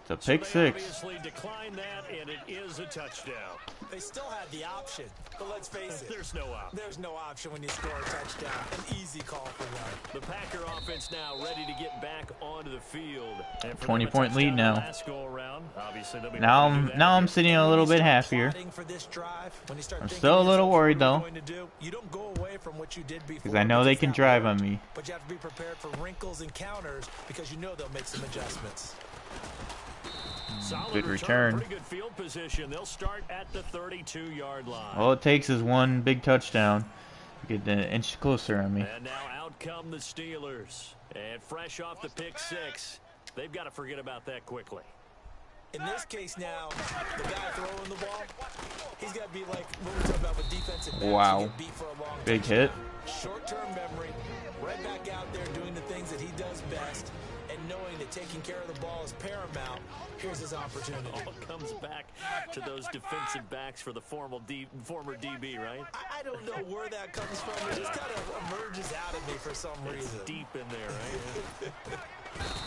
It's a pick So they 6. obviously declined that, and it is a touchdown. They still had the option, but let's face it. There's no option. There's no option when you score a touchdown. An easy call for them. The Packer offense now ready to get back onto the field. And for 20-point them, a lead touchdown now. last go around. Obviously, they'll be Now ready to do that I'm again. sitting a little bit happier. For this drive, when you start I'm thinking still a to little yourself, worried, what are though. you going to do? You don't go away from what you did before. Because I know they can that drive worked. on me. But you have to be prepared for wrinkles and counters because you know they'll make some adjustments. Solid Good return. Pretty good field position. They'll start at the 32-yard line. All it takes is one big touchdown to get an inch closer on me. And now out come the Steelers. And fresh off the pick 6, they've got to forget about that quickly. In this case now, the guy throwing the ball, he's got to be like what we talk about with defensive backs. Wow. You get beat for a long Big touchdown. hit. Short-term memory, right back out there doing the things that he does best, and knowing that taking care of the ball is paramount, here's his opportunity. All comes back to those defensive backs for the former DB, right? I don't know where that comes from. It just kind of emerges out of me for some reason. Deep in there, right?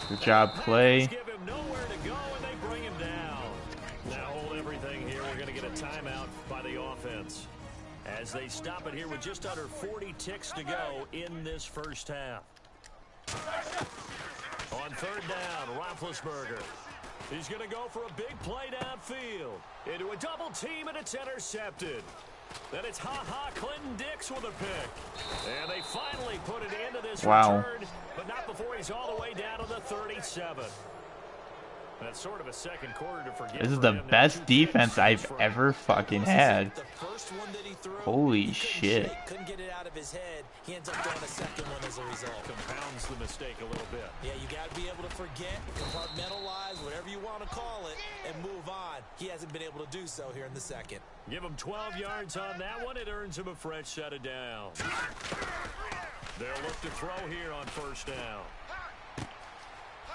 Good job, Clay. Give him nowhere to go, and they bring him down. Now hold everything here. We're going to get a timeout by the offense as they stop it here with just under 40 ticks to go in this first half. On third down, Roethlisberger. He's going to go for a big play downfield. Into a double team, and it's intercepted. Then it's Clinton Dix with a pick. And they finally put it into this return, but not before he's all the way down to the 37. That's sort of a second quarter to forget. This is the best defense I've ever fucking had. Holy shit. Couldn't get it out of his head. He ends up throwing a second one as a result. Compounds the mistake a little bit. Yeah, you got to be able to forget, compartmentalize, whatever you want to call it, and move on. He hasn't been able to do so here in the second. Give him 12 yards on that one. It earns him a fresh set of downs. They'll look to throw here on first down.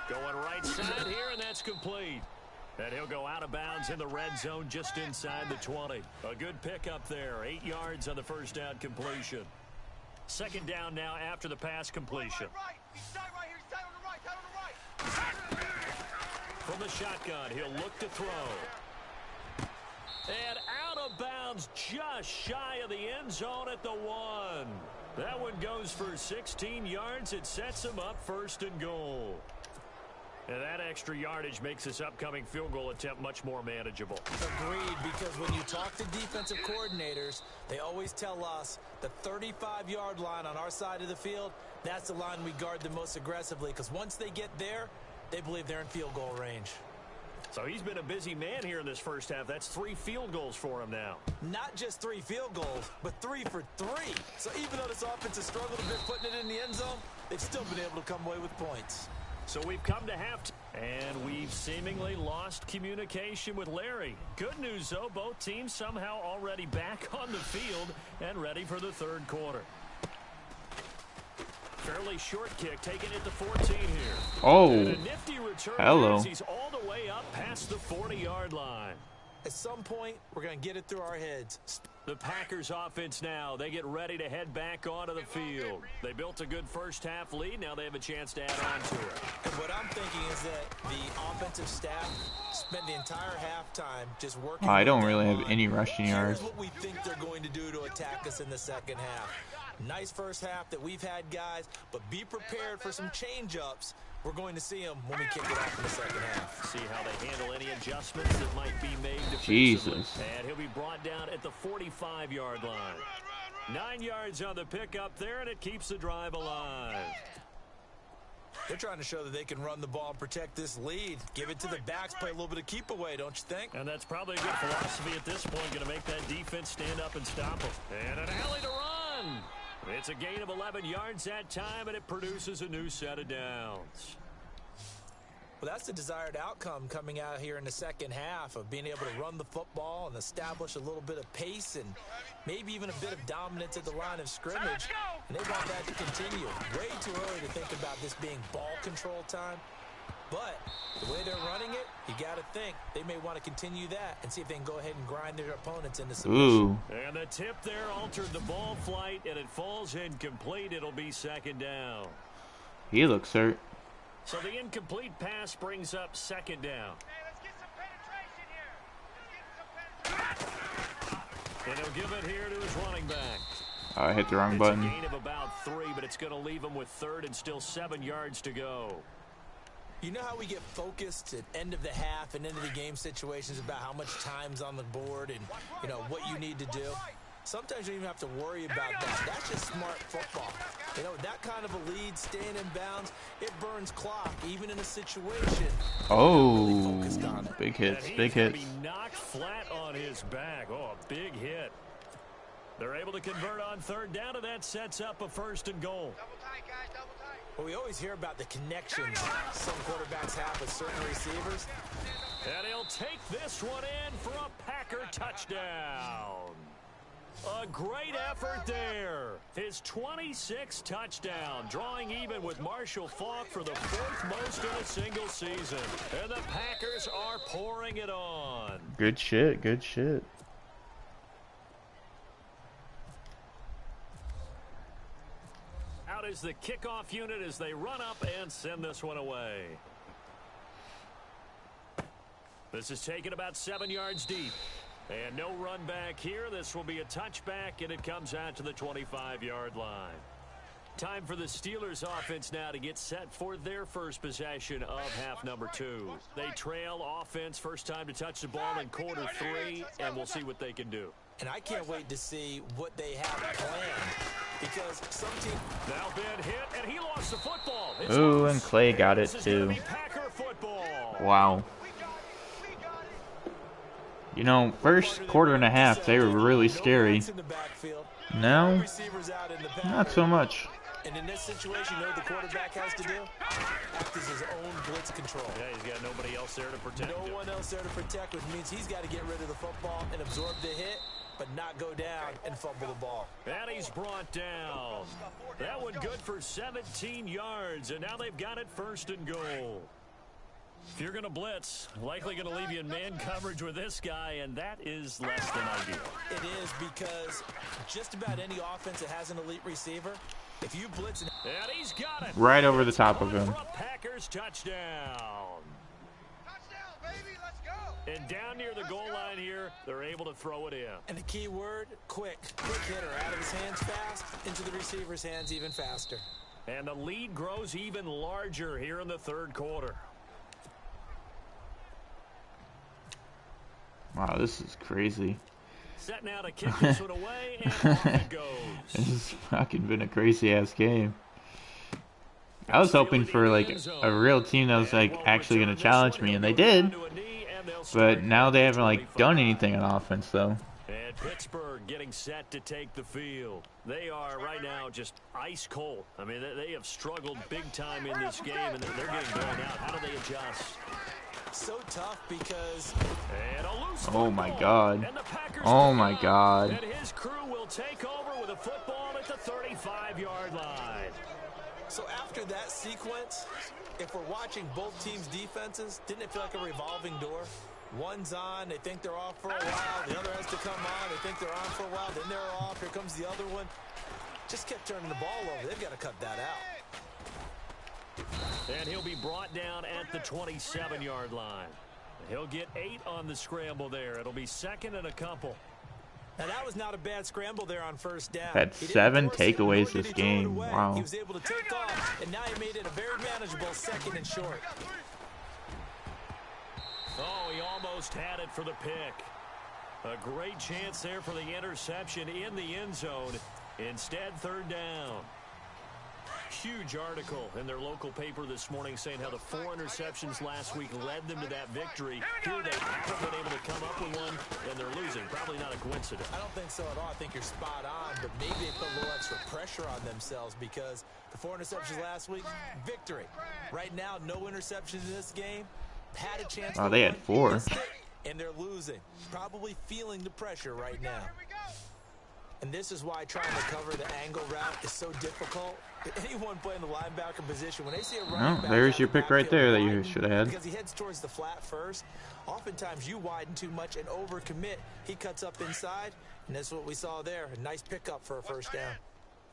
Going right side here, and that's complete. And he'll go out of bounds in the red zone just inside the 20. A good pickup there. 8 yards on the first down completion. Second down now after the pass completion. From the shotgun, he'll look to throw. And out of bounds just shy of the end zone at the 1. That one goes for 16 yards. It sets him up first and goal. And that extra yardage makes this upcoming field goal attempt much more manageable. Agreed, because when you talk to defensive coordinators, they always tell us the 35-yard line on our side of the field, that's the line we guard the most aggressively, because once they get there, they believe they're in field goal range. So he's been a busy man here in this first half. That's 3 field goals for him now. Not just 3 field goals, but 3 for 3. So even though this offense has struggled a bit putting it in the end zone, they've still been able to come away with points. So we've come to halftime, and we've seemingly lost communication with Larry. Good news, though, both teams somehow already back on the field and ready for the third quarter. Fairly short kick, taking it to 14 here. Oh, and a nifty return hello. He's all the way up past the 40-yard line. At some point, we're going to get it through our heads. The Packers offense now, they get ready to head back onto the field. They built a good first half lead. Now they have a chance to add on to it. And what I'm thinking is that the offensive staff spent the entire halftime just working. I don't really have any rushing yards. Here's what we think they're going to do to attack us in the second half. Nice first half that we've had, guys, but be prepared for some change-ups. We're going to see them when we kick it off in the second half. See how they handle any adjustments that might be made defensively. Jesus. And he'll be brought down at the 45-yard line. 9 yards on the pickup there, and it keeps the drive alive. They're trying to show that they can run the ball and protect this lead. Give it to the backs, play a little bit of keep away, don't you think? And that's probably a good philosophy at this point, going to make that defense stand up and stop them. And an alley to run. It's a gain of 11 yards that time, and it produces a new set of downs. Well, that's the desired outcome coming out here in the second half of being able to run the football and establish a little bit of pace and maybe even a bit of dominance at the line of scrimmage. And they want that to continue. Way too early to think about this being ball control time. But the way they're running it, you got to think they may want to continue that and see if they can go ahead and grind their opponents into submission. Ooh. And the tip there altered the ball flight, and it falls incomplete. It'll be second down. He looks hurt. So the incomplete pass brings up second down. Hey, let's get some penetration here. Let's get some penetration. And he'll give it here to his running back. I hit the wrong It's button. a gain of about 3, but it's going to leave him with third and still 7 yards to go. You know how we get focused at end of the half and into the game situations about how much time's on the board and, you know, what you need to do? Sometimes you don't even have to worry about that. That's just smart football. You know, that kind of a lead, staying in bounds, it burns clock, even in a situation. Oh, big hits, And big he's gonna hits. be knocked flat on his back. Oh, a big hit. They're able to convert on third down, and that sets up a first and goal. Double tight, guys, double tight. Well, we always hear about the connections some quarterbacks have with certain receivers. And he'll take this one in for a Packer touchdown. A great effort there. His 26th touchdown, drawing even with Marshall Faulk for the 4th most in a single season. And the Packers are pouring it on. Good shit, good shit. Out is the kickoff unit as they run up and send this one away. This is taken about 7 yards deep. And no run back here. This will be a touchback, and it comes out to the 25-yard line. Time for the Steelers offense now to get set for their first possession of half number 2. They trail offense, first time to touch the ball in quarter 3, and we'll see what they can do. And I can't wait to see what they have planned, because some team... Now Ben hit, and he lost the football. Ooh, and Clay got it too. Wow. You know, first quarter and a half, they were really scary. Now, not so much. And in this situation, you know what the quarterback has to do? Act as his own blitz control. Yeah, he's got nobody else there to protect him. No one else there to protect, which means he's got to get rid of the football and absorb the hit, but not go down and fumble the ball. And he's brought down. That one good for 17 yards, and now they've got it 1st and goal. If you're going to blitz, likely going to leave you in man coverage with this guy, and that is less than ideal. It is, because just about any offense that has an elite receiver, if you blitz... And he's got it. Right over the top of him. Packers touchdown. Touchdown, baby, let's go. And down near the goal line here, they're able to throw it in. And the key word, quick. Quick hitter, out of his hands fast, into the receiver's hands even faster. And the lead grows even larger here in the 3rd quarter. Wow, this is crazy. Set now to kick this one away, and off it goes. This has fucking been a crazy ass game. I was hoping for like a real team that was like actually gonna challenge me, and they did. But now they haven't like done anything on offense though. And Pittsburgh getting set to take the field. They are right now just ice cold. I mean, they have struggled big time in this game, and they're getting blown out. How do they adjust? So tough because... Oh my god. Oh my god. And his crew will take over with a football at the 35-yard line. So after that sequence, if we're watching both teams' defenses, didn't it feel like a revolving door? One's on, they think they're off for a while. The other has to come on, they think they're on for a while. Then they're off, here comes the other one. Just kept turning the ball over. They've got to cut that out. And he'll be brought down at the 27-yard line. He'll get 8 on the scramble there. It'll be 2nd and a couple. Now that was not a bad scramble there on 1st down. Had 7 takeaways this game. Wow. He was able to take off, and now he made it a very manageable 2nd and short. Oh, he almost had it for the pick. A great chance there for the interception in the end zone. Instead, 3rd down. Huge article in their local paper this morning saying how the 4 interceptions last week led them to that victory. Here they haven't been able to come up with one, and they're losing. Probably not a coincidence. I don't think so at all. I think you're spot on, but maybe they put a little extra pressure on themselves because the 4 interceptions last week, victory. Right now, no interceptions in this game. Had a chance. Oh, they had 4. And they're losing. Probably feeling the pressure right now. And this is why trying to cover the angle route is so difficult. Anyone playing the linebacker position, when they see a running back, there's your pick right there that you should have had. Because he heads towards the flat first. Oftentimes you widen too much and overcommit. He cuts up inside, and that's what we saw there. A nice pickup for a 1st down.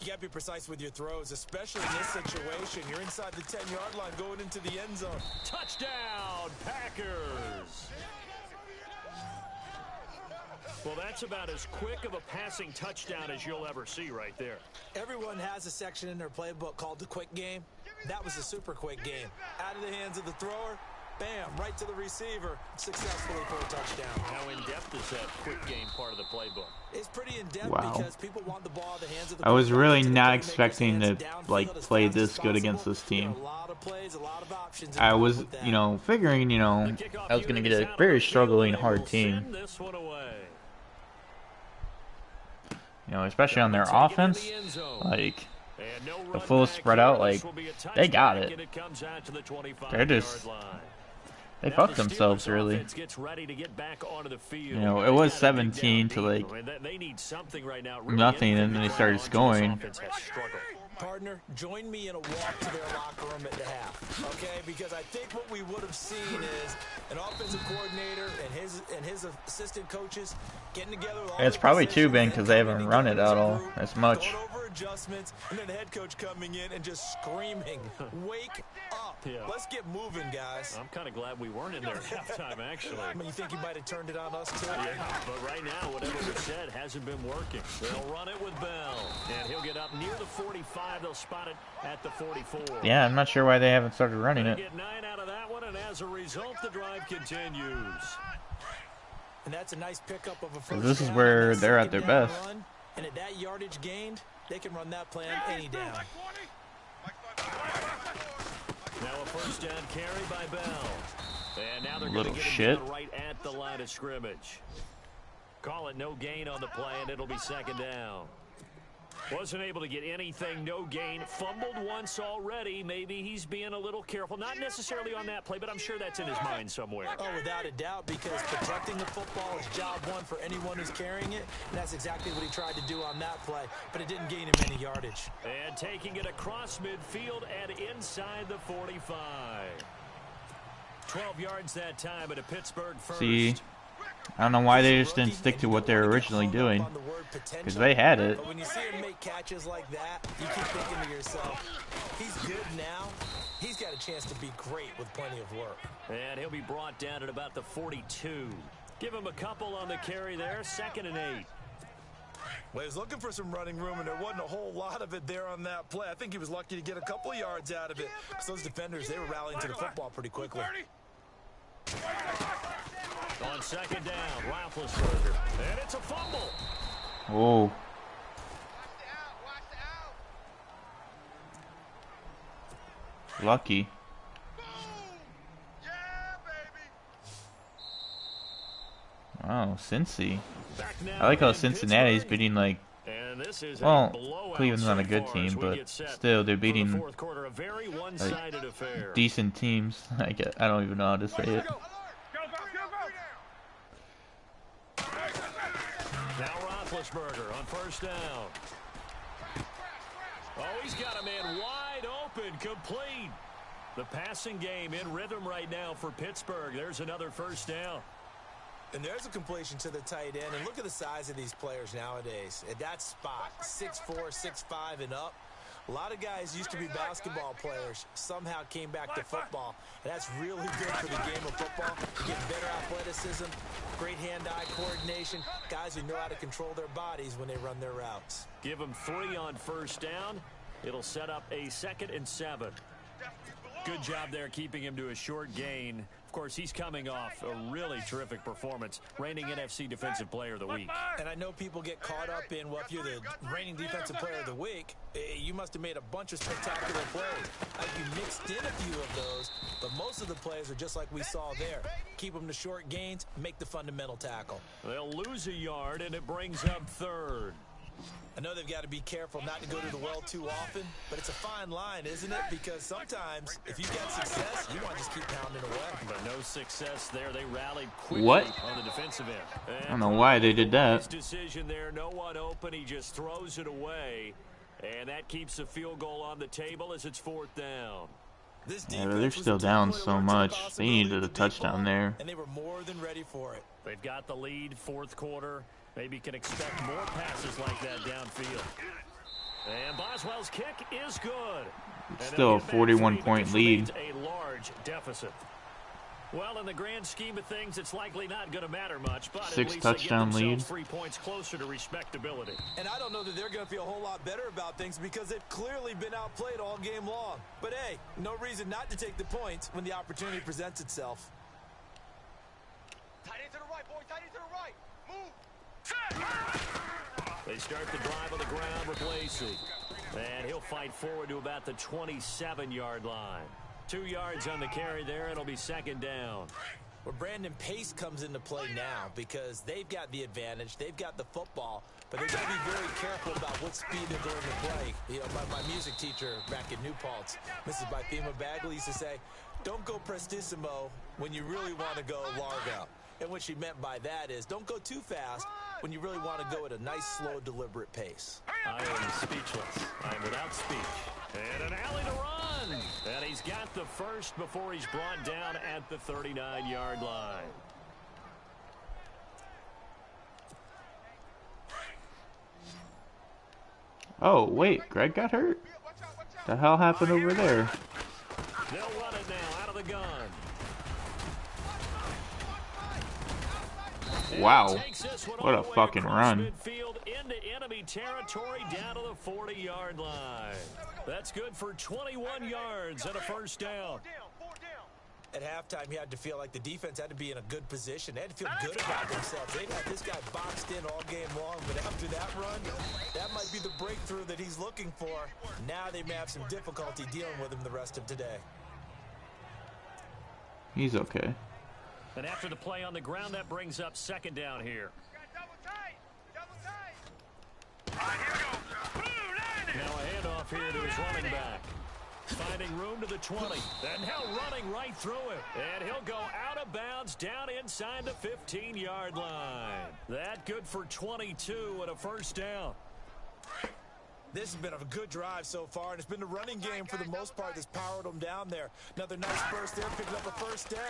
You got to be precise with your throws, especially in this situation. You're inside the 10-yard line going into the end zone. Touchdown, Packers! Well, that's about as quick of a passing touchdown as you'll ever see right there. Everyone has a section in their playbook called the quick game. That was a super quick game. Out of the hands of the thrower, bam, right to the receiver, successfully for a touchdown. How in-depth is that quick game part of the playbook? It's pretty in-depth because people want the ball in the hands of the I was really not expecting to like play this good against this team. I was, you know, figuring, you know, I was going to get a very struggling hard team. You know, especially on their offense, like, the full spread out, like, they got it. They're just They Now fucked the themselves, Steelers really. offense gets ready to get back onto the field. You know, it They was gotta dig 17 down to deep. like They need something right now. Really nothing, anything and then to they cling started on to. This scoring. offense has struggled. Partner, join me in a walk to their locker room at the half, okay? Because I think what we would have seen is an offensive coordinator and his assistant coaches getting together with all It's their probably too, positions Ben, and because they haven't coming run it together as at a all group, as much. going over adjustments, and then the head coach coming in and just screaming, "Wake up! Yeah. Let's get moving, guys." I'm kind of glad we weren't in there at halftime, actually. I mean, you think he might have turned it on us too? Yeah, but right now, whatever was said hasn't been working. They'll run it with Bell, and he'll get up near the 45. They'll spot it at the 44. Yeah, I'm not sure why they haven't started running They it. get 9 out of that one, and as a result, the drive continues. And that's a nice pickup of a first This is down where on that they're at their second down best. run. And at that yardage gained, they can run that plan any down. Now a first down carry by Bell. And now they're going to Little get shit. him down right at the line of scrimmage. Call it no gain on the play, and it'll be second down. Wasn't able to get anything, no gain. Fumbled once already. Maybe he's being a little careful. Not necessarily on that play, but I'm sure that's in his mind somewhere. Oh, without a doubt, because protecting the football is job one for anyone who's carrying it. And that's exactly what he tried to do on that play, but it didn't gain him any yardage. And taking it across midfield and inside the 45. 12 yards that time at a Pittsburgh first. See, I don't know why they just didn't stick to what they were originally doing, because they had it. But when you see him make catches like that, you keep thinking to yourself, he's good now. He's got a chance to be great with plenty of work. And he'll be brought down at about the 42. Give him a couple on the carry there. 2nd and 8. Well, he was looking for some running room, and there wasn't a whole lot of it there on that play. I think he was lucky to get a couple of yards out of it, because those defenders, they were rallying to the football pretty quickly. On 2nd down, Roethlisberger. And it's a fumble. Oh, lucky. Wow, Cincy. Back now I like how in Cincinnati's Pittsburgh. beating like, And this is a well, blowout Cleveland's not a so good far team, as we but get set still they're for the beating fourth quarter, a very one-sided affair. decent teams. I don't even know how to say it. Now Roethlisberger on first down. Oh, he's got a man wide open, complete. The passing game in rhythm right now for Pittsburgh. There's another first down. And there's a completion to the tight end. And look at the size of these players nowadays. At that spot, 6'4", 6'5", and up. A lot of guys used to be basketball players, somehow came back to football. And that's really good for the game of football. You get better athleticism, great hand-eye coordination, guys who know how to control their bodies when they run their routes. Give him 3 on first down. It'll set up a 2nd and 7. Good job there keeping him to a short gain. Of course, he's coming off a really terrific performance, reigning NFC Defensive Player of the Week. And I know people get caught up in, well, if you're the reigning Defensive Player of the Week, you must have made a bunch of spectacular plays. You mixed in a few of those, but most of the plays are just like we saw there. Keep them to short gains, make the fundamental tackle. They'll lose a yard, and it brings up 3rd. I know they've got to be careful not to go to the well too often, but it's a fine line, isn't it? Because sometimes, if you get success, you want to just keep pounding away. But no success there. They rallied quickly What? on the defensive end. I don't know why they did that. His decision there, no one open. He just throws it away, and that keeps the field goal on the table as it's 4th down. This Yeah, defense but they're was still down definitely so alert to the much. They possibility needed a of the deep touchdown ball, there. and they were more than ready for it. They've got the lead, 4th quarter. Maybe can expect more passes like that downfield. And Boswell's kick is good. It's still a 41-point lead. A large deficit. Well, in the grand scheme of things, it's likely not going to matter much, but 6 at least touchdown they get lead. themselves 3 points closer to respectability. And I don't know that they're going to feel a whole lot better about things because they've clearly been outplayed all game long. But hey, no reason not to take the points when the opportunity presents itself. Tight end to the right, boy. Tight end to the right. Move. They start the drive on the ground with Lacey. And he'll fight forward to about the 27-yard line. 2 yards on the carry there. It'll be 2nd down. Well, Brandon, pace comes into play now because they've got the advantage. They've got the football, but they've got to be very careful about what speed they're going to play. You know, my music teacher back in New Paltz, Mrs. Bythema Bagley, used to say, don't go prestissimo when you really want to go largo. And what she meant by that is don't go too fast when you really want to go at a nice, slow, deliberate pace. I am speechless. I am without speech. And an alley to run. And he's got the first before he's brought down at the 39-yard line. Oh, wait, Greg got hurt? The hell happened over there? They'll run it now out of the gun. Wow, what a fucking run. Midfield into enemy territory down to the 40-yard line. That's good for 21 yards and a first down. At halftime, you had to feel like the defense had to be in a good position. They had to feel good about themselves. They'd had this guy boxed in all game long, but after that run, that might be the breakthrough that he's looking for. Now they may have some difficulty dealing with him the rest of today. He's okay. And after the play on the ground, that brings up second down here. Now a handoff here to his running back. Finding room to the 20. And now running right through him. And he'll go out of bounds down inside the 15-yard line. That good for 22 and a first down. This has been a good drive so far, and it's been the running game for the most part that's powered them down there. Another nice burst there, picking up a first down.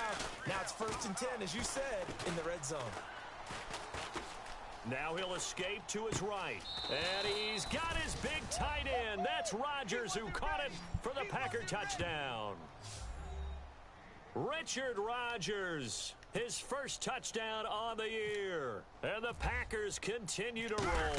Now it's 1st and 10, as you said, in the red zone. Now he'll escape to his right. And he's got his big tight end. That's Rodgers who caught it for the Packer touchdown. Richard Rodgers, his first touchdown on the year. And the Packers continue to roll.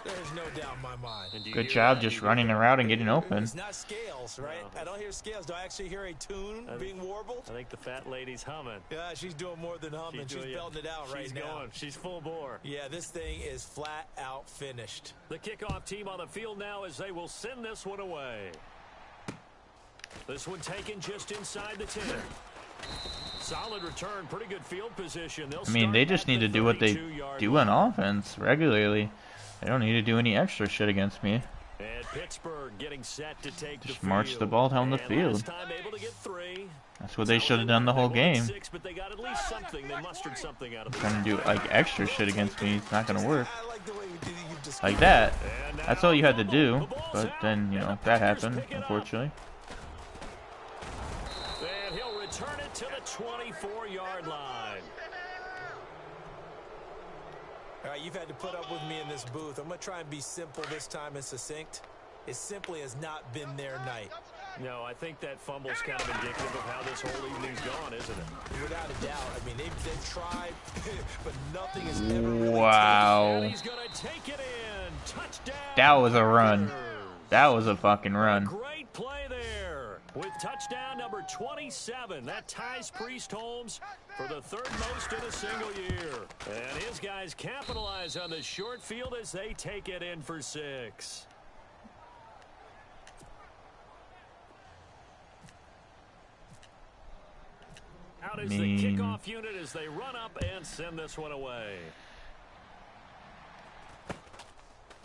There's no doubt in my mind. Good job just running around and getting open. It's not scales, right? No. I don't hear scales. Do I actually hear a tune being warbled? I think the fat lady's humming. Yeah, she's doing more than humming. She's belting it out right now. She's going. She's full bore. Yeah, this thing is flat out finished. The kickoff team on the field now as they will send this one away. This one taken just inside the 10. Solid return, pretty good field position. I mean, they just need to do what they do on offense regularly. They don't need to do any extra shit against me. And Pittsburgh getting set to take just march the ball down the field. That's what they should have done the whole game. But they got at least something. They mustered something out of trying to do like extra shit against me, it's not gonna work. Like that. That's all you had to do. But then, you know, that happened, unfortunately. And he'll return it to the 24-yard line. All right, you've had to put up with me in this booth. I'm going to try and be simple this time and succinct. It simply has not been their night. No, I think that fumble's kind of indicative of how this whole evening's gone, isn't it? Without a doubt. I mean, they've tried, but nothing has ever really wow. He's going to take it in. Touchdown. That was a run. That was a fucking run. Great play there. With touchdown number 27. That ties Priest Holmes for the 3rd most in a single year. And his guys capitalize on the short field as they take it in for 6. Out is the kickoff unit as they run up and send this one away.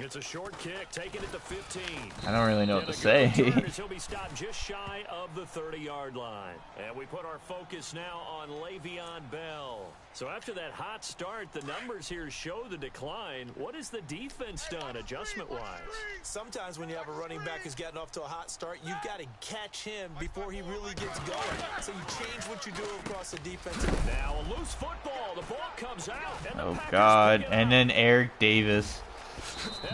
It's a short kick, taking it to 15. I don't really know what to say. He'll be stopped just shy of the 30-yard line. And we put our focus now on Le'Veon Bell. So after that hot start, the numbers here show the decline. What has the defense done adjustment-wise? Sometimes when you have a running back who's gotten off to a hot start, you've got to catch him before he really gets going. So you change what you do across the defense. Now a loose football. The ball comes out. And oh, God. And then Eric Davis.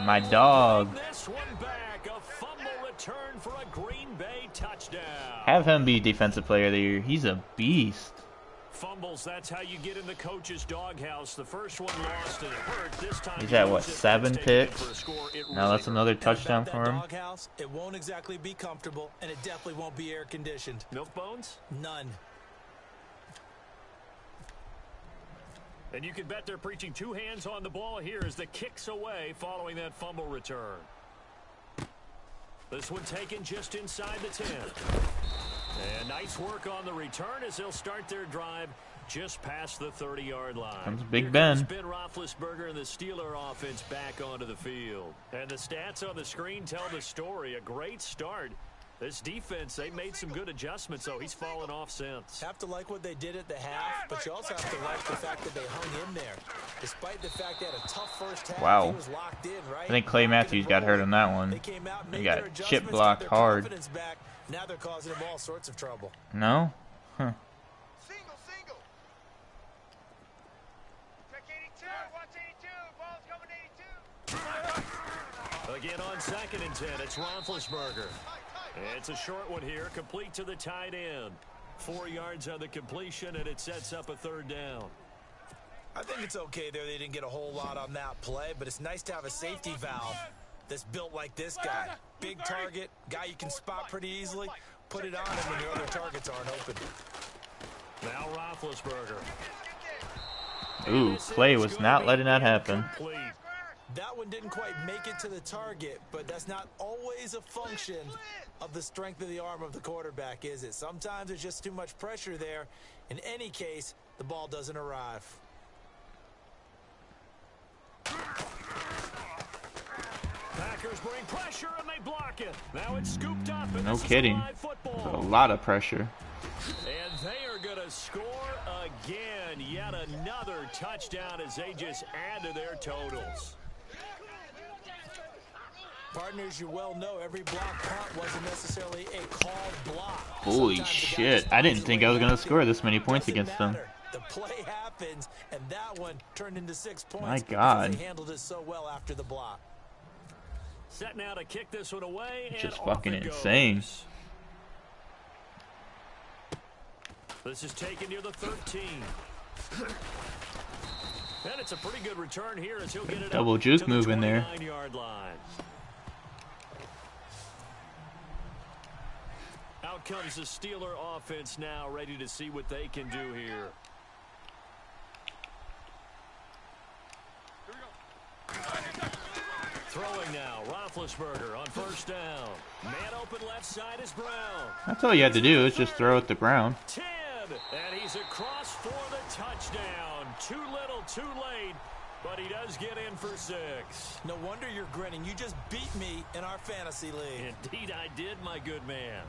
My dog. This one back, a fumble return for a Green Bay touchdown. Have him be defensive player of the year. He's a beast. Fumbles, that's how you get in the coach's doghouse. The first one lost and it hurt. This time he's at what, 7 picks? Now that's another touchdown for him. Doghouse, it won't exactly be comfortable, and it definitely won't be air conditioned. Milk bones? None. And you can bet they're preaching 2 hands on the ball here as the kicks away following that fumble return. This one taken just inside the 10. And nice work on the return as they'll start their drive just past the 30-yard line. Comes Big Ben. Ben Roethlisberger and the Steeler offense back onto the field. And the stats on the screen tell the story. A great start. This defense, they made some good adjustments, so he's fallen off since. Have to like what they did at the half, but you also have to like the fact that they hung in there. Despite the fact they had a tough first half, Wow. he was locked in, right? I think Clay Matthews got hurt on that one. They came out and He made got their chip adjustments, blocked got their hard. confidence back. Now they're causing him all sorts of trouble. No? Huh. Single, single. Check 82. Watch 82. Ball's coming 82. Again on 2nd and 10, it's Roethlisberger. It's a short one here, complete to the tight end. 4 yards on the completion, and it sets up a 3rd down. I think it's okay there. They didn't get a whole lot on that play, but it's nice to have a safety valve that's built like this guy. Big target, guy you can spot pretty easily. Put it on him when your other targets aren't open. Now Roethlisberger. Ooh, Clay was not letting that happen. Complete. That one didn't quite make it to the target, but that's not always a function of the strength of the arm of the quarterback, is it? Sometimes there's just too much pressure there. In any case, the ball doesn't arrive. Packers bring pressure and they block it. Now it's scooped up. And No this is kidding. live football. A lot of pressure. And they are going to score again. Yet another touchdown as they just add to their totals. Partners, you well know every block punt wasn't necessarily a called block. Holy Sometimes the guy shit. just I didn't finds think a I way was going to to score it. this many points Doesn't against them. matter. The play happens, and that one turned into 6 points. My because God. they handled it so well after the block. Set now to kick this one away. And Just off fucking it goes. insane. This is taken near the 13. And it's a pretty good return here as he'll get it Double up juke to the move in there. 29-yard line. Out comes the Steeler offense now, ready to see what they can do here. Throwing now, Roethlisberger on 1st down. Man open left side is Brown. That's all you had to do is just throw it to Brown. 10, and he's across for the touchdown. Too little, too late, but he does get in for 6. No wonder you're grinning. You just beat me in our fantasy league. Indeed I did, my good man.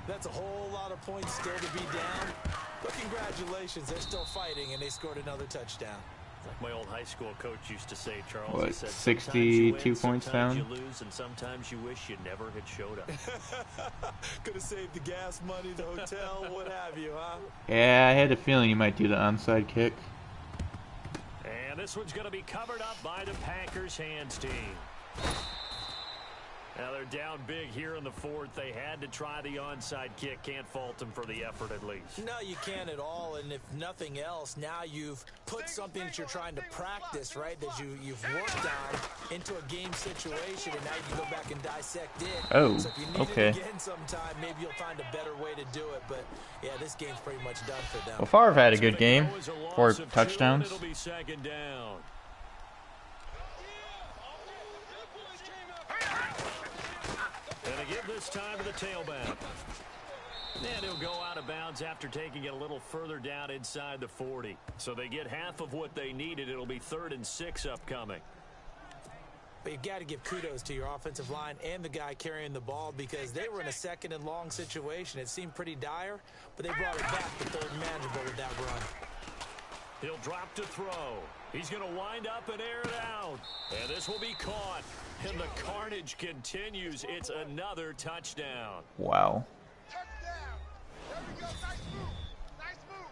That's a whole lot of points still to be down. But congratulations, they're still fighting, and they scored another touchdown. Like my old high school coach used to say, Charles. What, He said, 62 sometimes you win, points sometimes down? you lose, and sometimes you wish you never had showed up. Could have saved the gas money, the hotel, what have you, huh? Yeah, I had a feeling you might do the onside kick. And this one's going to be covered up by the Packers hands team. Now they're down big here in the 4th. They had to try the onside kick. Can't fault them for the effort at least. No, you can't at all. And if nothing else, now you've put something that you're trying to practice, right, that you've worked on into a game situation, and now you can go back and dissect it. Oh, so if you need okay. it again sometime, maybe you'll find a better way to do it. But, yeah, this game's pretty much done for them. Well, Favre had a good game. 4 touchdowns. It'll be 2nd down. And they give this time to the tailback. And he'll go out of bounds after taking it a little further down inside the 40. So they get half of what they needed. It'll be 3rd and 6 upcoming. But you've got to give kudos to your offensive line and the guy carrying the ball because they were in a 2nd and long situation. It seemed pretty dire, but they brought it back to 3rd and manageable with that run. He'll drop to throw. He's going to wind up and air it out. And this will be caught. And the carnage continues. It's another touchdown. Wow. Touchdown. There we go. Nice move. Nice move.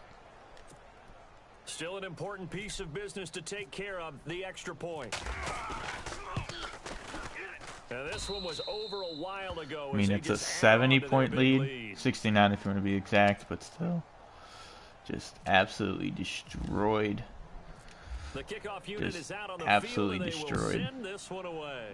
Still an important piece of business to take care of, the extra point. Now this one was over a while ago. I mean, it's a 70-point lead. 69 if you want to be exact, but still. Just absolutely destroyed. The kickoff unit Just is out on the absolutely field, and they destroyed. will send this one away.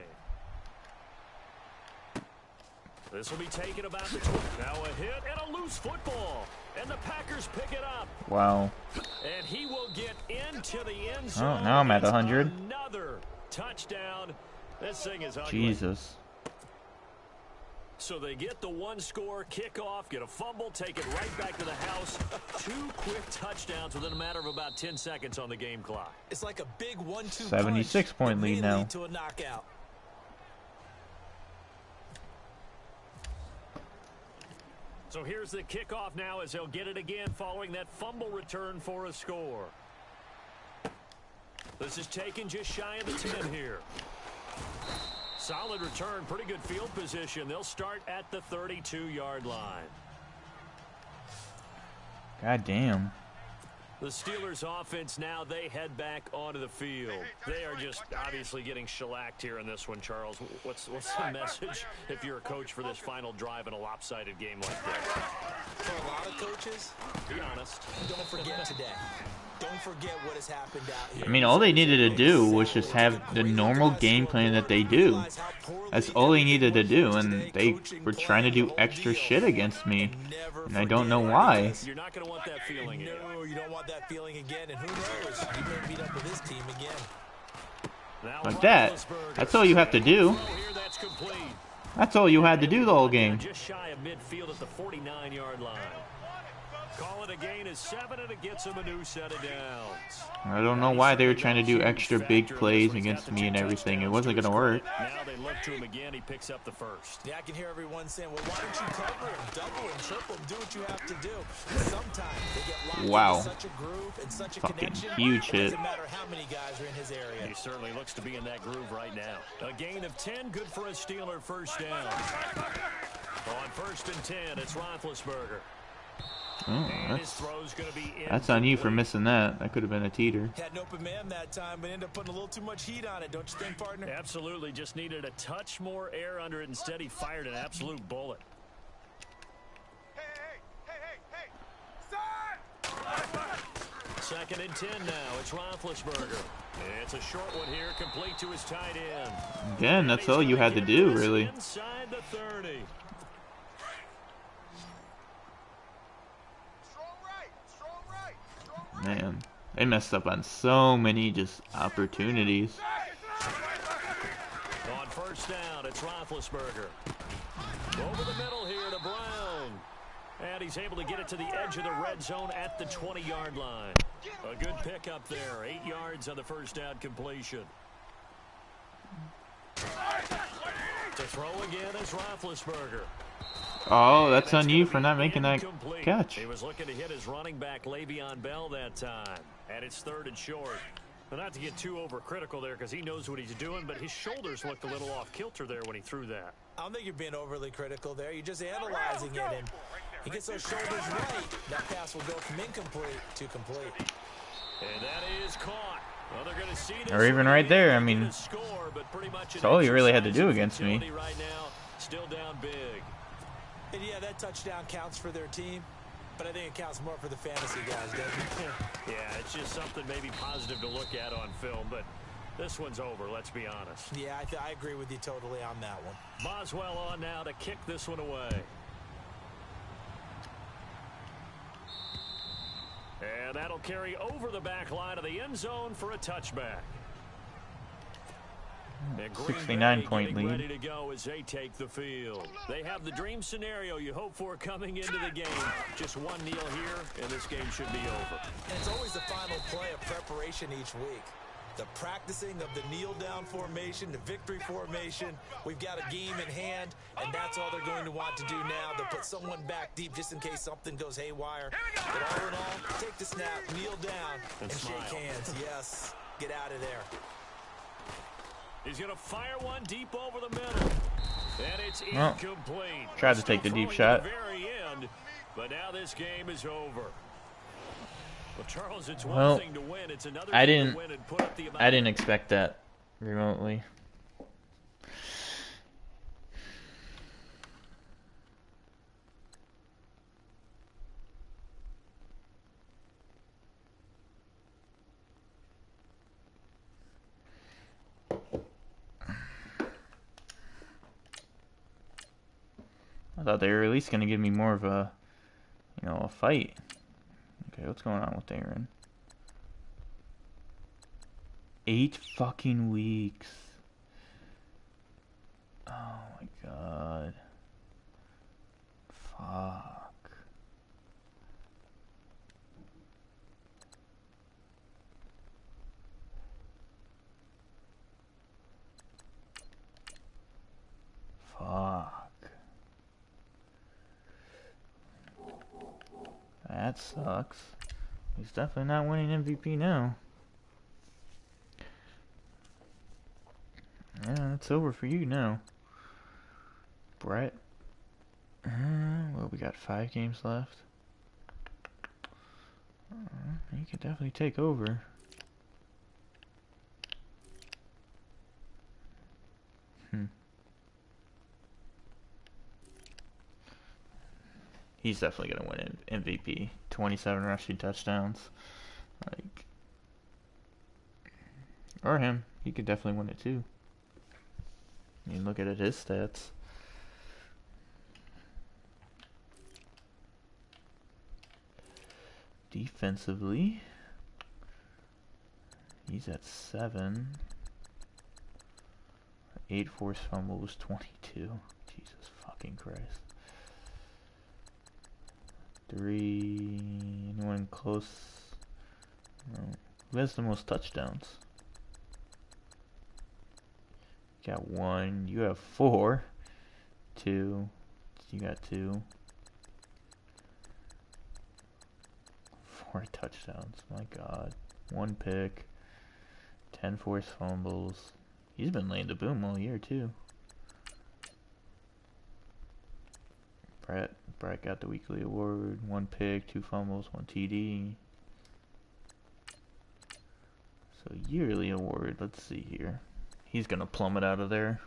This will be taken about the 20. Now a hit and a loose football. And the Packers pick it up. Wow. And he will get into the end zone. Oh, now I'm at 100. Another touchdown. This thing is ugly. Jesus. So they get the 1-score kickoff, get a fumble, take it right back to the house. 2 quick touchdowns within a matter of about 10 seconds on the game clock. It's like a big 1-2 76-point lead now. To a knockout. So here's the kickoff now as they'll get it again following that fumble return for a score. This is taken just shy of the 10 here. Solid return, pretty good field position. They'll start at the 32-yard line. God damn. The Steelers offense now, they head back onto the field. They are just obviously getting shellacked here in this one, Charles. What's the message if you're a coach for this final drive in a lopsided game like this? For a lot of coaches, Be honest. don't forget today. Don't forget what has happened out here. I mean, all they needed to do was just have the normal game plan that they do. That's all they needed to do, and they were trying to do extra shit against me, and I don't know why. You're not going to want that feeling again. No, you don't want that feeling again, and who knows? You may meet up with this team again. Now Like that. That's all you have to do. Here, that's complete. That's all you had to do the whole game. Just shy of midfield at the 49-yard line. Call it a gain of 7, and it gets him a new set of downs. I don't know why they were trying to do extra big plays against me and everything. It wasn't going to work. Now they look to him again. He picks up the first. Yeah, I can hear everyone saying, well, why don't you cover him, double and triple him, do what you have to do. Sometimes they get locked Wow. into such a groove and such a Fucking connection. huge It hit. doesn't matter how many guys are in his area. He certainly looks to be in that groove right now. A gain of 10, good for a Steeler first down. On 1st and 10, it's Roethlisberger. Oh, And his throw's going to be that's on you for incomplete. missing that. That could have been a teeter. Had an open man that time, but ended up putting a little too much heat on it, don't you think, partner? Absolutely, just needed a touch more air under it. Instead, he fired an absolute bullet. Hey, hey, hey, hey, hey! Son! 2nd and 10 now. It's Roethlisberger. It's a short one here, complete to his tight end. Again, that's all you had to do, really. Inside the 30. Strong right, strong right, strong right. Man, they messed up on so many just opportunities. On 1st down, it's Roethlisberger. Over the middle here to Brown. And he's able to get it to the edge of the red zone at the 20-yard line. A good pickup there. 8 yards on the first down completion. To throw again is Roethlisberger. Oh, that's on you for not making that Incomplete. catch. He was looking to hit his running back, Le'Veon Bell, that time. And it's 3rd and short. But not to get too overcritical there because he knows what he's doing, but his shoulders looked a little off kilter there when he threw that. I don't think you're being overly critical there. You're just analyzing it, and he gets those shoulders right. That pass will go from incomplete to complete. And that is caught. Well, they're going to see this Or even right there, I mean, score, but pretty much that's all you really had to do exercise against me. utility right now, still down big. And yeah, that touchdown counts for their team, but I think it counts more for the fantasy guys, doesn't it? Yeah, it's just something maybe positive to look at on film, but this one's over, let's be honest. Yeah, I agree with you totally on that one. Boswell on now to kick this one away. And that'll carry over the back line of the end zone for a touchback. And Green 69-point Bay getting lead. ready to go as they take the field. They have the dream scenario you hope for coming into the game. Just one kneel here, and this game should be over. And it's always the final play of preparation each week. The practicing of the kneel-down formation, the victory formation. We've got a game in hand, and that's all they're going to want to do now. They'll put someone back deep just in case something goes haywire. But all in all, take the snap, kneel down, and smile. shake hands. Yes, get out of there. He's going to fire one deep over the middle. And it's Well, incomplete. tried to take the Still deep throwing at shot. the very end, but now this game is over. Well, Charles, it's one Well, thing to win. It's another I thing didn't- to win and put up the amount. I didn't expect that remotely. I thought they were at least going to give me more of a, a fight. Okay, what's going on with Aaron? 8 fucking weeks. Oh my god. Fuck. Fuck. that sucks. He's definitely not winning MVP now. Yeah, it's over for you now. Brett. Well, we got 5 games left. You can definitely take over. He's definitely going to win MVP. 27 rushing touchdowns. Like, or him. He could definitely win it too. I mean, look at his stats. Defensively, he's at 7. 8 forced fumbles, 22. Jesus fucking Christ. 3. Anyone close? No. Who has the most touchdowns? You got 1. You have 4. 2. You got 2. 4 touchdowns. My God. 1 pick. 10 forced fumbles. He's been laying the boom all year too. Brett got the weekly award. 1 pick, 2 fumbles, 1 TD. So yearly award. Let's see here. He's gonna plummet out of there.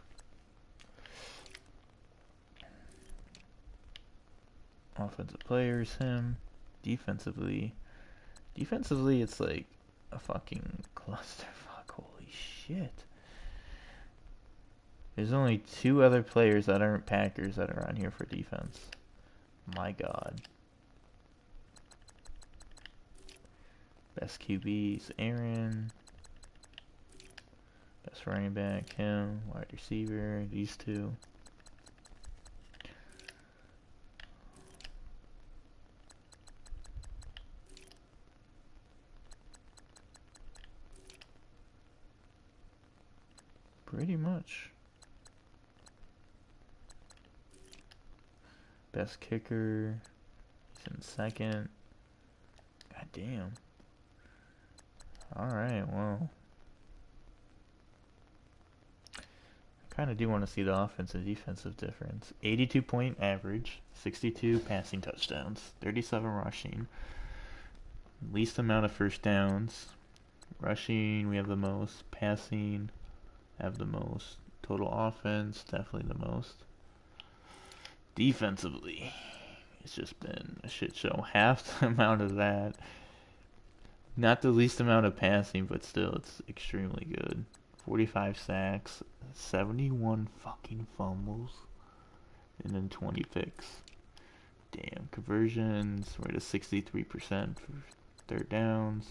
Offensive players, him. Defensively, it's like a fucking clusterfuck. Holy shit. There's only 2 other players that aren't Packers that are on here for defense. My God. Best QBs, Aaron. Best running back, him. Wide receiver, these 2. Pretty much. Best kicker. He's in 2nd. God damn. Alright, well. I kind of do want to see the offensive defensive difference. 82-point average. 62 passing touchdowns. 37 rushing. Least amount of first downs. Rushing, we have the most. Passing, have the most. Total offense, definitely the most. Defensively, it's just been a shit show. Half the amount of that. Not the least amount of passing, but still, it's extremely good. 45 sacks, 71 fucking fumbles, and then 20 picks. Damn, conversions, we're at 63% for 3rd downs.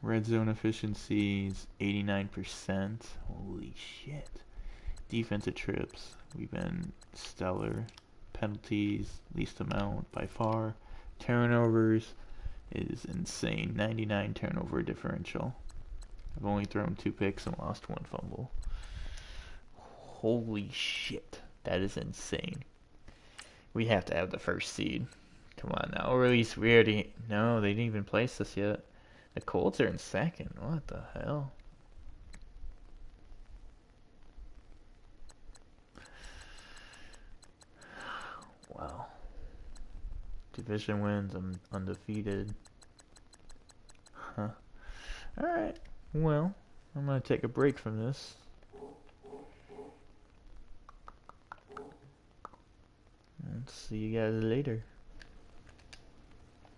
Red zone efficiencies, 89%. Holy shit. Defensive trips, we've been stellar. Penalties, least amount by far. Turnovers is insane. 99 turnover differential. I've only thrown 2 picks and lost 1 fumble. Holy shit. That is insane. We have to have the 1st seed. Come on now. Or at least we already... No, they didn't even place us yet. The Colts are in 2nd. What the hell? Wow. Division wins. I'm undefeated. Huh. Alright. Well, I'm going to take a break from this. And see you guys later.